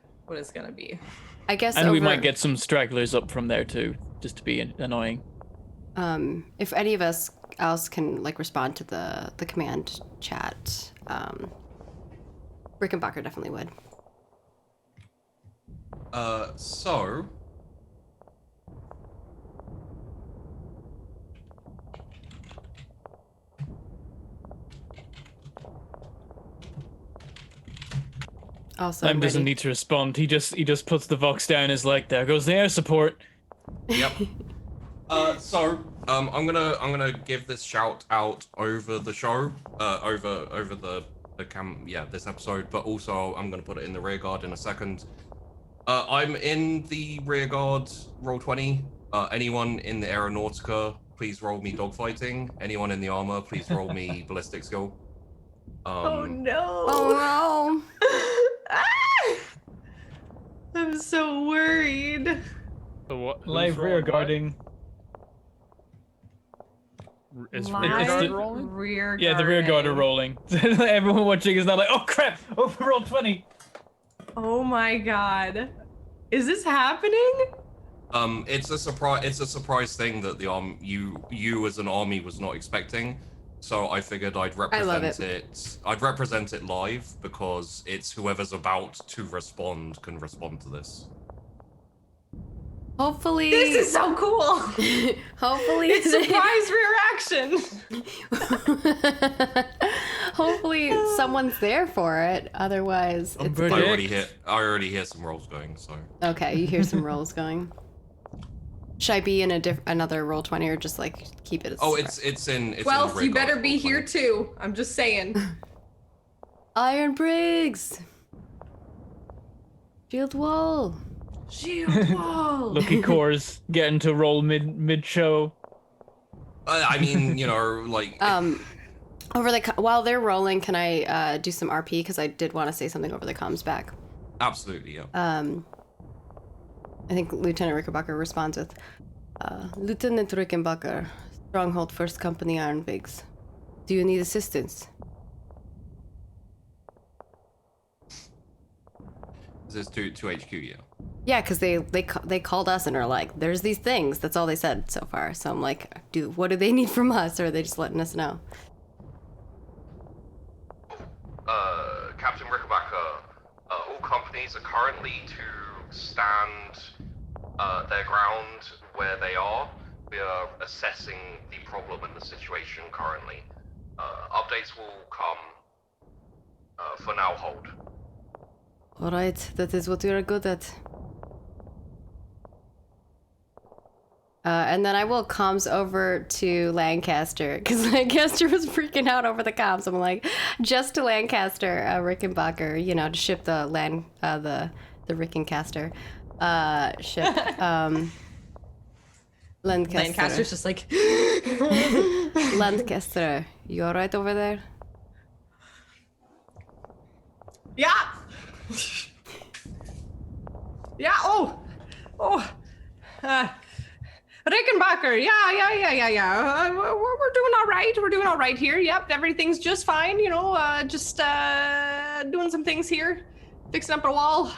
be. I guess. And we might get some stragglers up from there too, just to be annoying. If any of us else can respond to the command chat, Rickenbacker definitely would. So... Also, Lime doesn't need to respond. He just puts the Vox down. Is like, there goes the air support. Yep. I'm gonna give this shout out over the show, over this episode, but also I'm gonna put it in the rear guard in a second. I'm in the rear guard, roll 20. Anyone in the Aeronautica, please roll me dogfighting. Anyone in the armor, please roll me ballistic skill. Oh no! Oh no! I'm so worried. So what? Live rear guarding. Is rear guard rolling? Rear Yeah, the rear guard are rolling. Everyone watching is now like, oh crap! Roll 20. Oh my god. Is this happening? It's a surprise thing that the you as an army was not expecting. So I figured I'd represent it. I'd represent it live because it's whoever's about to respond can respond to this. Hopefully. This is so cool. Hopefully. It's surprise rear action. Hopefully someone's there for it. Otherwise, I already hear some rolls going. So. Okay, you hear some rolls going. Should I be in another roll 20 or just keep it? It's in. Well, in you better be here too. I'm just saying. Iron Briggs. Shield wall. Shield wall. Lucky Cores getting to roll mid show. I mean, while they're rolling, can I do some RP because I did want to say something over the comms back. Absolutely, yeah. I think Lieutenant Rickenbacker responds with, Lieutenant Rickenbacker, Stronghold 1st Company Iron Briggs. Do you need assistance? Is this to HQ, yeah? Yeah, because they called us and are like, there's these things. That's all they said so far. So I'm like, what do they need from us? Or are they just letting us know? Captain Rickenbacker, all companies are currently to stand their ground where they are. We are assessing the problem and the situation currently. Updates will come. For now, hold. All right, that is what you're good at. And then I will comms over to Lancaster, because Lancaster was freaking out over the comms. I'm like, just to Lancaster, Rickenbacker, to ship the Rickencaster ship. Lancaster. Lancaster's just like... Lancaster, you alright over there? Yeah! Yeah, Rickenbacker, yeah. We're doing all right. We're doing all right here. Yep, everything's just fine. Just doing some things here, fixing up a wall.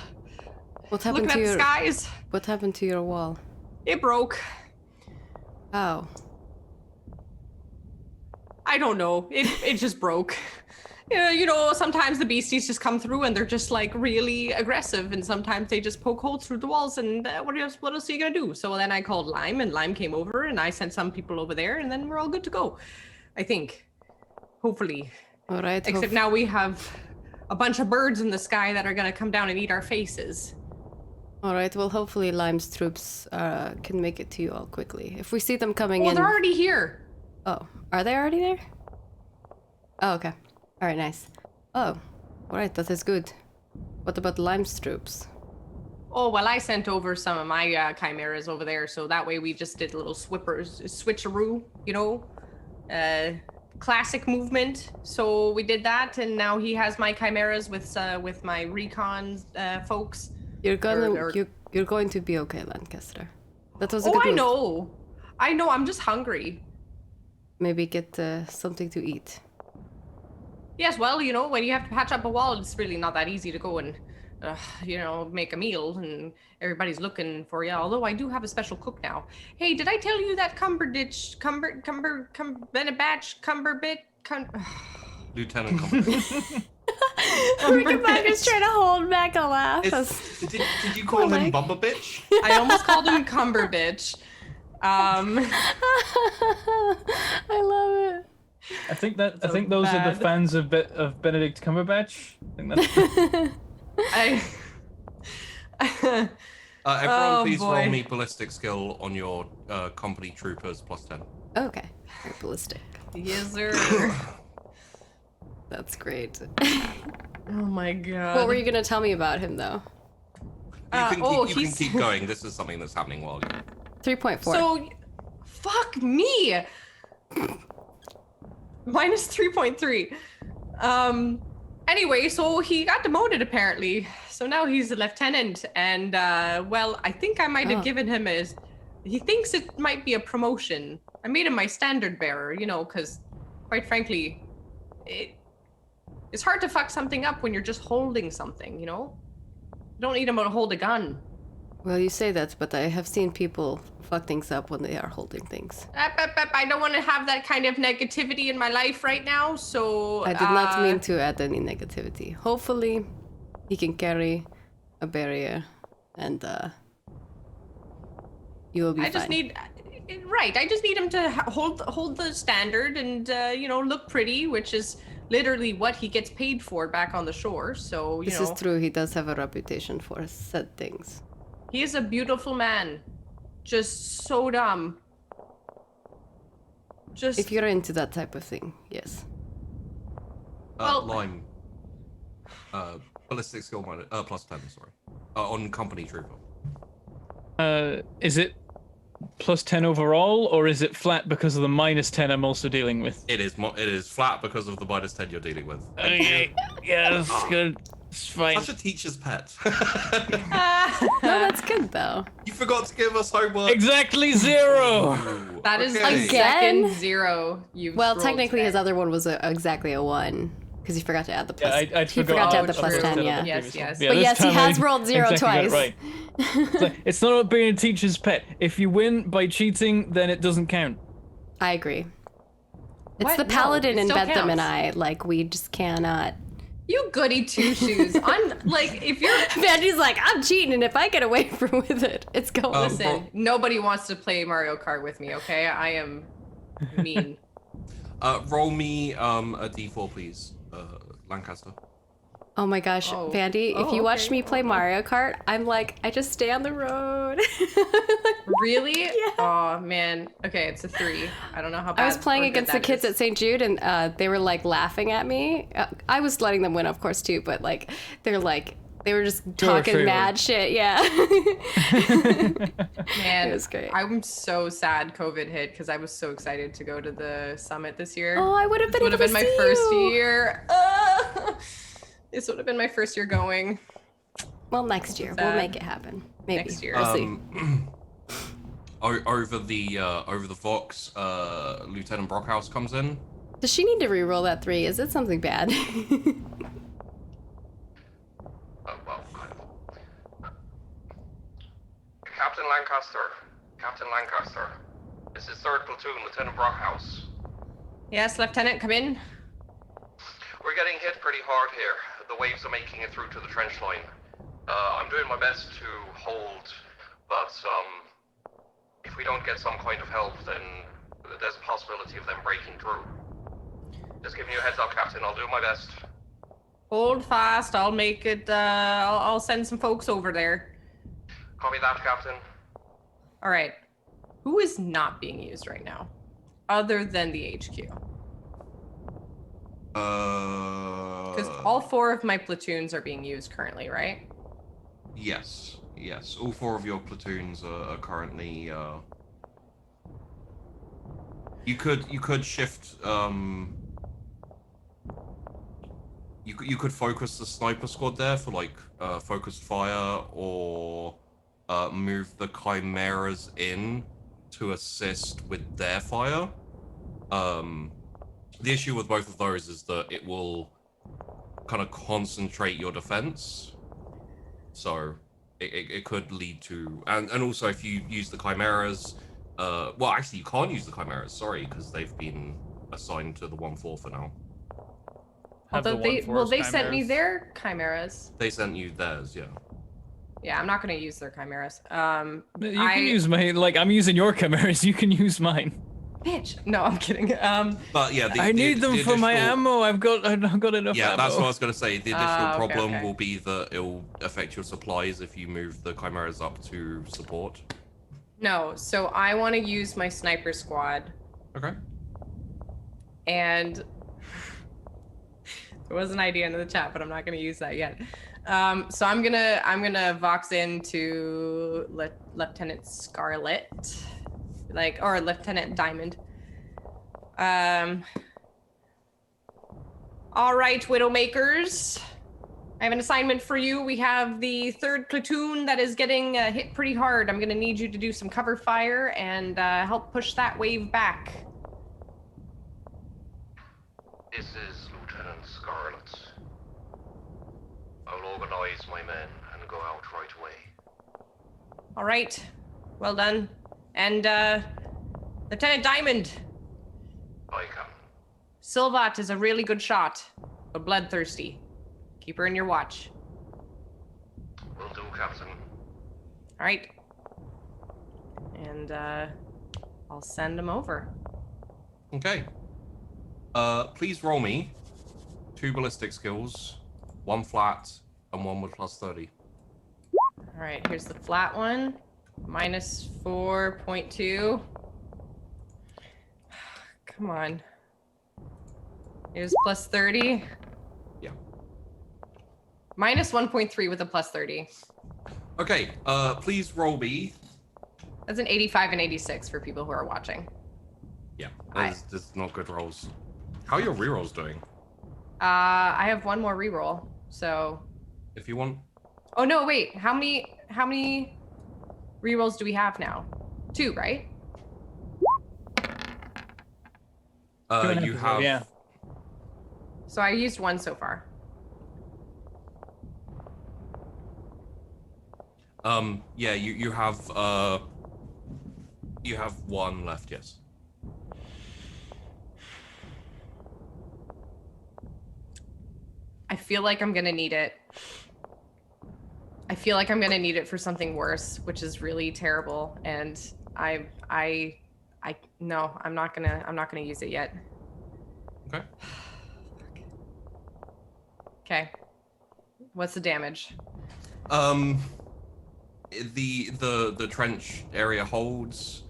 What happened looking at the skies. What happened to your wall? It broke. Oh. I don't know. It just broke. Sometimes the beasties just come through and they're just really aggressive, and sometimes they just poke holes through the walls. And what else are you gonna do? So then I called Lime, and Lime came over, and I sent some people over there, and then we're all good to go. I think, hopefully. All right. Except now we have a bunch of birds in the sky that are gonna come down and eat our faces. All right. Well, hopefully Lime's troops can make it to you all quickly. If we see them coming in. Well, they're already here. Oh, are they already there? Oh, okay. All right, nice. Oh, all right, that is good. What about Lime's troops? Oh, well, I sent over some of my chimeras over there, so that way we just did a little switcheroo, you know? Classic movement. So we did that, and now he has my chimeras with my recon folks. You're going to be okay, Lancaster. That was a Oh, good I move. I know, I'm just hungry. Maybe get something to eat. Yes, well, you know, when you have to patch up a wall, it's really not that easy to go and, you know, make a meal, and everybody's looking for you. Although I do have a special cook now. Hey, did I tell you that Bennebatch, Lieutenant Cumberbatch. Rickenbacker's trying to hold back a laugh. Did you call him Bumba Bitch? I almost called him Cumberbitch. I love it. I think those are the fans of Benedict Cumberbatch. I think that's. Everyone, please roll me ballistic skill on your company troopers +10. Okay, very ballistic. Yes, sir. That's great. Oh my god. What were you gonna tell me about him, though? You can keep going. This is something that's happening while you. 3.4. So, fuck me. Minus 3.3. Anyway, so he got demoted apparently. So now he's a lieutenant, and well, I think I might have given him he thinks it might be a promotion. I made him my standard bearer, you know, because quite frankly, it's hard to fuck something up when you're just holding something, you know? You don't need him to hold a gun. Well, you say that, but I have seen people fuck things up when they are holding things. I don't want to have that kind of negativity in my life right now, so... I did not mean to add any negativity. Hopefully, he can carry a barrier, and you will be fine. I just need him to hold the standard and, you know, look pretty, which is literally what he gets paid for back on the shore, so, you know... This is true, he does have a reputation for said things. He is a beautiful man. Just so dumb. Just... If you're into that type of thing, yes. Lime. Ballistic skill minus, +10, sorry. On company trooper. Is it +10 overall, or is it flat because of the -10 I'm also dealing with? It is flat because of the -10 you're dealing with. Okay, yeah, that's good. It's fine. Such a teacher's pet. No, that's good though. You forgot to give us homework. Exactly 0. That is Okay. the second 0 you've Well, rolled technically today. his other one was exactly a 1. Because he forgot to add the plus. Yeah, I he forgot to add the true. +10, yeah. Yes, yes. But this yes, he time has I rolled 0 exactly got it twice. right. It's not about being a teacher's pet. If you win by cheating, then it doesn't count. I agree. It's What? the No, paladin it in still Bentham and counts. I, like, we just cannot. You goody two shoes. Like, if you're... Vandy's like, I'm cheating, and if I get away with it, it's going. Listen, nobody wants to play Mario Kart with me, okay? I am mean. Roll me a d4, please, Lancaster. Oh my gosh, Oh. Vandy, if Oh, you watch okay. me play Mario Kart, I'm like, I just stay on the road. Really? Yeah. Oh, man. Okay, it's a 3. I don't know how bad I was playing or good against the that kids is. at St. Jude, and they were like laughing at me. I was letting them win, of course, too, but like, they were just talking Sure. mad shit, yeah. Man, It was great. I'm so sad COVID hit because I was so excited to go to the summit this year. Oh, I would have been Would able have to been my see first you. year. This would have been my first year going. Well, next year. We'll make it happen. Maybe. Next year. We'll see. Over the Vox, Lieutenant Brockhouse comes in. Does she need to re-roll that 3? Is it something bad? Captain Lancaster, this is 3rd Platoon, Lieutenant Brockhouse. Yes, Lieutenant, come in. We're getting hit pretty hard here. The waves are making it through to the trench line. I'm doing my best to hold, but if we don't get some kind of help, then there's a possibility of them breaking through. Just giving you a heads up, Captain. I'll do my best. Hold fast. I'll make it. I'll send some folks over there. Copy that, Captain. All right. Who is not being used right now, other than the HQ? Because all 4 of my platoons are being used currently, right? Yes. All 4 of your platoons are currently. You could shift. You could focus the sniper squad there for like focused fire, or move the chimeras in to assist with their fire. The issue with both of those is that it will kind of concentrate your defense, so it could lead to, and also if you use the chimeras, well, actually you can't use the chimeras, sorry, because they've been assigned to the 1-4 for now. Although they sent me their chimeras. They sent you theirs, yeah. Yeah, I'm not gonna use their chimeras. You can use my, like, I'm using your chimeras. You can use mine. Bitch. No, I'm kidding. But yeah, I need them for my ammo. I've not got enough. Yeah, ammo. that's what I was gonna say. The additional problem okay. will be that it'll affect your supplies if you move the chimeras up to support. No, so I want to use my sniper squad. Okay. And there was an idea in the chat, but I'm not gonna use that yet. So I'm gonna vox into Lieutenant Scarlet, or Lieutenant Diamond. All right, Widowmakers, I have an assignment for you. We have the 3rd platoon that is getting hit pretty hard. I'm gonna need you to do some cover fire and help push that wave back. This is Lieutenant Scarlet. I'll organize my men and go out right away. All right, well done. And Lieutenant Diamond. I can. Silvat is a really good shot, but bloodthirsty. Keep her in your watch. Will do, Captain. All right. And I'll send him over. Okay. Please roll me 2 ballistic skills, 1 flat, and 1 with +30. All right, here's the flat one. -4.2. Come on. Here's +30. Yeah. -1.3 with a +30. Okay, please roll me. That's an 85 and 86 for people who are watching. Yeah, that's not good rolls. How are your rerolls doing? I have 1 more reroll, so. If you want. Oh no, wait. How many rerolls do we have now? 2, right? You have. Yeah. So I used 1 so far. Yeah, you have 1 left, yes. I feel like I'm gonna need it. I feel like I'm gonna need it for something worse, which is really terrible. And no, I'm not gonna use it yet. Okay. Okay. What's the damage? The trench area holds.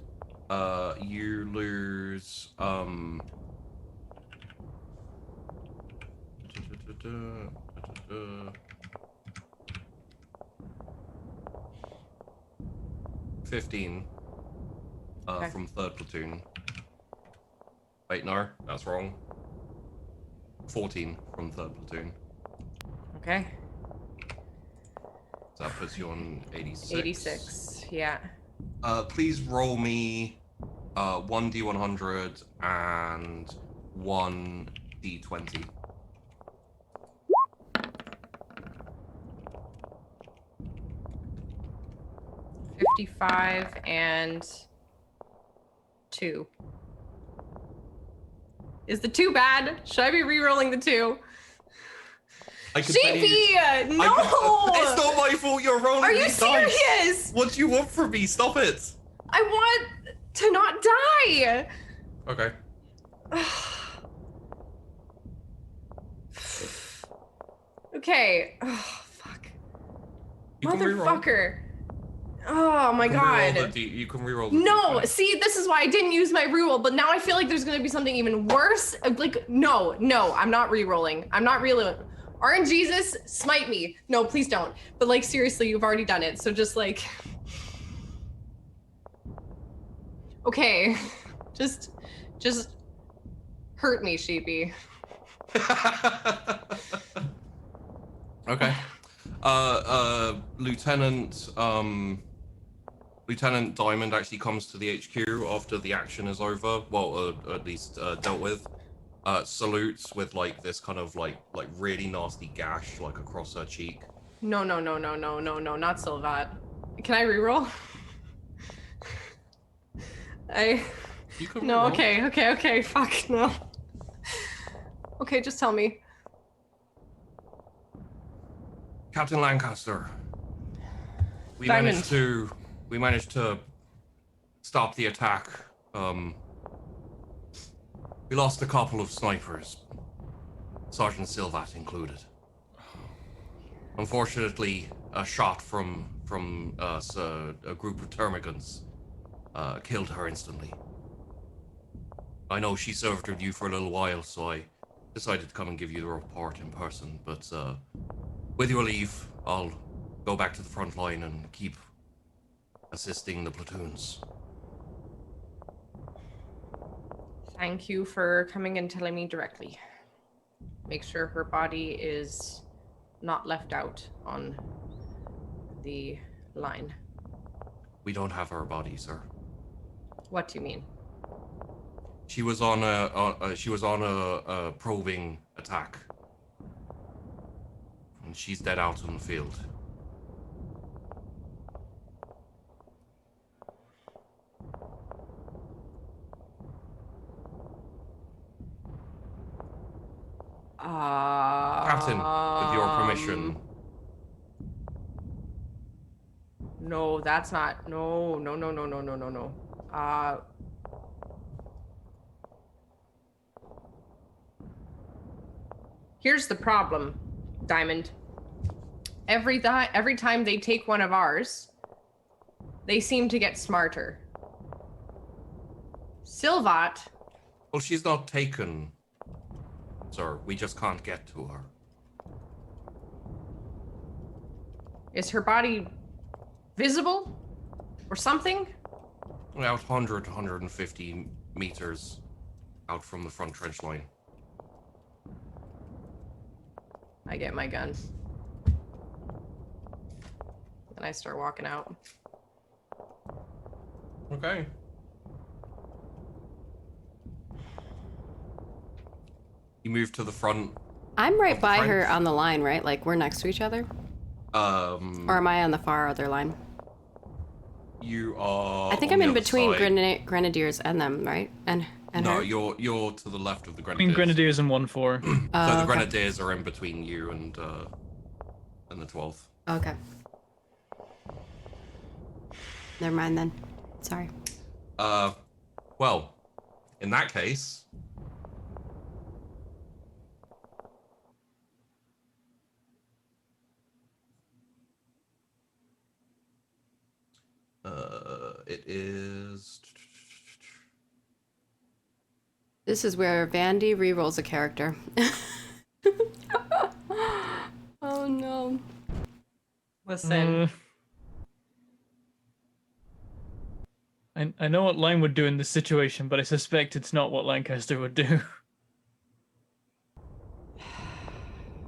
You lose 15 Okay. from 3rd platoon. Wait, no, that's wrong. 14 from 3rd platoon. Okay. So that puts you on 86. 86, yeah. Please roll me 1d100 and 1d20. $55 and 2. Is the 2 bad? Should I be re-rolling the 2? GP! No! It's not my fault you're rolling. Are you these dice. serious? What do you want from me? Stop it. I want to not die! Okay. Okay. Oh, fuck. You can re-roll. Motherfucker. Oh my god. You can reroll the No, D20. see, this is why I didn't use my reroll, but now I feel like there's gonna be something even worse. Like, no, I'm not rerolling. I'm not rerolling. RNGesus, smite me. No, please don't. But like, seriously, you've already done it. So just like, okay, just hurt me, sheepy. Okay. Lieutenant Diamond actually comes to the HQ after the action is over. Well, at least dealt with. Salutes with like this kind of like really nasty gash like across her cheek. No, not Silvat. Can I reroll? You can No, reroll. okay, fuck, no. Okay, just tell me. Captain Lancaster. We Diamond. managed to stop the attack. We lost a couple of snipers, Sergeant Silvat included. Unfortunately, a shot from a group of termagants killed her instantly. I know she served with you for a little while, so I decided to come and give you the report in person, but with your leave, I'll go back to the front line and keep assisting the platoons. Thank you for coming and telling me directly. Make sure her body is not left out on the line. We don't have her body, sir. What do you mean? She was on a probing attack, and she's dead out on the field. Captain, with your permission. No, that's not. No. Here's the problem, Diamond. Every time they take one of ours, they seem to get smarter. Silvat. Well, she's not taken, sir. We just can't get to her. Is her body visible or something? About 100 to 150 meters out from the front trench line. I get my gun. And I start walking out. Okay. You move to the front. I'm right by her trench. on the line, right? Like we're next to each other? Or am I on the far other line? You are. I think on I'm the in other between side. Grenadiers and them, right? And No, her? you're to the left of the I Grenadiers. mean, Grenadiers and 1-4. So the okay. Grenadiers are in between you and the 12th. Okay. Never mind then. Sorry. Well, in that case, it is. This is where Vandy rerolls a character. Oh no. Listen. I know what Line would do in this situation, but I suspect it's not what Lancaster would do.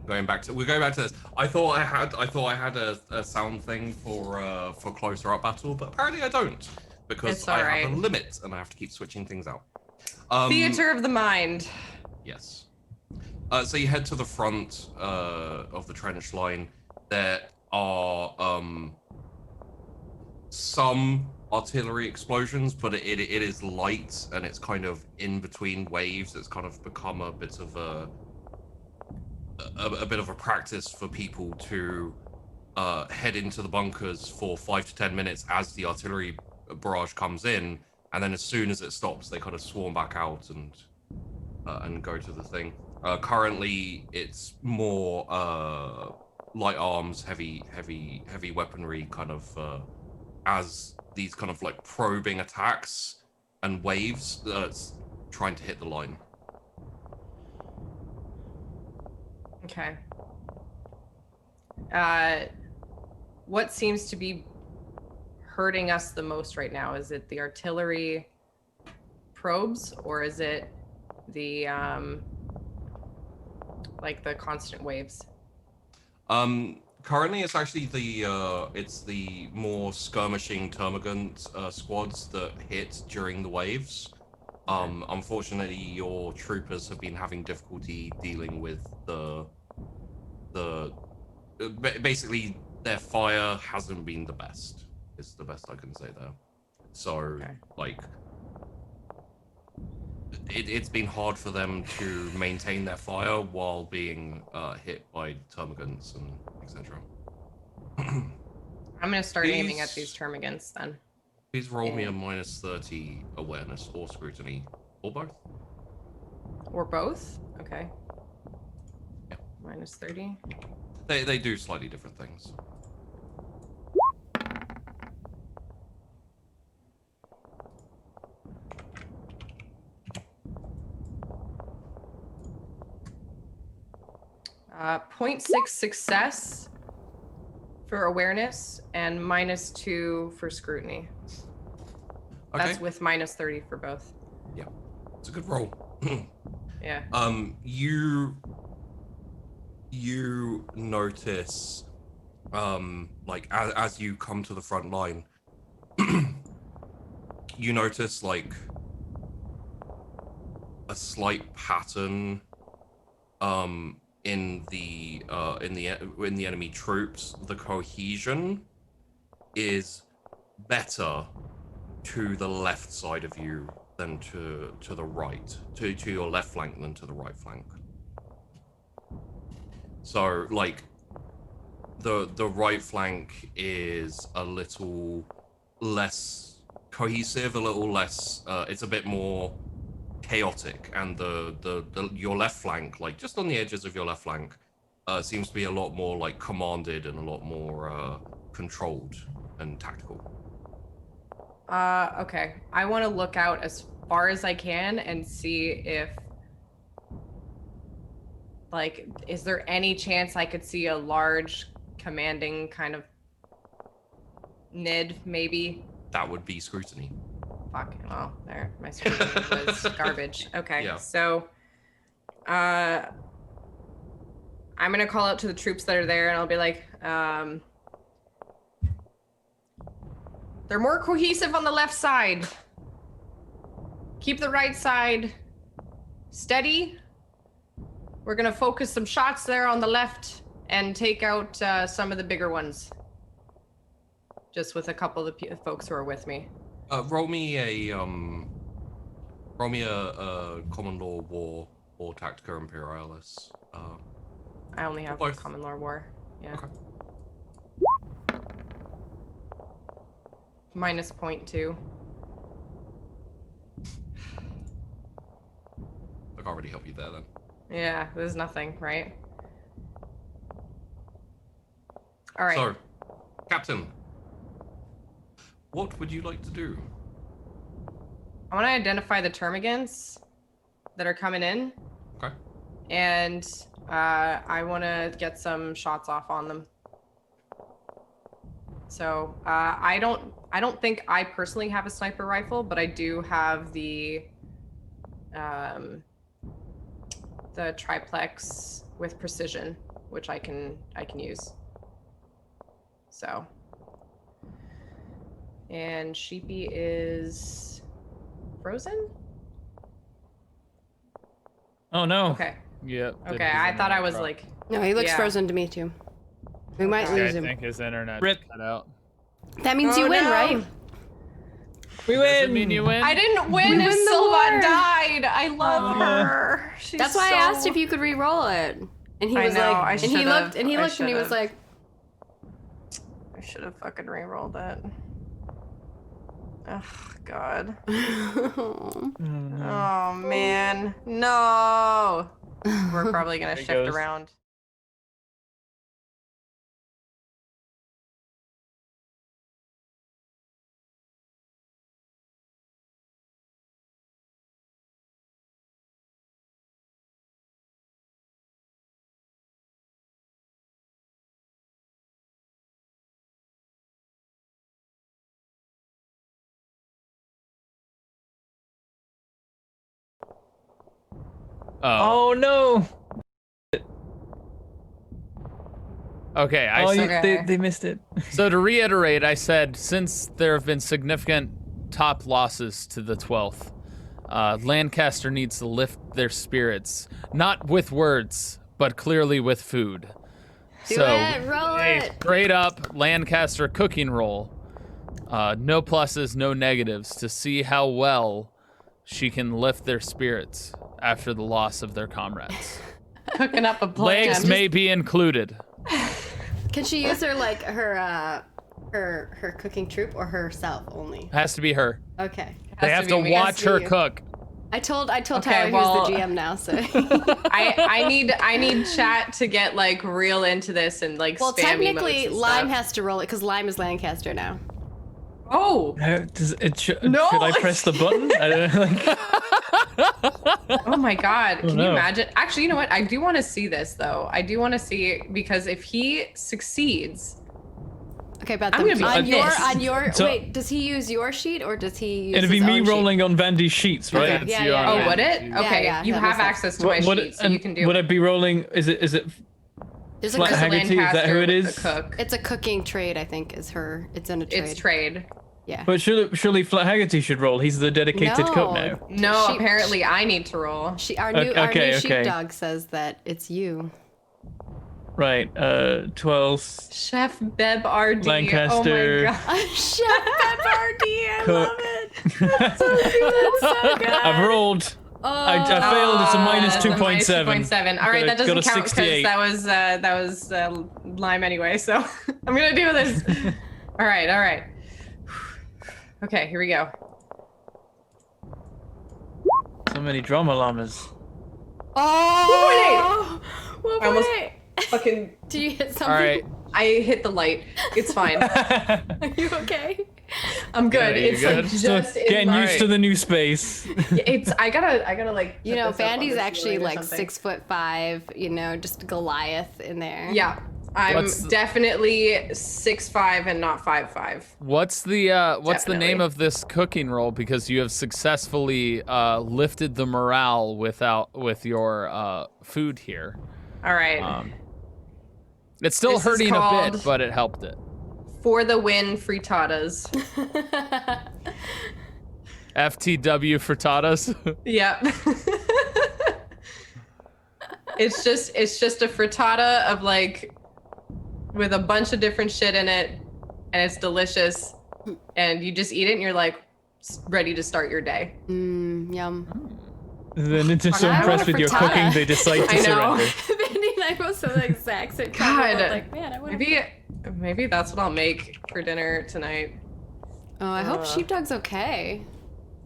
We're going back to this. I thought I had a sound thing for closer up battle, but apparently I don't, because It's I all have a right. limit and I have to keep switching things out. Theater of the mind. Yes. So you head to the front of the trench line. There are some artillery explosions, but it is light and it's kind of in between waves. It's kind of become a bit of a bit of a practice for people to head into the bunkers for 5 to 10 minutes as the artillery barrage comes in, and then as soon as it stops, they kind of swarm back out and go to the thing. Currently, it's more light arms, heavy weaponry kind of as these kind of like probing attacks and waves trying to hit the line. Okay. What seems to be hurting us the most right now? Is it the artillery probes, or is it the like the constant waves? Currently it's actually the more skirmishing termagant squads that hit during the waves. Unfortunately, your troopers have been having difficulty dealing with basically their fire hasn't been the best. Is the best I can say there. So like it's been hard for them to maintain their fire while being hit by termagants and etc. I'm gonna start aiming at these termagants then. Please roll me a -30 awareness or scrutiny, or both. Or both? Okay. Yeah. -30. They do slightly different things. Uh, 0.6 success for awareness and -2 for scrutiny. Okay. That's with -30 for both. Yeah, it's a good roll. Yeah. You notice, like as you come to the front line, you notice like a slight pattern, in the enemy troops. The cohesion is better to the left side of you than to the right, to your left flank than to the right flank. So like the right flank is a little less cohesive, a little less it's a bit more chaotic, and the your left flank, like just on the edges of your left flank, seems to be a lot more like commanded and a lot more controlled and tactical. Okay. I want to look out as far as I can and see if, like, is there any chance I could see a large commanding kind of Nid, maybe? That would be scrutiny. Fuck. Well, there. My scrutiny was garbage. Okay. Yeah. So, I'm going to call out to the troops that are there, and I'll be like, they're more cohesive on the left side. Keep the right side steady. We're gonna focus some shots there on the left and take out some of the bigger ones. Just with a couple of the folks who are with me. Roll me a common law war or tactica imperialis. I only have both. common law war. Yeah. Okay. -0.2. I can't really help you there then. Yeah, there's nothing, right? All right. So, Captain, what would you like to do? I want to identify the termagants that are coming in. Okay. And I want to get some shots off on them. So I don't think I personally have a sniper rifle, but I do have the triplex with precision, which I can use. So, and Sheepy is frozen. Oh no. Okay. Yep. Okay. I thought I was like. No, he looks Yeah. frozen to me too. We might Okay. I lose him. think his internet Rip. cut out. That means Oh, you win, no. right? We Does it win. mean you win? I didn't win We if win the Silva war. died. I love her. She's That's why I asked if you could re-roll it, and he I was know, I like, and he should've. looked, and he I looked, and he was should've. like, I should have fucking re-rolled it. Oh God. Oh man. No. We're probably gonna There it shift goes. around. Oh no! Okay, they missed it. So to reiterate, I said since there have been significant top losses to the 12th, Lancaster needs to lift their spirits, not with words, but clearly with food. Do it, roll it. Straight up Lancaster cooking roll. No pluses, no negatives, to see how well she can lift their spirits after the loss of their comrades. Cooking up a plan. Legs may be included. Can she use her cooking troupe or herself only? Has to be her. Okay. They have to watch her cook. I told Tyler who's the GM now, so I need chat to get like real into this and like well, spam technically emotes and Lime stuff. has to roll it because Lime is Lancaster now. Oh. Should I press the button? I don't Oh my god. Can no. you imagine? Actually, you know what? I do want to see this though. I do want to see because if he succeeds. Okay, but I'm gonna be on your So- wait, does he use your sheet or does he use It'd be his me own rolling on Vandy's sheets, right? Okay. Yeah. Oh, would it? Yeah, Okay, yeah, you that have makes access to my sheet, so you can do Would I it. be rolling? Is it There's a Flat cook- Haggerty? Is that who it Lancaster with is? the cook. it's a cooking trade, I think, is her. It's in a trade. It's trade. Yeah. But surely Flat Haggerty should roll. He's the dedicated cook now. No, She- apparently I need to roll. Our new Okay. sheepdog says that it's you. Right. 12. Chef Beb RD. Lancaster. Oh my god. Chef Pepperdy, I Cook. love it. That's so good. That's so good. I've rolled. Oh, I failed. It's a minus That's a minus 2.7. 2.7. All right, that Got a doesn't count because 68. that was Lime anyway. So I'm gonna do this. All right. Okay, here we go. So many drama llamas. Oh! What I almost- point? Fucking, Did you hit something? All right. I hit the light. It's fine. Are you okay? I'm good. Yeah, you It's good? like So just in getting my- used to the new space. It's I gotta like. You put know, this up on Vandy's the actually ceiling or like something. 6'5", you know, just Goliath in there. Yeah, I'm What's the- definitely 6'5" and not 5'5". What's the Definitely. name of this cooking roll? Because you have successfully lifted the morale with your food here. All right. It's still This is hurting a called- bit, but it helped it. For the win, frittatas. FTW frittatas. Yep. It's just a frittata of like with a bunch of different shit in it, and it's delicious. And you just eat it, and you're like ready to start your day. Yum. Then it's just so I want impressed a with your frittata. cooking, they decide to I know. surrender. Vandy and I both said the exact same God. time. Like, man, I want Maybe that's what I'll make for dinner tonight. Oh, I hope Sheepdog's okay.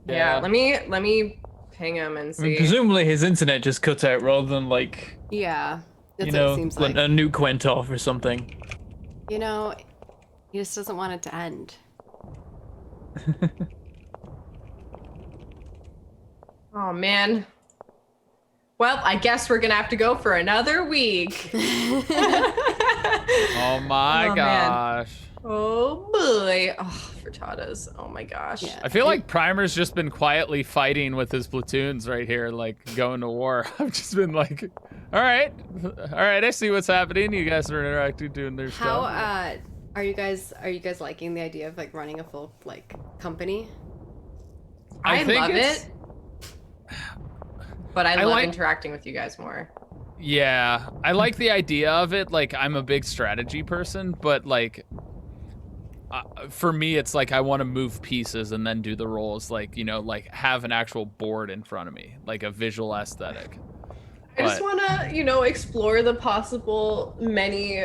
Yeah. Let me ping him and I mean, see. presumably his internet just cut out rather than like, Yeah. That's you what know, it seems like like. a nuke went off or something. You know, he just doesn't want it to end. Oh man. Well, I guess we're gonna have to go for another week. Oh my Oh, man. gosh. Oh boy. Oh, frittatas. Oh my gosh. Yeah. I feel like Primer's just been quietly fighting with his platoons right here, like going to war. I've just been like, all right, I see what's happening. You guys are interacting, doing their How stuff. are you guys liking the idea of like running a full like company? I think love it's- it. But I love like- interacting with you guys more. Yeah, I like the idea of it. Like, I'm a big strategy person, but like, for me, it's like I want to move pieces and then do the rolls. Like, you know, like have an actual board in front of me, like a visual aesthetic. I just But- want to, explore the possible many,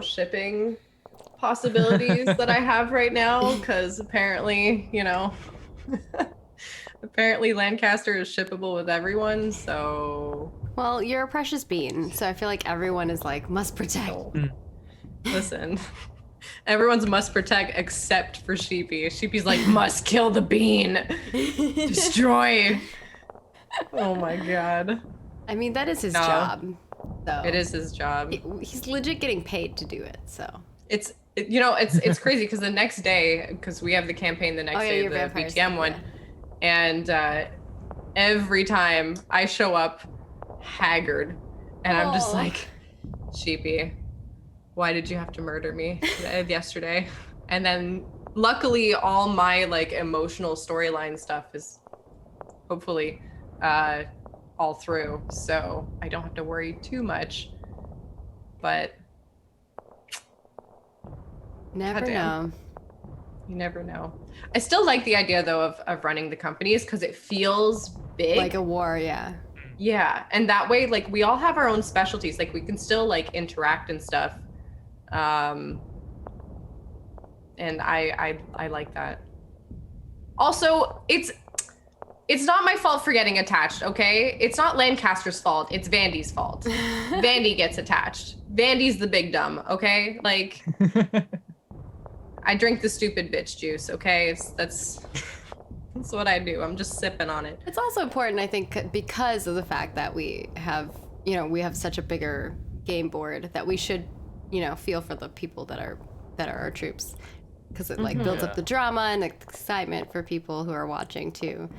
shipping possibilities that I have right now. Because apparently, apparently Lancaster is shippable with everyone. So Well, you're a precious bean, so I feel like everyone is like must protect. listen, everyone's must protect except for Sheepy. Sheepy's like must kill the bean, destroy. Oh my god, I mean, that is his No. job. So it is his job. He's legit getting paid to do it. So It's crazy because the next day, because we have the campaign the next day, your the vampires BTM thing, one, yeah. and every time I show up haggard. And I'm just Aw. like, Sheepy, why did you have to murder me yesterday? And then luckily all my like emotional storyline stuff is hopefully all through, so I don't have to worry too much. But Never goddamn. know. You never know. I still like the idea though of running the companies because it feels big. Like a war, yeah. Yeah, and that way, like, we all have our own specialties. Like, we can still like interact and stuff. And I like that. Also, it's not my fault for getting attached, okay? It's not Lancaster's fault. It's Vandy's fault. Vandy gets attached. Vandy's the big dumb, okay? Like, I drink the stupid bitch juice, okay? That's what I do. I'm just sipping on it. It's also important, I think, because of the fact that we have such a bigger game board that we should, feel for the people that are our troops, because it like builds up the drama and excitement for people who are watching too.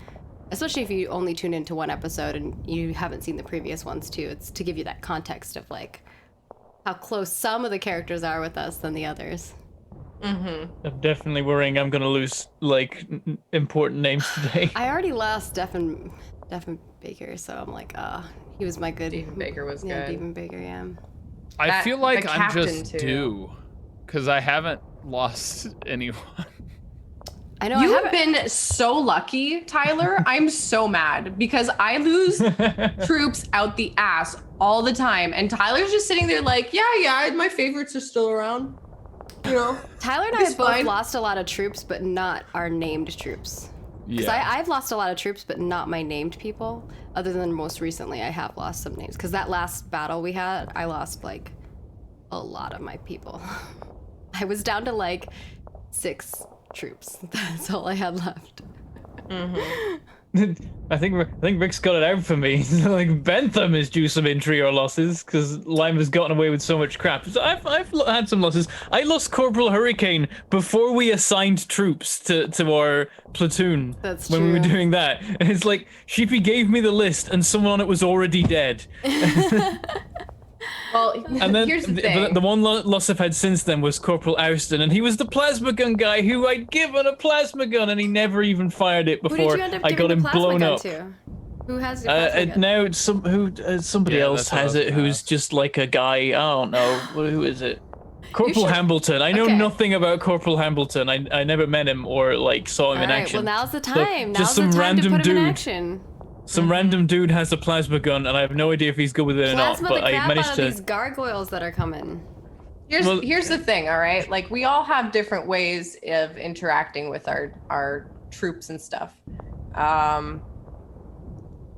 Especially if you only tune into one episode and you haven't seen the previous ones too. It's to give you that context of like how close some of the characters are with us than the others. I'm definitely worrying I'm gonna lose like important names today. I already lost Devin Baker, so I'm like, he was my good. Devin Baker was yeah, good. Devin Baker, yeah. I feel like the I'm captain, just too. due, because I haven't lost anyone. I know. You've been so lucky, Tyler. I'm so mad because I lose troops out the ass all the time, and Tyler's just sitting there like, yeah, my favorites are still around. Tyler and I It's have both fine. lost a lot of troops, but not our named troops. Because Yeah. I've lost a lot of troops, but not my named people. Other than most recently, I have lost some names. Because that last battle we had, I lost like a lot of my people. I was down to like 6 troops. That's all I had left. I think Rick's got it out for me. Like Bentham is due some injury or losses because Lime has gotten away with so much crap. So I've had some losses. I lost Corporal Hurricane before we assigned troops to our platoon. That's when we were true. doing that. And it's like Sheepy gave me the list and someone on it was already dead. Well, And then here's the thing. the one loss I've had since then was Corporal Ouston, and he was the plasma gun guy who I'd given a plasma gun, and he never even fired it Who did before you end up I giving got him the plasma blown gun up. to? Who has your plasma gun? Now it's somebody Yeah, else that's what I has was it gonna who's ask. just like a guy. I don't know who is it. Corporal should- Hambleton. I know Okay. nothing about Corporal Hambleton. I never met him or like saw him All in right, action. well now's the So, time. just Now's the some time to random put him in dude. action. Some random dude has a plasma gun, and I have no idea if he's good with it or not. Plasma But the I crap managed out to. of these gargoyles that are coming. Here's the thing, all right? Like, we all have different ways of interacting with our troops and stuff.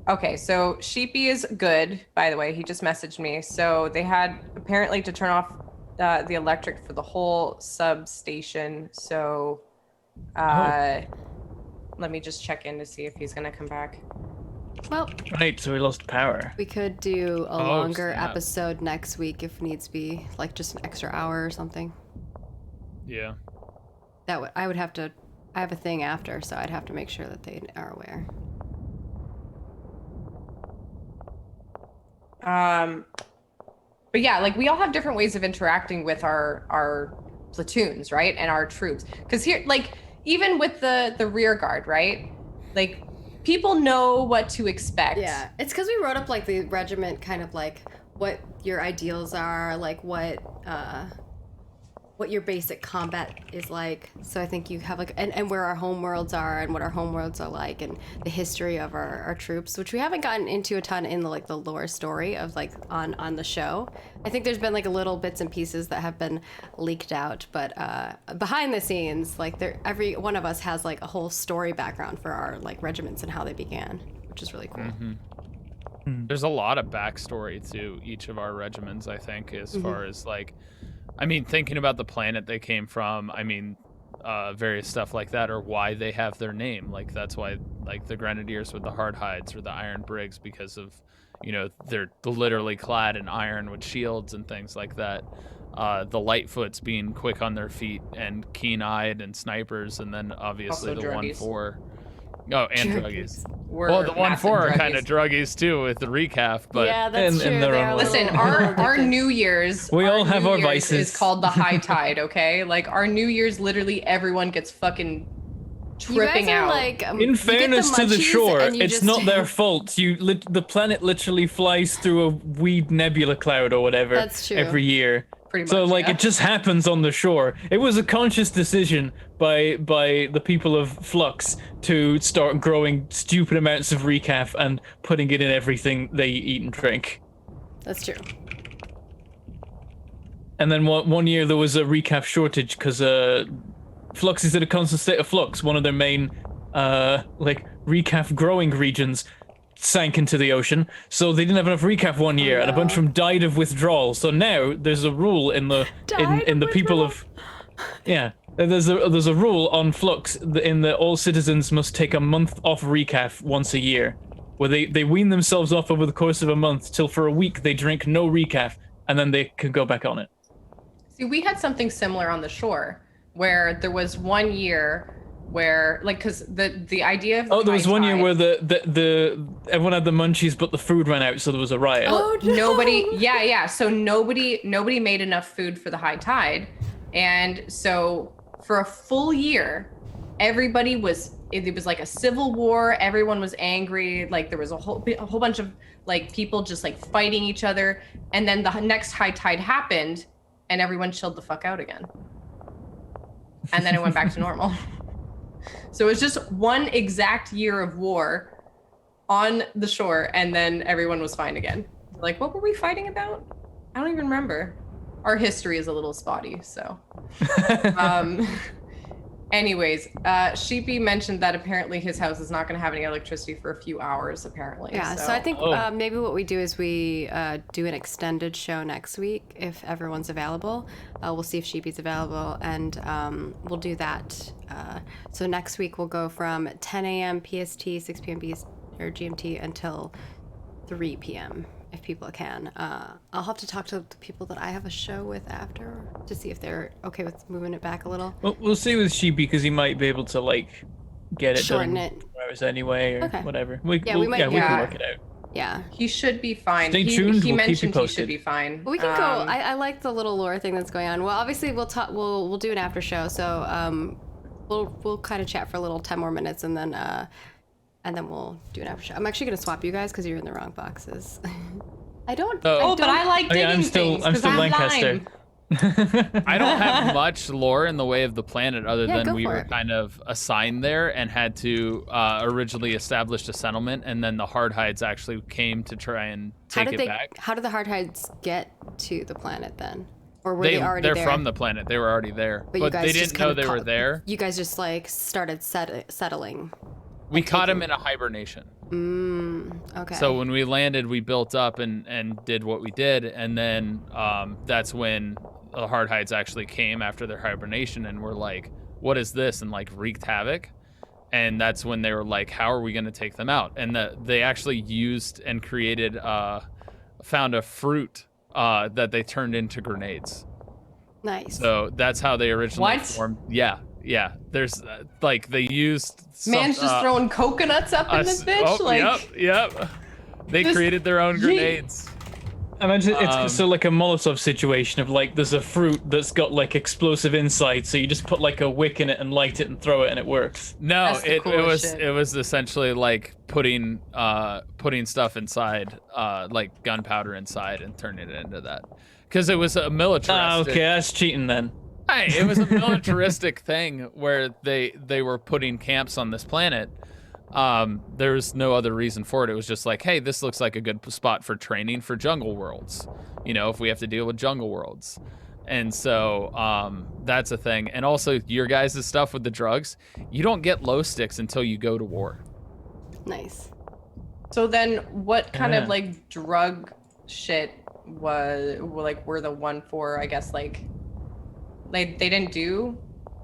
Okay, so Sheepy is good, by the way. He just messaged me. So they had apparently to turn off the electric for the whole substation. So let me just check in to see if he's going to come back. Well, Right, so we lost power. we could do a Oh, longer snap. episode next week if needs be, like just an extra hour or something. Yeah. I would have to. I have a thing after, so I'd have to make sure that they are aware. But yeah, like, we all have different ways of interacting with our platoons, right? And our troops. Because here, like, even with the rear guard, right? Like, people know what to expect. Yeah, it's because we wrote up like the regiment, kind of like what your ideals are, like what your basic combat is like. So I think you have like and where our home worlds are and what our home worlds are like, and the history of our troops, which we haven't gotten into a ton in the like the lore story of like on the show. I think there's been like little bits and pieces that have been leaked out, but behind the scenes, like every one of us has like a whole story background for our like regiments and how they began, which is really cool. There's a lot of backstory to each of our regiments, I think, as far as like, I mean, thinking about the planet they came from, I mean, various stuff like that, or why they have their name. Like, that's why, like, the Grenadiers with the hard hides or the Iron Brigs, because of, you know, they're literally clad in iron with shields and things like that. The Lightfoots being quick on their feet and keen-eyed and snipers, and then obviously Also the druggies. 1-4. Oh, and druggies. We're Well, the massive 1-4 are kind druggies. of druguggies too with the recap, but Yeah, that's And- true. and they're They on are the- Listen, little our addictive. New Year's. We all have New our Year's vices. is called the high tide. Okay, like our New Year's, literally everyone gets fucking You guys tripping are out. like, In you get fairness to the munchies shore, and you it's just- not their fault. The planet literally flies through a weed nebula cloud or whatever That's true. every year. Pretty So much, like yeah. it just happens on the shore. It was a conscious decision by the people of Flux to start growing stupid amounts of recaf and putting it in everything they eat and drink. That's true. And then one year there was a recaf shortage because Flux is in a constant state of flux. One of their main like recaf growing regions sank into the ocean, so they didn't have enough recaf one year, and a bunch of them died of withdrawal. So now there's a rule in the in the people of there's a rule on Flux in that all citizens must take a month off recaf once a year, where they wean themselves off over the course of a month till for a week they drink no recaf, and then they can go back on it. See, we had something similar on the shore where there was 1 year where, like, because the idea of There was high one year tide- where the everyone had the munchies, but the food ran out, so there was a riot. Oh, no. So nobody made enough food for the high tide, and so for a full year, everybody was. It was like a civil war. Everyone was angry. Like there was a whole bunch of like people just like fighting each other, and then the next high tide happened, and everyone chilled the fuck out again, and then it went back to normal. So it was just one exact year of war on the shore, and then everyone was fine again. Like, what were we fighting about? I don't even remember. Our history is a little spotty, so. Anyways, Sheepy mentioned that apparently his house is not going to have any electricity for a few hours, apparently. Yeah, so I think maybe what we do is we do an extended show next week if everyone's available. We'll see if Sheepy's available, and we'll do that. So next week we'll go from 10 a.m. PST, 6 p.m. or GMT until 3 p.m. if people can. I'll have to talk to the people that I have a show with after to see if they're okay with moving it back a little. Well, we'll see with Sheepy because he might be able to like get it Shorten done it. 4 hours anyway or whatever. We can work it out. Yeah. He should be fine. Stay tuned. He We'll keep mentioned you he should posted. be fine. Well, we can go. I like the little lore thing that's going on. Well, obviously we'll talk. We'll do an after show. So we'll kind of chat for a little 10 more minutes, and then we'll do an after show. I'm actually gonna swap you guys because you're in the wrong boxes. I don't. But I like digging I'm still things 'cause I'm Lancaster. lime. I don't have much lore in the way of the planet other Yeah, than go we for were it. kind of assigned there and had to originally establish a settlement, and then the Hardhides actually came to try and take it back. How did the Hardhides get to the planet then? Or were they already They're there? from the planet. They were already there, But you but guys they just didn't know kinda they were there. You guys just like started settling. We caught them in a hibernation. Okay. So when we landed, we built up and did what we did, and then that's when the Hardhides actually came after their hibernation and were like, "What is this?" and like wreaked havoc. And that's when they were like, "How are we going to take them out?" And they actually used and created, found a fruit that they turned into grenades. Nice. So that's how they originally What? formed. Yeah. There's like they used. Man's just throwing coconuts up in this bitch. Yep. They Just created their own yeet. grenades. Imagine it's so like a Molotov situation of like there's a fruit that's got like explosive inside, so you just put like a wick in it and light it and throw it and it works. No, That's the it coolest was shit. it was essentially like putting stuff inside, like gunpowder inside, and turning it into that, because it was a militaristic. Okay, that's cheating then. Hey, it was a militaristic thing where they were putting camps on this planet. There was no other reason for it. It was just like, hey, this looks like a good spot for training for jungle worlds. You know, if we have to deal with jungle worlds. And so that's a thing. And also your guys' stuff with the drugs, you don't get low sticks until you go to war. Nice. So then what kind Yeah. of like drug shit were the 1-4, I guess, like they didn't do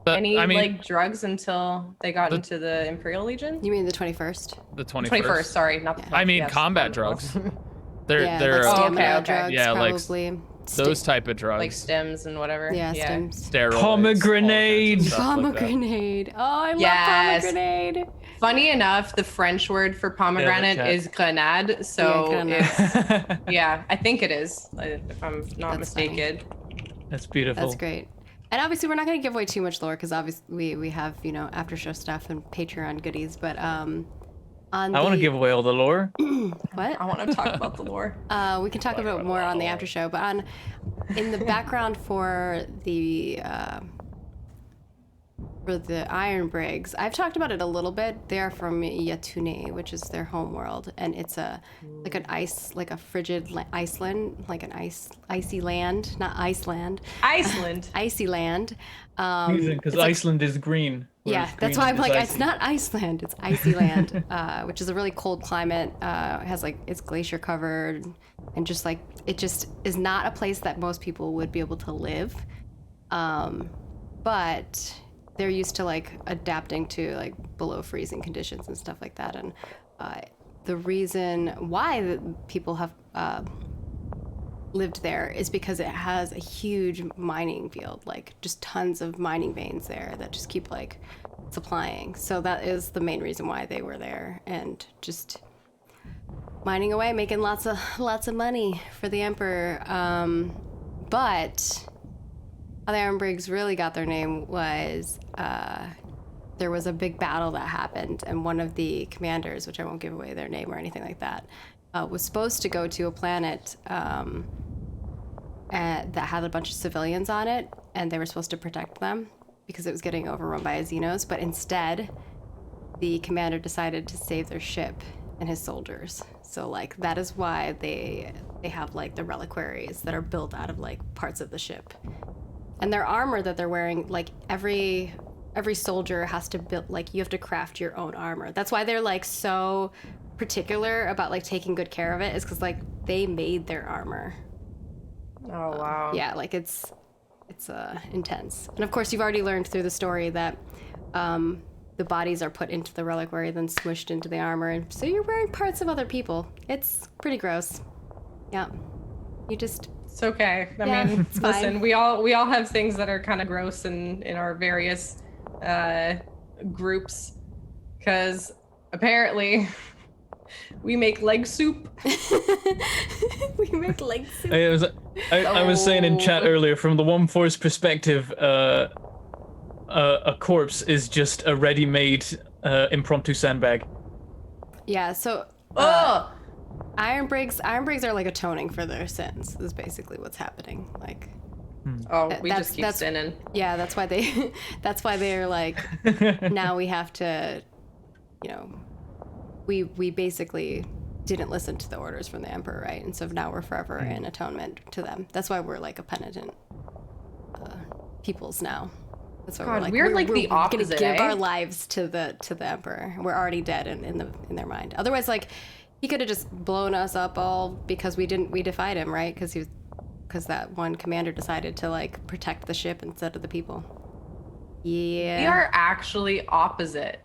But, any I mean, like drugs until they got into the Imperial Legion? You mean the 21st? the 21st. 21st, sorry, not the 12th. I mean, yes. combat drugs. They're Like Oh, stamina okay. drugs, Yeah, like probably. those type of drugs. like stems and whatever. Yeah, stems. Steroids, Pomegranate. all kinds of stuff like that. Pomegranate. Oh, I Yes. love pomegranate. Funny enough, the French word for pomegranate is grenade. So yeah, I think it is, if I'm not mistaken. That's beautiful. That's great. And obviously, we're not going to give away too much lore because obviously we have after show stuff and Patreon goodies. But I want to give away all the lore. What? I want to talk about the lore. We can talk about more on the after show. But in the background for the Iron Brigs, I've talked about it a little bit. They're from Yatune, which is their home world, and it's a frigid Iceland, like an icy land, not Iceland. Iceland. Icy land. Because Iceland is green. Yeah, that's why I'm like, it's not Iceland, it's icy land, which is a really cold climate. It has it's glacier covered, and just it just is not a place that most people would be able to live. But they're used to adapting to below freezing conditions and stuff like that. And the reason why the people have lived there is because it has a huge mining field, just tons of mining veins there that just keep supplying. So that is the main reason why they were there, and just mining away, making lots of money for the Emperor. But how the Iron Brigs really got their name was there was a big battle that happened, and one of the commanders, which I won't give away their name or anything like that, was supposed to go to a planet that had a bunch of civilians on it, and they were supposed to protect them because it was getting overrun by Xenos. But instead, the commander decided to save their ship and his soldiers. So that is why they have the reliquaries that are built out of parts of the ship. And their armor that they're wearing, every soldier has to build, you have to craft your own armor. That's why they're so particular about taking good care of it, is because they made their armor. Oh wow. Yeah, it's intense. And of course, you've already learned through the story that the bodies are put into the reliquary, then smushed into the armor, and so you're wearing parts of other people. It's pretty gross. Yeah, you just. It's okay. I mean, listen, we all have things that are kind of gross in our various groups, because apparently we make leg soup. We make leg soup. I was saying in chat earlier, from the One Force perspective, a corpse is just a ready-made impromptu sandbag. Yeah. So. Iron Brigs are atoning for their sins, is basically what's happening. We just keep sinning. Yeah, that's why they're now we have to, we basically didn't listen to the orders from the Emperor, right? And so now we're forever in atonement to them. That's why we're a penitent peoples now. That's why we're the opposite. Gonna give our lives to the Emperor. We're already dead in their mind. Otherwise, he could have just blown us up all because we defied him, right? Because that one commander decided to protect the ship instead of the people. Yeah. We are actually opposite.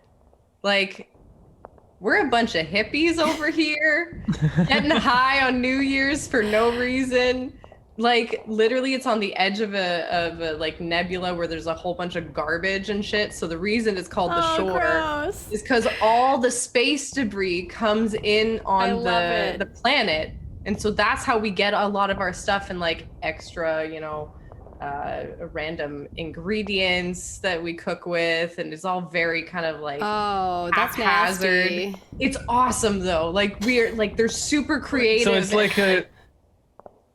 We're a bunch of hippies over here, getting high on New Year's for no reason. Literally, it's on the edge of a nebula where there's a whole bunch of garbage and shit. So the reason it's called the shore gross. is because all the space debris comes in on the planet, and so that's how we get a lot of our stuff and extra, random ingredients that we cook with, and it's all very kind of oh, that's haphazard. Nasty. It's awesome though. We're they're super creative. So it's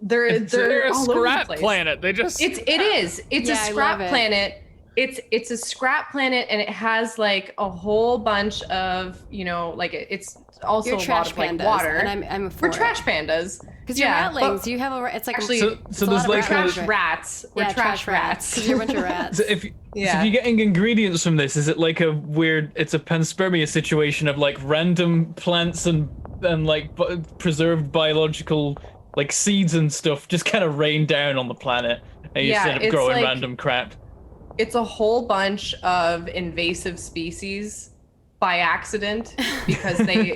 They're a all over the scrap place. planet. They just It's a scrap planet. It's a scrap planet, and it has a whole bunch of it's also You're a trash lot of pandas, water. and I'm for We're trash pandas. Because you're ratlings. You have it's actually so it's a there's lot of trash rat- rats. We're Yeah, trash rats. 'Cause you're a bunch of rats. So if you're getting ingredients from this, is it a weird? It's a panspermia situation of random plants and preserved biological seeds and stuff just kind of rain down on the planet, and you end up growing random crap. It's a whole bunch of invasive species by accident because they,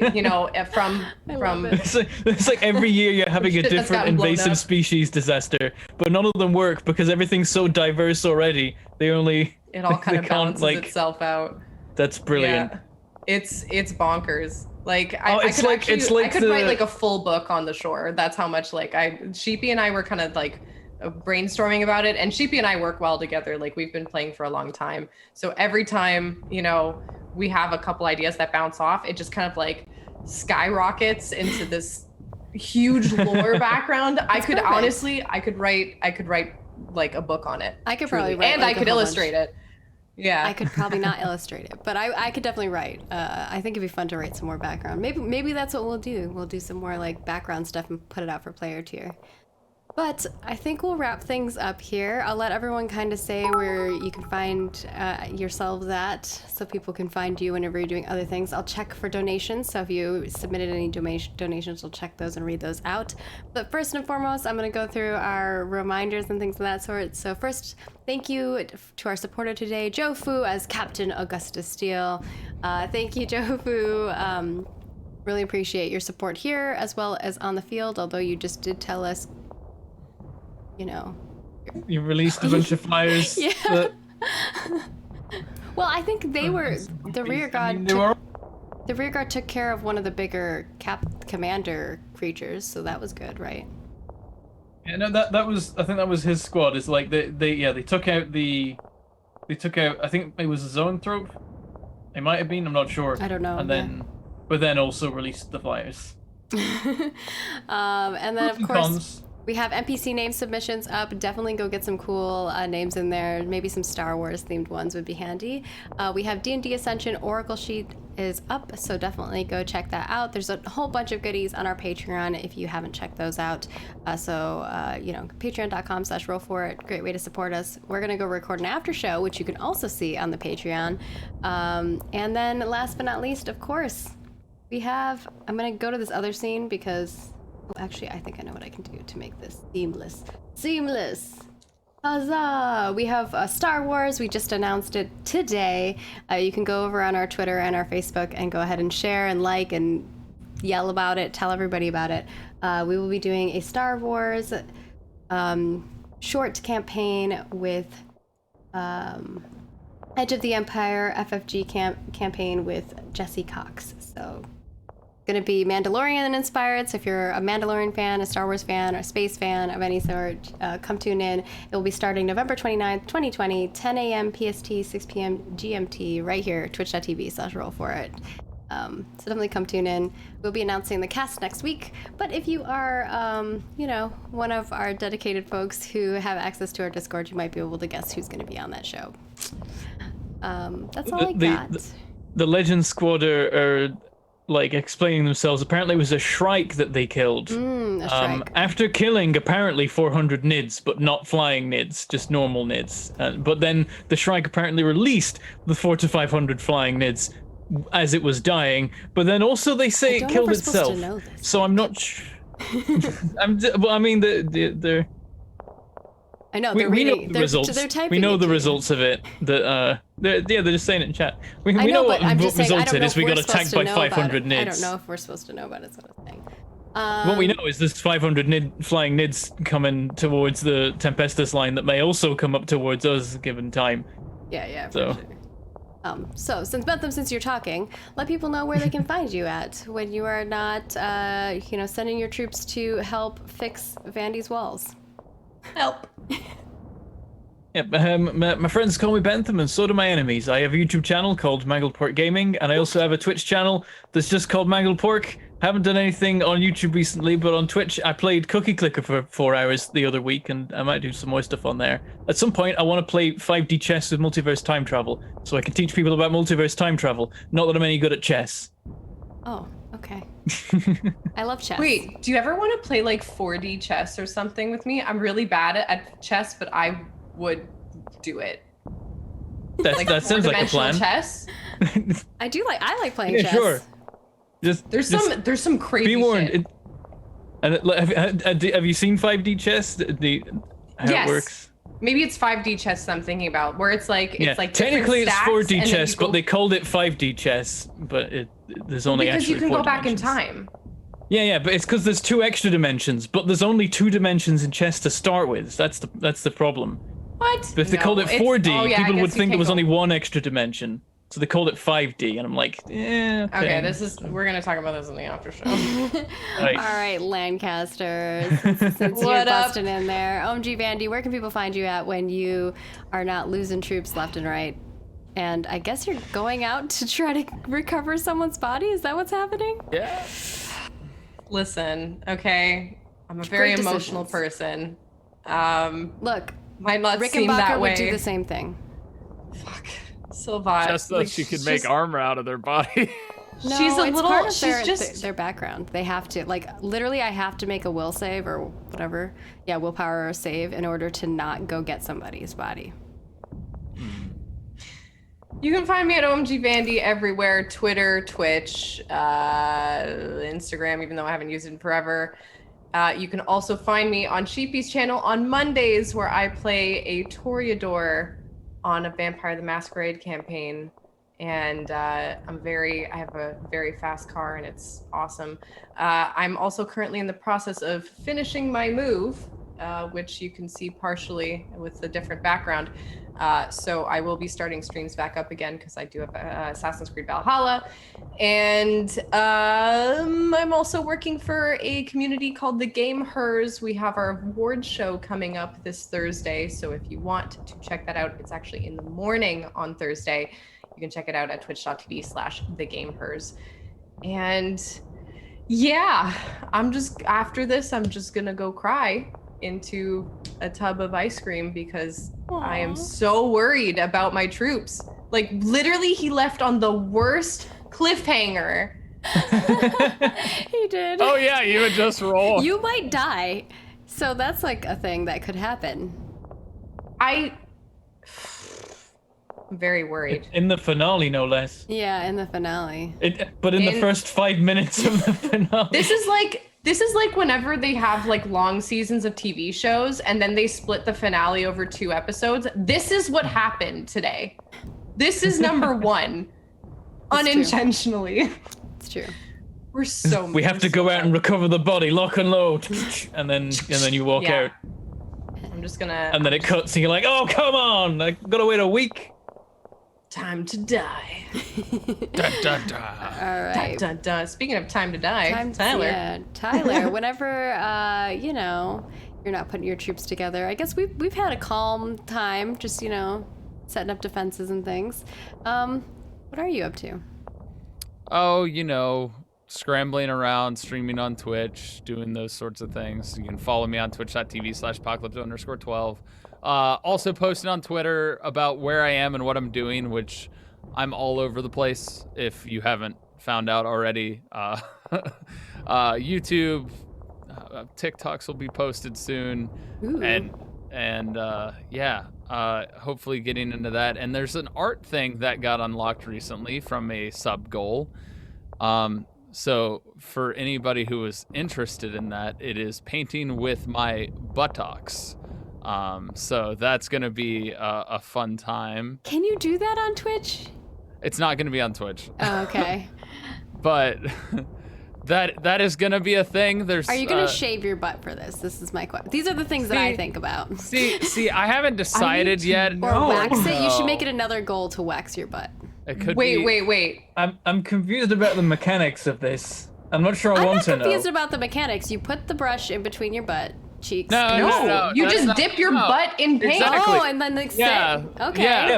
from It's every year you're having a different invasive species disaster, but none of them work because everything's so diverse already. It all kind of balances itself out. That's brilliant. It's bonkers. Like I could write like a full book on the shore. That's how much like Sheepy and I were kind of like brainstorming about it, and Sheepy and I work well together. Like we've been playing for a long time. So every time, you know, we have a couple ideas that bounce off, it just kind of like skyrockets into this huge lore background. I could write like a book on it. I could probably write, and like, I could illustrate it. Yeah, I could probably not illustrate it, but I could definitely write. I think it'd be fun to write some more background. Maybe that's what we'll do. We'll do some more like background stuff and put it out for player tier. But I think we'll wrap things up here. I'll let everyone kind of say where you can find yourselves at, so people can find you whenever you're doing other things. I'll check for donations, so if you submitted any donations, we'll check those and read those out. But first and foremost, I'm going to go through our reminders and things of that sort. So first, thank you to our supporter today, Joe Fu as Captain Augustus Steele. Thank you, Joe Fu. Really appreciate your support here as well as on the field, although you just did tell us, you know, you released a bunch of flyers. Yeah. That... Well, I think they were the rear guard. The rear guard took care of one of the bigger commander creatures, so that was good, right? Yeah, no, that was, I think that was his squad. It's like they took out I think it was a zoanthrope. It might have been, I'm not sure. I don't know. And but then also released the flyers. And then of course. We have NPC name submissions up. Definitely go get some cool names in there. Maybe some Star Wars themed ones would be handy. We have D&D Ascension Oracle sheet is up, so definitely go check that out. There's a whole bunch of goodies on our Patreon if you haven't checked those out. You know, patreon.com/rollforit. Great way to support us. We're gonna go record an after show, which you can also see on the Patreon. And then last but not least, of course, I'm gonna go to this other scene because. Oh, actually, I think I know what I can do to make this seamless. Seamless! Huzzah! We have Star Wars. We just announced it today. You can go over on our Twitter and our Facebook and go ahead and share and like and yell about it. Tell everybody about it. We will be doing a Star Wars short campaign with Edge of the Empire FFG campaign with Jesse Cox. So... going to be Mandalorian inspired, so if you're a Mandalorian fan, a Star Wars fan, or a space fan of any sort, come tune in. It will be starting November 29th, 2020, 10 a.m. PST, 6 p.m. GMT, right here, twitch.tv/rollforit. So definitely come tune in. We'll be announcing the cast next week, but if you are, you know, one of our dedicated folks who have access to our Discord, you might be able to guess who's going to be on that show. That's all I got. The Legend Squad are like explaining themselves. Apparently it was a Shrike that they killed. A Shrike. After killing apparently 400 nids, but not flying nids, just normal nids. But then the Shrike apparently released the 400 to 500 flying nids as it was dying. But then also they say it killed itself. So I'm not sure. I mean, they're. I know, we reading. Know the results. They're typing we know it the to results of it. They're just saying it in chat. We know know what I'm just saying, results it is. We got attacked by 500 nids. I don't know if we're supposed to know about it. That's what I'm saying. What we know is there's 500 flying nids coming towards the Tempestus line that may also come up towards us given time. Yeah. So. For sure. So since you're talking, let people know where they can find you at when you are not, sending your troops to help fix Vandy's walls. Help. Yeah, my friends call me Bentham, and so do my enemies. I have a YouTube channel called Mangled Pork Gaming, and I also have a Twitch channel that's just called Mangled Pork. Haven't done anything on YouTube recently, but on Twitch, I played Cookie Clicker for 4 hours the other week, and I might do some more stuff on there. At some point, I want to play 5D chess with multiverse time travel, so I can teach people about multiverse time travel. Not that I'm any good at chess. Oh, okay. I love chess. Wait, do you ever want to play like 4D chess or something with me? I'm really bad at chess, but I would do it. That sounds like a plan. Chess. I like playing chess. Sure. There's some crazy. Be warned. Shit. Have you seen 5D chess? How it works? Maybe it's 5D chess I'm thinking about, where it's like technically it's 4D chess, but they called it 5D chess, but there's only because actually you can 4 go back in dimensions. time. Yeah, but it's because there's 2 extra dimensions, but there's only 2 dimensions in chess to start with. That's the problem. What? But if they called it 4D, people would think there was only 1 extra dimension. So they called it 5D, and I'm like, okay. Okay, we're gonna talk about this in the after show. Right. All right, Lancasters, since you're busting in there. OMG Vandy, where can people find you at when you are not losing troops left and right? And I guess you're going out to try to recover someone's body? Is that what's happening? Yeah. Listen, okay, I'm a very emotional person. Look, might not seem that way. would do the same thing. Fuck. Silva. Just so she could make armor out of their body. No, she's a it's little. part of She's just their background. They have to, like, literally, I have to make a will save or whatever. Yeah, willpower or save in order to not go get somebody's body. You can find me at OMG Vandy everywhere: Twitter, Twitch, Instagram. Even though I haven't used it in forever. You can also find me on Sheepy's channel on Mondays, where I play a Toreador on a Vampire the Masquerade campaign, and I have a very fast car, and it's awesome. I'm also currently in the process of finishing my move, which you can see partially with the different background. So I will be starting streams back up again because I do have Assassin's Creed Valhalla. And I'm also working for a community called The Game Hers. We have our award show coming up this Thursday. So if you want to check that out, it's actually in the morning on Thursday. You can check it out at twitch.tv/thegamehers. And yeah, after this, I'm just gonna go cry into a tub of ice cream because I am so worried about my troops. Like, literally, he left on the worst cliffhanger. He did. Oh yeah, you would just roll. You might die. So that's like a thing that could happen. I'm very worried. In the finale, no less. Yeah, in the finale. But in the first 5 minutes of the finale. This is like whenever they have like long seasons of TV shows and then they split the finale over 2 episodes. This is what happened today. This is number 1. Unintentionally. It's true. We have to go out and recover the body, lock and load. and then you walk out. I'm just gonna. And then it cuts and you're like, oh, come on. I gotta wait a week. Time to die. Da, da, da. All right. Da, da, da. Speaking of time to die, Tyler. Yeah, Tyler. Whenever you're not putting your troops together, I guess we've had a calm time, just setting up defenses and things. What are you up to? Oh, scrambling around, streaming on Twitch, doing those sorts of things. You can follow me on twitch.tv/apocalypse_12. Also posting on Twitter about where I am and what I'm doing, which I'm all over the place if you haven't found out already. YouTube, TikToks will be posted soon. Ooh. And hopefully getting into that. And there's an art thing that got unlocked recently from a sub goal. So for anybody who is interested in that, it is painting with my buttocks. So that's going to be a fun time. Can you do that on Twitch? It's not going to be on Twitch. Oh, okay. But that is going to be a thing. Are you going to shave your butt for this? This is my question. These are the things that I think about. See, I haven't decided yet. Or wax it. You should make it another goal to wax your butt. It could wait. I'm confused about the mechanics of this. I'm not sure I want to know. I'm not confused about the mechanics. You put the brush in between your butt cheeks. No. You just dip your butt in paint. Exactly. Oh, and then okay. Yeah,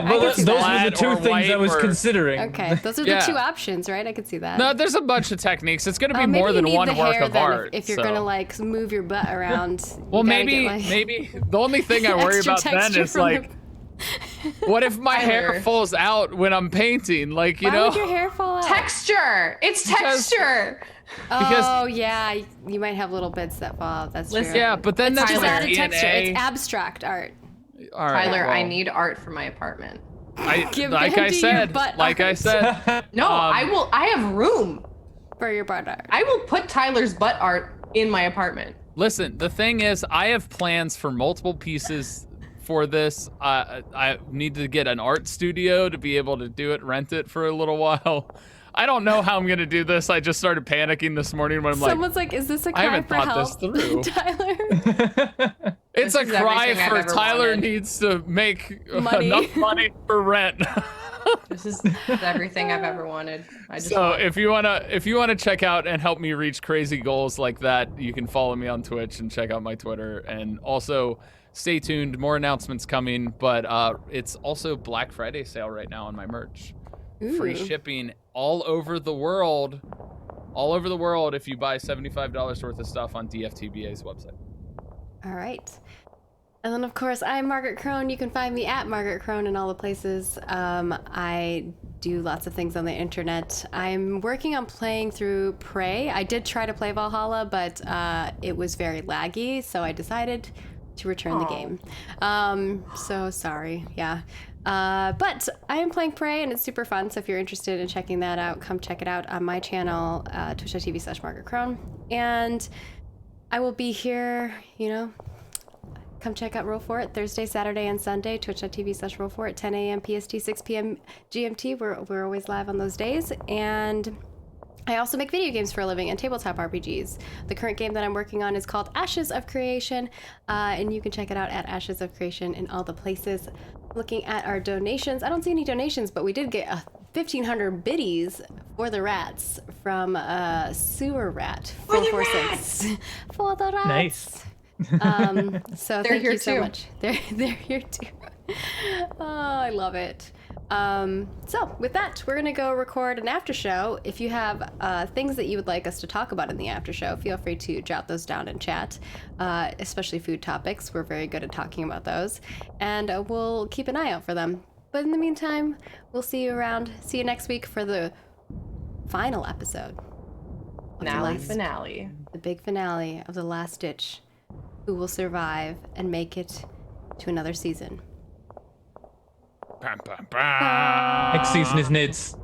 well, those were the 2 things I was considering. Okay, those are the 2 options, right? I could see that. No, there's a bunch of techniques. It's going to be more than one work of art. If you're going to like move your butt around. Well, maybe the only thing I worry about then is like, what if my hair falls out when I'm painting? Like, Why would your hair fall out? Texture. It's texture. Yeah, you might have little bits that fall out. That's true. Yeah, but then that's just like added DNA. texture. It's abstract art. All right, Tyler, I need art for my apartment. Like I said. No, I have room for your butt art. I will put Tyler's butt art in my apartment. Listen, the thing is, I have plans for multiple pieces for this. I need to get an art studio to be able to do it, rent it for a little while. I don't know how I'm gonna do this. I just started panicking this morning when someone's like, "Is this a cry I haven't for thought help, this through. Tyler?" It's a cry for Tyler needs to make enough money for rent. This is everything I've ever wanted. If you wanna check out and help me reach crazy goals like that, you can follow me on Twitch and check out my Twitter. And also stay tuned, more announcements coming. But it's also Black Friday sale right now on my merch. Ooh. Free shipping all over the world. All over the world if you buy $75 worth of stuff on DFTBA's website. All right. And then, of course, I'm Margaret Crone. You can find me at Margaret Crone in all the places. I do lots of things on the internet. I'm working on playing through Prey. I did try to play Valhalla, but it was very laggy, so I decided to return the game. So sorry. Yeah. But I am playing Prey, and it's super fun. So if you're interested in checking that out, come check it out on my channel, twitch.tv/Margaret Crone. And I will be here, come check out Roll For It Thursday, Saturday, and Sunday, twitch.tv/Roll For It, 10 a.m. PST, 6 p.m. GMT. We're always live on those days. And I also make video games for a living and tabletop RPGs. The current game that I'm working on is called Ashes of Creation, and you can check it out at Ashes of Creation in all the places. Looking at our donations, I don't see any donations, but we did get 1,500 biddies for the rats from Sewer Rat 446. For the rats. Nice. So They're thank here you so too. much. They're here too. Oh, I love it. So with that, we're gonna go record an after show. If you have things that you would like us to talk about in the after show, feel free to jot those down in chat, especially food topics. We're very good at talking about those, and we'll keep an eye out for them. But in the meantime, we'll see you around. See you next week for the final episode. Finale. The big finale of The Last Ditch. Who will survive and make it to another season? Bam, bam, bam. Next season is Nids.